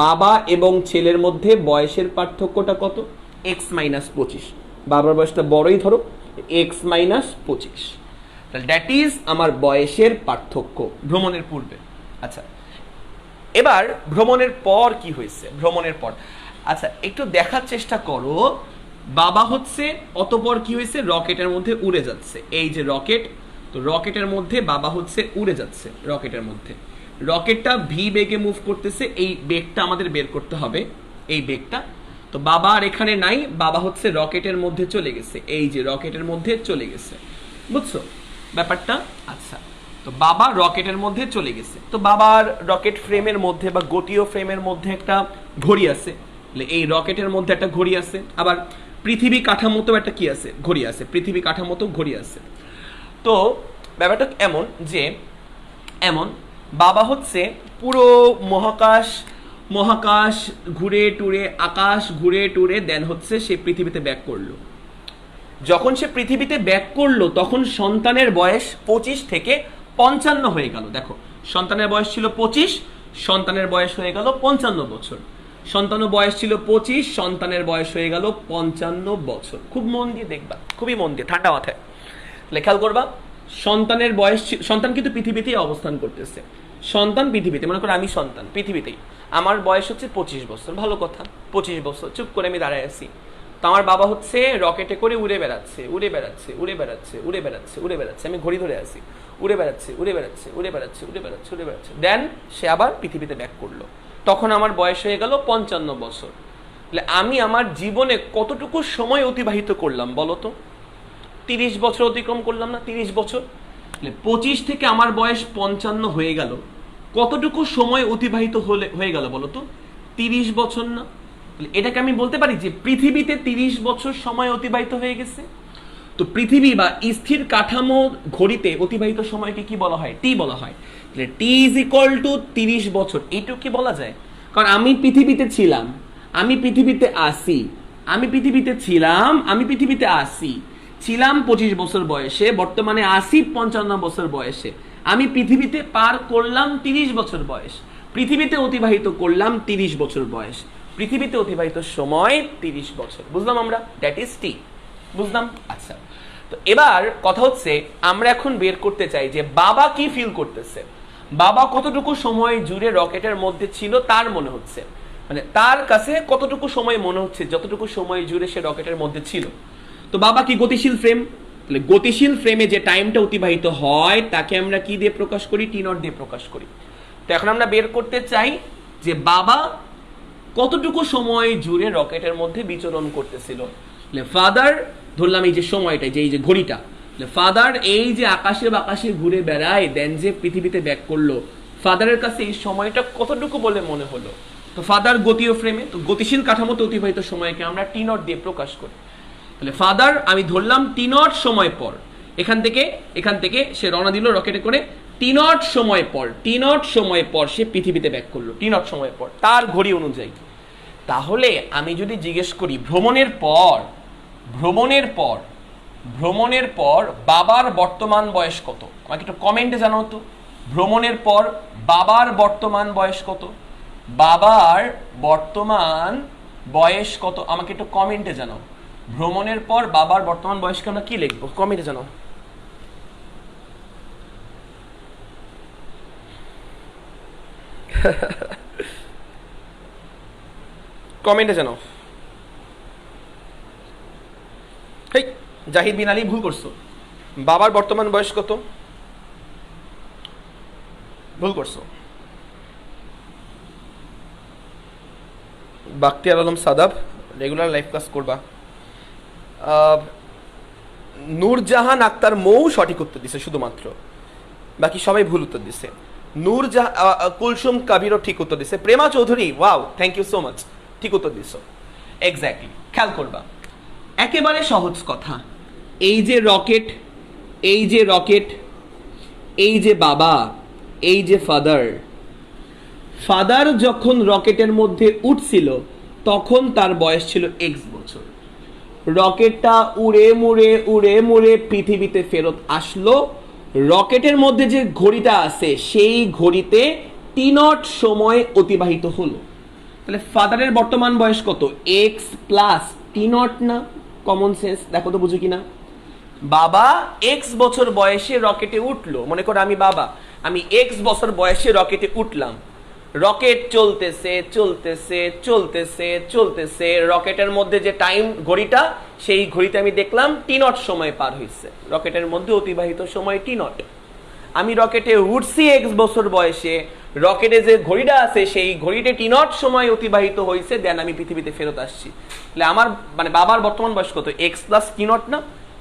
বাবা এবং ছেলের মধ্যে বয়সের পার্থক্যটা কত? এক্স মাইনাস 25, বাবার বয়সটা বড়ই ধরো, এক্স মাইনাস 25, দ্যাট ইজ আমার বয়সের পার্থক্য ভ্রমণের পূর্বে। আচ্ছা, এবার ভ্রমণের পর কি হয়েছে? ভ্রমণের পর আচ্ছা একটু দেখার চেষ্টা করো। বাবা হচ্ছে অতঃপর কি হয়েছে? রকেটের মধ্যে উড়ে যাচ্ছে, এই যে রকেট, তো রকেটের মধ্যে বাবা হচ্ছে উড়ে যাচ্ছে, রকেটটা ভি বেগে মুভ করতেছে, এই বেগটা আমাদের বের করতে হবে, এই বেগটা। তো বাবা আর এখানে নাই, বাবা হচ্ছে রকেটের মধ্যে চলে গেছে, এই যে রকেটের মধ্যে চলে গেছে, বুঝছো ব্যাপারটা? আচ্ছা, তো বাবা রকেটের মধ্যে চলে গেছে, তো বাবার রকেট ফ্রেমের মধ্যে বা গতীয় ফ্রেমের মধ্যে একটা ঘড়ি আছে, এই রকেটের মধ্যে একটা ঘড়ি আছে, আবার পৃথিবী কাঠামোতেও একটা কি আছে, ঘড়ি আছে, পৃথিবী কাঠামোতেও ঘড়ি আছে। তো ব্যাপারটা এমন বাবা হচ্ছে পুরো মহাকাশ ঘুরে টুরে, আকাশ ঘুরে টুরে দেন হচ্ছে সে পৃথিবীতে ব্যাক করলো। যখন সে পৃথিবীতে ব্যাক করলো তখন সন্তানের বয়স 25 থেকে 55 হয়ে গেল। দেখো, সন্তানের বয়স ছিল 25, সন্তানের বয়স হয়ে গেল 55 বছর। সন্তানের বয়স ছিল 25, সন্তানের বয়স হয়ে গেল 55 বছর। খুব মন দিয়ে দেখবা, খুবই মন দিয়ে, ঠান্ডা মাথায় খেয়াল করবা। সন্তানের বয়স, সন্তান কিন্তু পৃথিবীতেই অবস্থান করতেছে। সন্তান পৃথিবীতে, মনে করো আমি সন্তান পৃথিবীতেই, আমার বয়স হচ্ছে 25 বছর। ভালো কথা, 25 বছর চুপ করে আমি দাঁড়ায় আছি। তো আমার বাবা হচ্ছে রকেটে করে উড়ে বেড়াচ্ছে, উড়ে বেড়াচ্ছে, উড়ে বেড়াচ্ছে, উড়ে বেড়াচ্ছে, উড়ে বেড়াচ্ছে, আমি ঘড়ি ধরে আছি, উড়ে বেড়াচ্ছে, উড়ে বেড়াচ্ছে, উড়ে বেড়াচ্ছে, উড়ে বেড়াচ্ছে, উড়ে বেড়াচ্ছে, দেন সে আবার পৃথিবীতে ব্যাক করলো। তখন আমার বয়স হয়ে গেল 55 বছর। তাহলে আমি আমার জীবনে কতটুকু সময় অতিবাহিত করলাম বলো তো? 30 বছর অতিক্রম করলাম না? 30 বছর। 25 থেকে আমার বয়স 55 হয়ে গেল, কতটুকু সময় অতিবাহিত হয়ে গেল বলো তো? 30 বছর না? এটাকে আমি বলতে পারি যে পৃথিবীতে 30 বছর সময় অতিবাহিত হয়ে গেছে। তো পৃথিবী বা স্থির কাঠামো ঘড়িতে অতিবাহিত সময়কে কি বলা হয়? টি বলা হয়। টি ইজ ইকুয়াল টু 30 বছর, এইটুকু কি বলা যায়? কারণ আমি পৃথিবীতে ছিলাম, আমি পৃথিবীতে আসি, আমি পৃথিবীতে ছিলাম, আমি পৃথিবীতে আসি, ছিলাম 25 বছর বয়সে, বর্তমানে আসি 55 বছর বয়সে, আমি পৃথিবীতে পার করলাম 30 বছর বয়স, পৃথিবীতে অতিবাহিত করলাম 30 বছর বয়স, পৃথিবীতে অতিবাহিত সময় 30 বছর। বুঝলাম আমরা? দ্যাট ইজ টি। বুঝলাম? আচ্ছা, তো এবার কথা হচ্ছে আমরা এখন বের করতে চাই যে বাবা কি ফিল করতেছে, বাবা কতটুকু সময় জুড়ে রকেটের মধ্যে ছিল তার মনে হচ্ছে, মানে তার কাছে কতটুকু সময় মনে হচ্ছে যতটুকু সময় জুড়ে সে রকেটের মধ্যে ছিল। তো বাবা কি গতিশীল ফ্রেম, তাহলে গতিশীল ফ্রেমে যে টাইমটা অতিবাহিত হয় তাকে আমরা কি দিয়ে প্রকাশ করি? টি নট দিয়ে প্রকাশ করি। তো এখন আমরা বের করতে চাই যে বাবা কতটুকু সময় জুড়ে রকেটের মধ্যে বিচরণ করতেছিল। ফাদার, ধরলাম এই যে সময়টা, যে এই যে ঘড়িটা, ফাদার এই যে আকাশে বাকাশে ঘুরে বেড়ায় দেন যে পৃথিবীতে ব্যাক করলো, ফাদারের কাছে এই সময়টা কতটুকু বলে মনে হলো? তো ফাদার গতীয় ফ্রেমে, তো গতিশীল কাঠামোতে অতিবাহিত সময়কে আমরা টি নট দিয়ে প্রকাশ করি। তাহলে ফাদার আমি ধরলাম টি নট সময় পর, এখান থেকে সে রওনা দিল রকেটে করে, টি নট সময় পর, টি নট সময় পর সে পৃথিবীতে ব্যাক করলো, টি নট সময় পর তার ঘড়ি অনুযায়ী। তাহলে আমি যদি জিজ্ঞেস করি ভ্রমণের পর বাবার বর্তমান বয়স কত, আমাকে একটু কমেন্টে জানাও তো। ভ্রমণের পর বাবার বর্তমান বয়স কত? বাবার বর্তমান বয়স কত আমাকে একটু কমেন্টে জানাও। ভ্রমণের পর বাবার বর্তমান বয়সকে আমরা কি লিখবো? কমেন্টে জানাও। কমেন্টে জানাও। হেই জাহিদ বিন আলী, ভুল করছো। বাবার বর্তমান বয়স কত? ভুল করছো। Bakhtiyar Alam Shadab, regular live class করবা। নূরজাহান আক্তার মৌ সঠিক উত্তর দিছে শুধুমাত্র, বাকি সবাই ভুল উত্তর দিছে। কুলসুম কাবিরও ঠিক উত্তর দিছে। Prema Chowdhury, wow, thank you so much, ঠিক উত্তর দিছো। এক্স্যাক্টলি, খেয়াল করবা, একেবারে সহজ কথা। এই যে রকেট, এই যে রকেট, এই যে বাবা, এই যে ফাদার, ফাদার যখন রকেটের মধ্যে উঠছিল তখন তার বয়স ছিল এক্স বছর। রকেটটা উড়ে মুড়ে পৃথিবীতে ফেরত আসলো, রকেটের মধ্যে যে ঘড়িটা আছে সেই ঘড়িতে টি নট সময় অতিবাহিত হলো। তাহলে ফাদারের বর্তমান বয়স কত? এক্স প্লাস টি নট না? কমন সেন্স, দেখো তো বুঝো কিনা। বাবা এক্স বছর বয়সে রকেটে উঠলো, মনে করো আমি বাবা, আমি এক্স বছর বয়সে রকেটে উঠলাম, রকেট চলতেছে, রকেটের মধ্যে যে টাইম ঘড়িটা, সেই ঘড়িতে আমি দেখলাম টি নট সময় পার হয়েছে, রকেটের মধ্যে অতিবাহিত সময় টি নট। আমি রকেটে উঠছি এক্স বছর বয়সে, রকেটে যে ঘড়িটা আছে সেই ঘড়িতে টি নট সময় অতিবাহিত হয়েছে, দেন আমি পৃথিবীতে ফেরত আসছি। তাহলে আমার মানে বাবার বর্তমান বয়স কত? এক্স প্লাস টি নট না?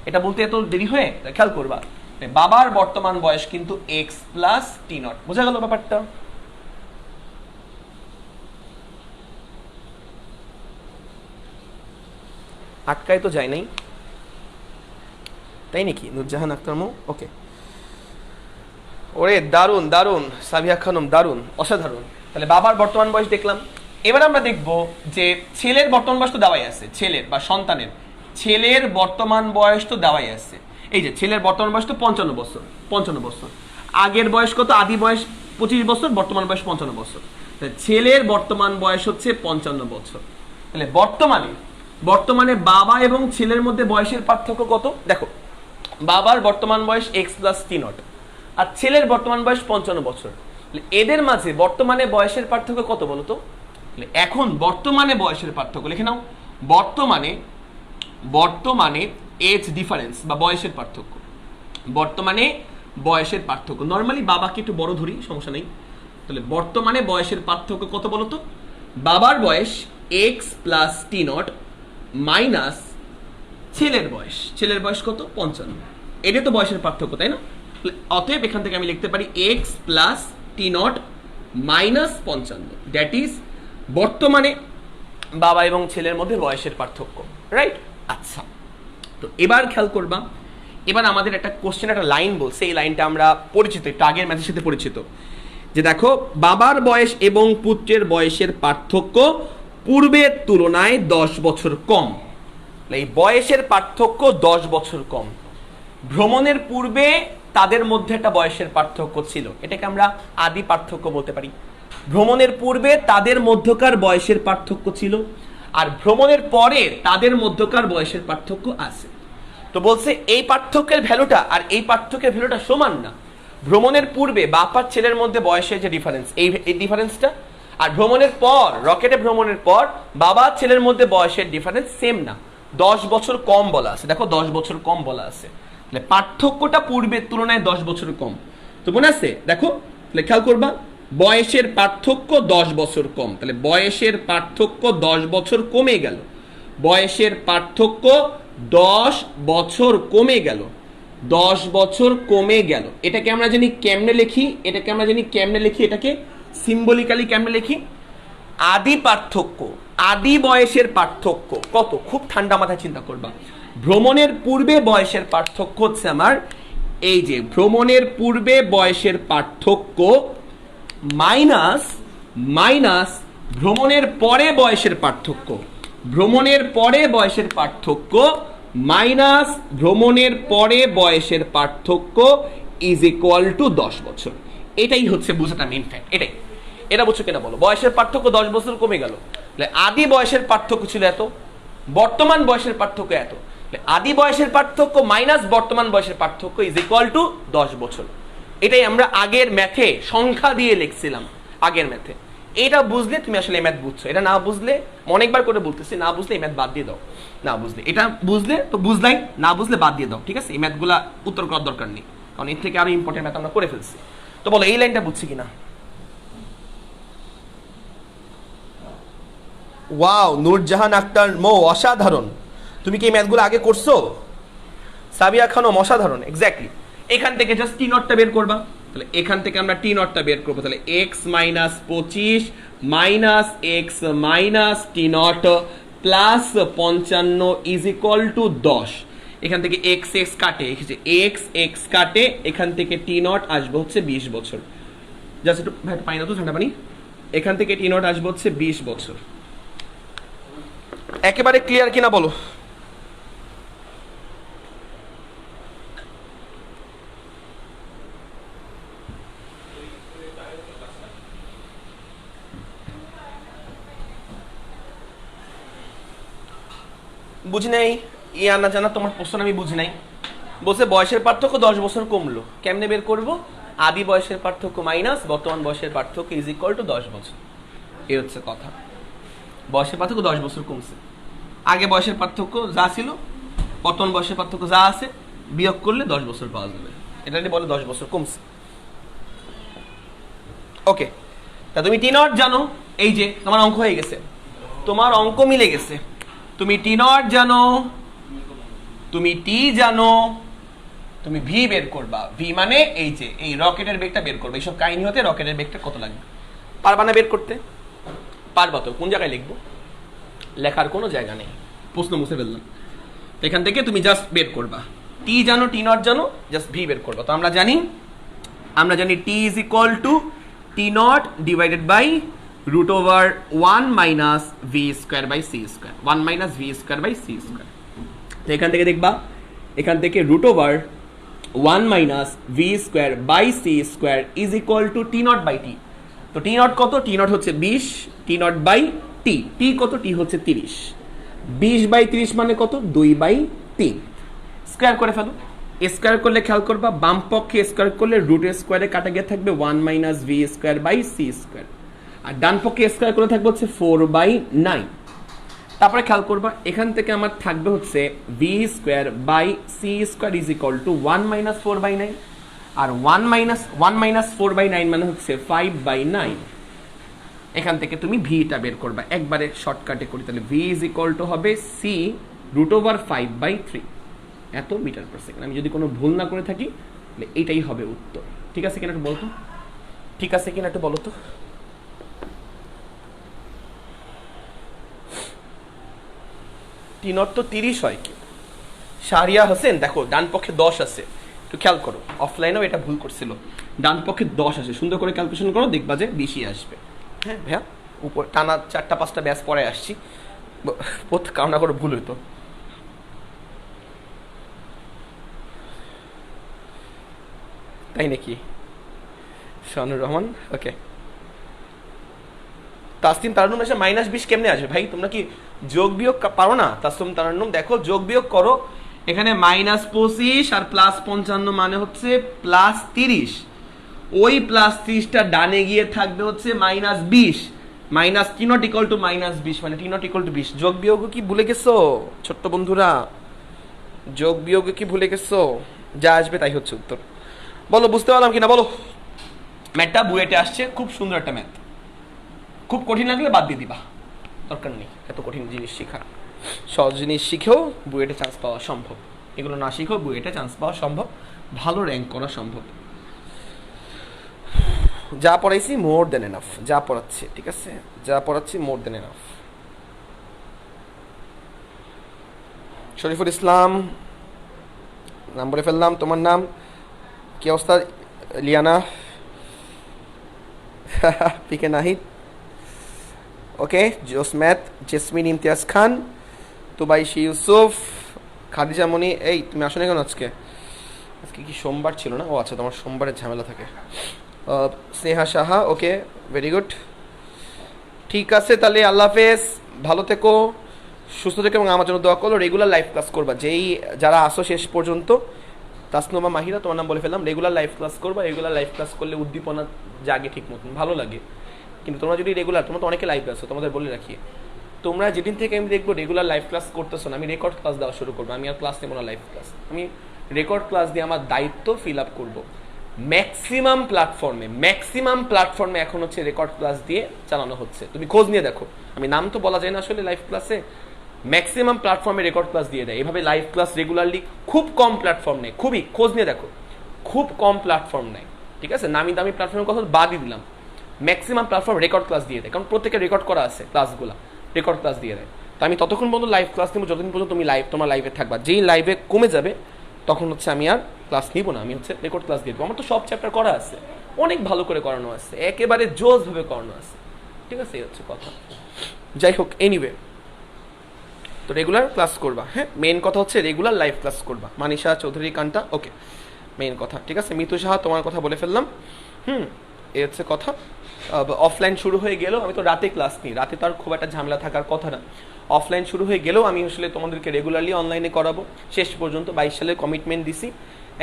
এটা বলতে এত দেরি হয়ে? খেয়াল করবা, বাবার বর্তমান বয়স কিন্তু এক্স প্লাস টি নট। বোঝা গেল ব্যাপারটা? আটকায় তো যায় নাই, তাই নাকি? নুরজাহান আক্তার মৌ, ওকে। ওরে দারুণ দারুণ সাবিয়া খানম, দারুণ, অসাধারণ। তাহলে বাবার বর্তমান বয়স দেখলাম। এবার আমরা দেখব যে ছেলের বর্তমান বয়স তো দেওয়াই আছে, ছেলের বা সন্তানের ছেলের বর্তমান বয়স তো দেওয়াই আছে। এই যে ছেলের বর্তমান বয়স তো 55 বছর, 55 বছর। আগের বয়স কত? আদি বয়স 25 বছর, বর্তমান বয়স 55 বছর। ছেলের বর্তমান বয়স হচ্ছে 55 বছর। তাহলে বর্তমানে বাবা এবং ছেলের মধ্যে বয়সের পার্থক্য কত? দেখো, বাবার বর্তমান বয়স x+t0 আর ছেলের বর্তমান বয়স 55 বছর। এদের মাঝে বর্তমানে বয়সের পার্থক্য কত বলো তো? এখন বর্তমানে বয়সের পার্থক্য লিখে নাও। বর্তমানে এজ ডিফারেন্স বা বয়সের পার্থক্য, বর্তমানে বয়সের পার্থক্য। নর্মালি বাবাকে একটু বড় ধরি, সমস্যা নেই। তাহলে বর্তমানে বয়সের পার্থক্য কত বলো তো? বাবার বয়স x+t0 মাইনাস ছেলের বয়স কত? 55। এটা তো বয়সের পার্থক্য, তাই না? অতএব এখান থেকে আমি লিখতে পারি x+t0 মাইনাস 55, দ্যাট ইজ বর্তমানে বাবা এবং ছেলের মধ্যে বয়সের পার্থক্য, রাইট? আচ্ছা, তো এবার খেয়াল করবা, এবার আমাদের একটা কোশ্চেন, একটা লাইন বলছে, এই লাইনটা আমরা পরিচিত, একটু আগের ম্যাথের সাথে পরিচিত, যে দেখো বাবার বয়স এবং পুত্রের বয়সের পার্থক্য পূর্বের তুলনায় 10 বছর কম। এই বয়সের পার্থক্য 10 বছর কম। ভ্রমণের পূর্বে তাদের মধ্যে একটা বয়সের পার্থক্য ছিল, এটাকে আমরা আদি পার্থক্য বলতে পারি। ভ্রমণের পূর্বে তাদের মধ্যকার বয়সের পার্থক্য ছিল, আর ভ্রমণের পরে তাদের মধ্যকার বয়সের পার্থক্য আছে। তো বলছে এই পার্থক্যের ভ্যালুটা আর এই পার্থক্যের ভ্যালুটা সমান না। ভ্রমণের পূর্বে বাপ আর ছেলের মধ্যে বয়সের যে ডিফারেন্স, এই ডিফারেন্সটা, আর ভ্রমণের পর, রকেটে ভ্রমণের পর বাবা ছেলের মধ্যে বয়সের ডিফারেন্স সেম না, 10 বছর কম বলা আছে। দেখো 10 বছর কম বলা আছে, তাহলে পার্থক্যটা পূর্বের তুলনায় 10 বছর কম। তো মনে আছে? দেখো খেয়াল করবা, বয়সের পার্থক্য 10 বছর কম, তাহলে বয়সের পার্থক্য 10 বছর কমে গেল। বয়সের পার্থক্য 10 বছর কমে গেল, 10 বছর কমে গেল। এটাকে আমরা জানি কেমনে লিখি, এটাকে সিম্বলিক্যালি কেমনে লিখি? আদি পার্থক্য, আদি বয়সের পার্থক্য কত? খুব ঠান্ডা মাথায় চিন্তা করবা। ভ্রমণের পূর্বে বয়সের পার্থক্য হচ্ছে আমার এই যে ভ্রমণের পূর্বে বয়সের পার্থক্য মাইনাস ভ্রমণের পরে বয়সের পার্থক্য, ভ্রমণের পরে বয়সের পার্থক্য মাইনাস ভ্রমণের পরে বয়সের পার্থক্য ইজ ইকুয়াল টু 10 বছর। এটাই হচ্ছে বোঝাটা মেইন ফ্যাক্ট। এটা বুঝছো কিনা বলো? বয়সের পার্থক্য 10 বছর কমে গেল। আদি বয়সের পার্থক্য ছিল এত, বর্তমান বয়সের পার্থক্য এত। আদি বয়সের পার্থক্য মাইনাস বর্তমান বয়সের পার্থক্য ইজ ইকুয়াল টু 10 বছর। এটাই আমরা আগের ম্যাথে সংখ্যা দিয়ে লিখছিলাম, আগের ম্যাথে। এটা বুঝলে তুমি আসলে এই ম্যাথ বুঝছো, এটা না বুঝলে, অনেকবার করে বলতেছি, না বুঝলে এই ম্যাথ বাদ দিয়ে দাও। না বুঝলে, এটা বুঝলে তো বুঝলাই, না বুঝলে বাদ দিয়ে দাও, ঠিক আছে? এই ম্যাথগুলা উত্তর করার দরকার নেই, কারণ এর থেকে আরো ইম্পর্টেন্ট ম্যাথ আমরা করে ফেলছি। তো বলো এই লাইনটা বুঝছি কিনা? ওয়াও, নূরজাহান আক্তার মৌ, অসাধারণ। তুমি কি এই ম্যাথগুলো আগে করছো? সাবিয়া খানম, অসাধারণ, এক্স্যাক্টলি। এখান থেকে জাস্ট টি নটটা বের করবা, তাহলে এখান থেকে আমরা টি নটটা বের করবো। তাহলে x minus 25 minus x minus T not plus 55 is equal two 10। এখান থেকে এক্স কাটে, এক্স কাটে, এখান থেকে টি নট আসবে হচ্ছে 20 বছর। জাস্ট একটু পাই না তো ঠান্ডা পানি। এখান থেকে টি নট আসবে হচ্ছে 20 বছর। একেবারে ক্লিয়ার কিনা বলো? বুঝি নাই, না জানা তোমার প্রশ্ন আমি বুঝি নাই। বলছে বয়সের পার্থক্য 10 বছর কমলো, কেমনে বের করব? আদি বয়সের পার্থক্য মাইনাস বর্তমান বয়সের পার্থক্য ইজ ইকুয়াল টু 10 বছর। এই হচ্ছে কথা। বয়সের পার্থক্য 10 বছর কমছে, আগে বয়সের পার্থক্য যা ছিল, বর্তমান বয়সের পার্থক্য যা আছে, বিয়োগ করলে 10 বছর পাওয়া যাবে। এটা বলে 10 বছর কমছে। ওকে, তা তুমি টি নট জানো, এই যে তোমার অঙ্ক হয়ে গেছে, তোমার অঙ্ক মিলে গেছে। তুমি টি নট জানো, তুমি টি জানো, তুমি ভি বের করবা। ভি মানে এই যে এই রকেটের বেগটা বের করবে। এইসব কাহিনী হতে রকেটের বেগটা কত লাগবে পারবা না বের করতে? পারবা তো। কোন জায়গায় লিখবো? লেখার কোনো জায়গা নেই, প্রশ্ন মুছে ফেললাম। তো এখান থেকে তুমি জাস্ট বের করবা, টি জানো টি নট জানো, জাস্ট ভি বের করবা। তো আমরা জানি T is equal to T naught divided by root over 1 minus V square by C square, 1 minus V square by C square. তো এখান থেকে দেখবা, এখান থেকে root over 1 minus V square by C square is equal to T naught by T. তো T naught কত? T not হচ্ছে 20, টি naught by টি, টি কত? টি হচ্ছে 30, 20 বাই 30 মানে কত? 2/3। স্কোয়ার করে ফেলো, স্কোয়ার করলে খেয়াল করবা বাম পক্ষে স্কোয়ার করলে রুট স্কোয়ারে কাটা গিয়ে থাকবে 1 minus V square by C square, আর ডান পক্ষে স্কোয়ার করে থাকবে হচ্ছে 4/9। তারপরে খেয়াল করবা এখান থেকে আমার থাকবে হচ্ছে v square by C square is equal to 1 minus 4/9, আর 1 মাইনাস 4/9 মানে হচ্ছে 5/9। এখান থেকে তুমি ভিটা বের করবা, একবারে শর্টকাটে করি, তাহলে ভি ইজ ইকুয়াল টু হবে সি রুট ওভার 5/3 এত মিটার পার সেকেন্ড। আমি যদি কোনো ভুল না করে থাকি তাহলে এইটাই হবে উত্তর। ঠিক আছে কিনা একটু বলতো, ঠিক আছে কিনা একটু বলো তো। টি নট তো 30 হয় কি? শাহরিয়া হোসেন দেখো ডান পক্ষে 10 আছে, একটু খেয়াল করো, অফলাইনেও এটা ভুল করছিল, ডান পক্ষে 10 আছে, সুন্দর করে ক্যালকুলেশন করো, দেখবা যে বেশি আসবে। হ্যাঁ ভাইয়া, উপর টানা 4টা-5টা ব্যাচ পরে আসছি, কারণ না করে ভুল হইতো। তাই নাকি? শানুর রহমান, ওকে। তাসলিম তারান্নুম এসে -20 কেমনে আসবে ভাই? তোমরা কি যোগ বিয়োগ পারো না? তাসলিম তারান্নুম দেখো যোগ বিয়োগ করো, এখানে -25 আর +55 মানে হচ্ছে +30, ওই +30টা ডানে গিয়ে থাকবে হচ্ছে -20, মাইনাস টি নট ইকুয়াল টু -20 মানে টি নট ইকুয়াল টু 20। যোগ বিয়োগ কি ভুলে গেছো ছোট্ট বন্ধুরা? যোগ বিয়োগ কি ভুলে গেছো? যা আসবে তাই হচ্ছে উত্তর। বলো বুঝতে পারলাম কিনা বলো। ম্যাথটা বুয়েটে আসছে, খুব সুন্দর একটা ম্যাথ, খুব কঠিন লাগলে বাদ দিয়ে দিবা, দরকার নেই এত কঠিন জিনিস শেখার। সহজ জিনিস শিখেও বুয়েটে চান্স পাওয়া সম্ভব, এগুলো না শিখেও বুয়েটে চান্স পাওয়া সম্ভব, ভালো র্যাঙ্ক করা সম্ভব। যা পড়াইছি মোর দেন এনাফ, যা পড়াচ্ছি ঠিক আছে, যা পড়াচ্ছি মোর দেন এনাফ। শরীফুল ইসলাম নাম বলে ফেললাম, তোমার নাম কি অবস্থা? লিয়ানা পিকে নাহিদ, ওকে। জোসম্যাথ, জেসমিন ইমতিয়াজ খান, তুবাইশি ইউসুফ, খাদিজা মনি। এই তুমি আসো না কেন আজকে? আজকে কি সোমবার ছিল না? ও আচ্ছা, তোমার সোমবারের ঝামেলা থাকে। স্নেহা সাহা, ওকে, ভেরি গুড। ঠিক আছে তাহলে আল্লাহ হাফেজ, ভালো থেকো, সুস্থ থেকো, এবং আমার জন্য দোয়া করো। রেগুলার লাইভ ক্লাস করবা, যারা আসো শেষ পর্যন্ত। তাসনুমা মাহিরা, তোমার নাম বলে ফেললাম। রেগুলার লাইভ ক্লাস করবা, রেগুলার লাইভ ক্লাস করলে উদ্দীপনা জাগে ঠিক মতন, ভালো লাগে। কিন্তু তোমরা যদি রেগুলার, তোমরা তো অনেকে লাইভ আসো, তোমাদের বলে রাখি, তোমরা যেদিন থেকে আমি দেখবো রেগুলার লাইভ ক্লাস করতেছো না, আমি রেকর্ড ক্লাস দেওয়া শুরু করবো। আমি আর ক্লাস নেবো না লাইভ ক্লাস, আমি রেকর্ড ক্লাস দিয়ে আমার দায়িত্ব ফিল আপ করবো। ম্যাক্সিমাম প্ল্যাটফর্মে এখন হচ্ছে রেকর্ড ক্লাস দিয়ে চালানো হচ্ছে, তুমি খোঁজ নিয়ে দেখো। আমি নাম তো বলা যায় না আসলে লাইভ ক্লাসে, ম্যাক্সিমাম প্ল্যাটফর্মে রেকর্ড ক্লাস দিয়ে দেয়। এভাবে লাইভ ক্লাস রেগুলারলি খুব কম প্ল্যাটফর্ম নেই, খুবই খোঁজ নিয়ে দেখো, খুব কম প্ল্যাটফর্ম নেই। ঠিক আছে, নামি দামি প্ল্যাটফর্মের কথা বাদই দিলাম, ম্যাক্সিমাম প্ল্যাটফর্ম রেকর্ড ক্লাস দিয়ে দেয়, কারণ প্রত্যেকে রেকর্ড করা আছে ক্লাসগুলো, রেকর্ড ক্লাস দিয়ে দেয়। তো আমি ততক্ষণ পর্যন্ত লাইভ ক্লাস নেবো যতদিন পর্যন্ত তুমি তোমার লাইভে থাকবা। যেই লাইভে কমে যাবে তখন হচ্ছে আমি আর ক্লাস নিব না, আমি হচ্ছে রেকর্ড ক্লাস দিয়ে দেবো। আমার তো সব চ্যাপ্টার করা আছে, অনেক ভালো করে করানো আছে, একেবারে জোসভাবে করানো আছে। ঠিক আছে, এই হচ্ছে কথা। যাই হোক, এনিওয়ে, তো রেগুলার ক্লাস করবা। হ্যাঁ, মেইন কথা হচ্ছে রেগুলার লাইভ ক্লাস করবা। মানিষা চৌধুরী কান্তা, ওকে, মেইন কথা। ঠিক আছে, মিতু সাহা, তোমার কথা বলে ফেললাম। এই হচ্ছে কথা। অফলাইন শুরু হয়ে গেলেও আমি তো রাতে ক্লাস নিই, রাতে তো আর খুব একটা ঝামেলা থাকার কথা না। অফলাইন শুরু হয়ে গেলেও আমি আসলে তোমাদেরকে রেগুলারলি অনলাইনে করাবো। শেষ পর্যন্ত 22 সালে কমিটমেন্ট দিছি,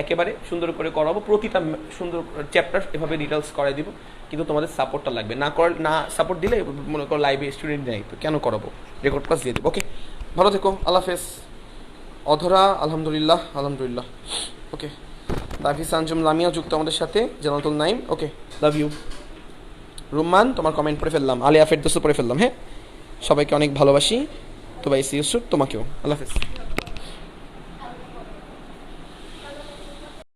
একেবারে সুন্দর করে করাবো, প্রতিটা সুন্দর চ্যাপ্টার এভাবে ডিটেলস করাই দিব। কিন্তু তোমাদের সাপোর্টটা লাগবে, না সাপোর্ট দিলে মনে করো লাইভে স্টুডেন্ট নেই, তো কেন করাবো? রেকর্ড ক্লাস দিয়ে দেবো। ওকে, ভালো থেকো, আল্লাহ হাফেজ। অধরা, আলহামদুলিল্লাহ, ওকে। তাফিস আঞ্জুম লামিয়া যুক্ত আমাদের সাথে, জানাতুল নাইম, ওকে, লাভ ইউ। রুম্মান, তোমার কমেন্ট পড়ে ফেললাম, আলিয়া ফেরদৌসও পড়ে ফেললাম। হ্যাঁ, সবাইকে অনেক ভালোবাসি, তো ভাই ইউসুফ, তোমাকেও আল্লাহ হাফেজ।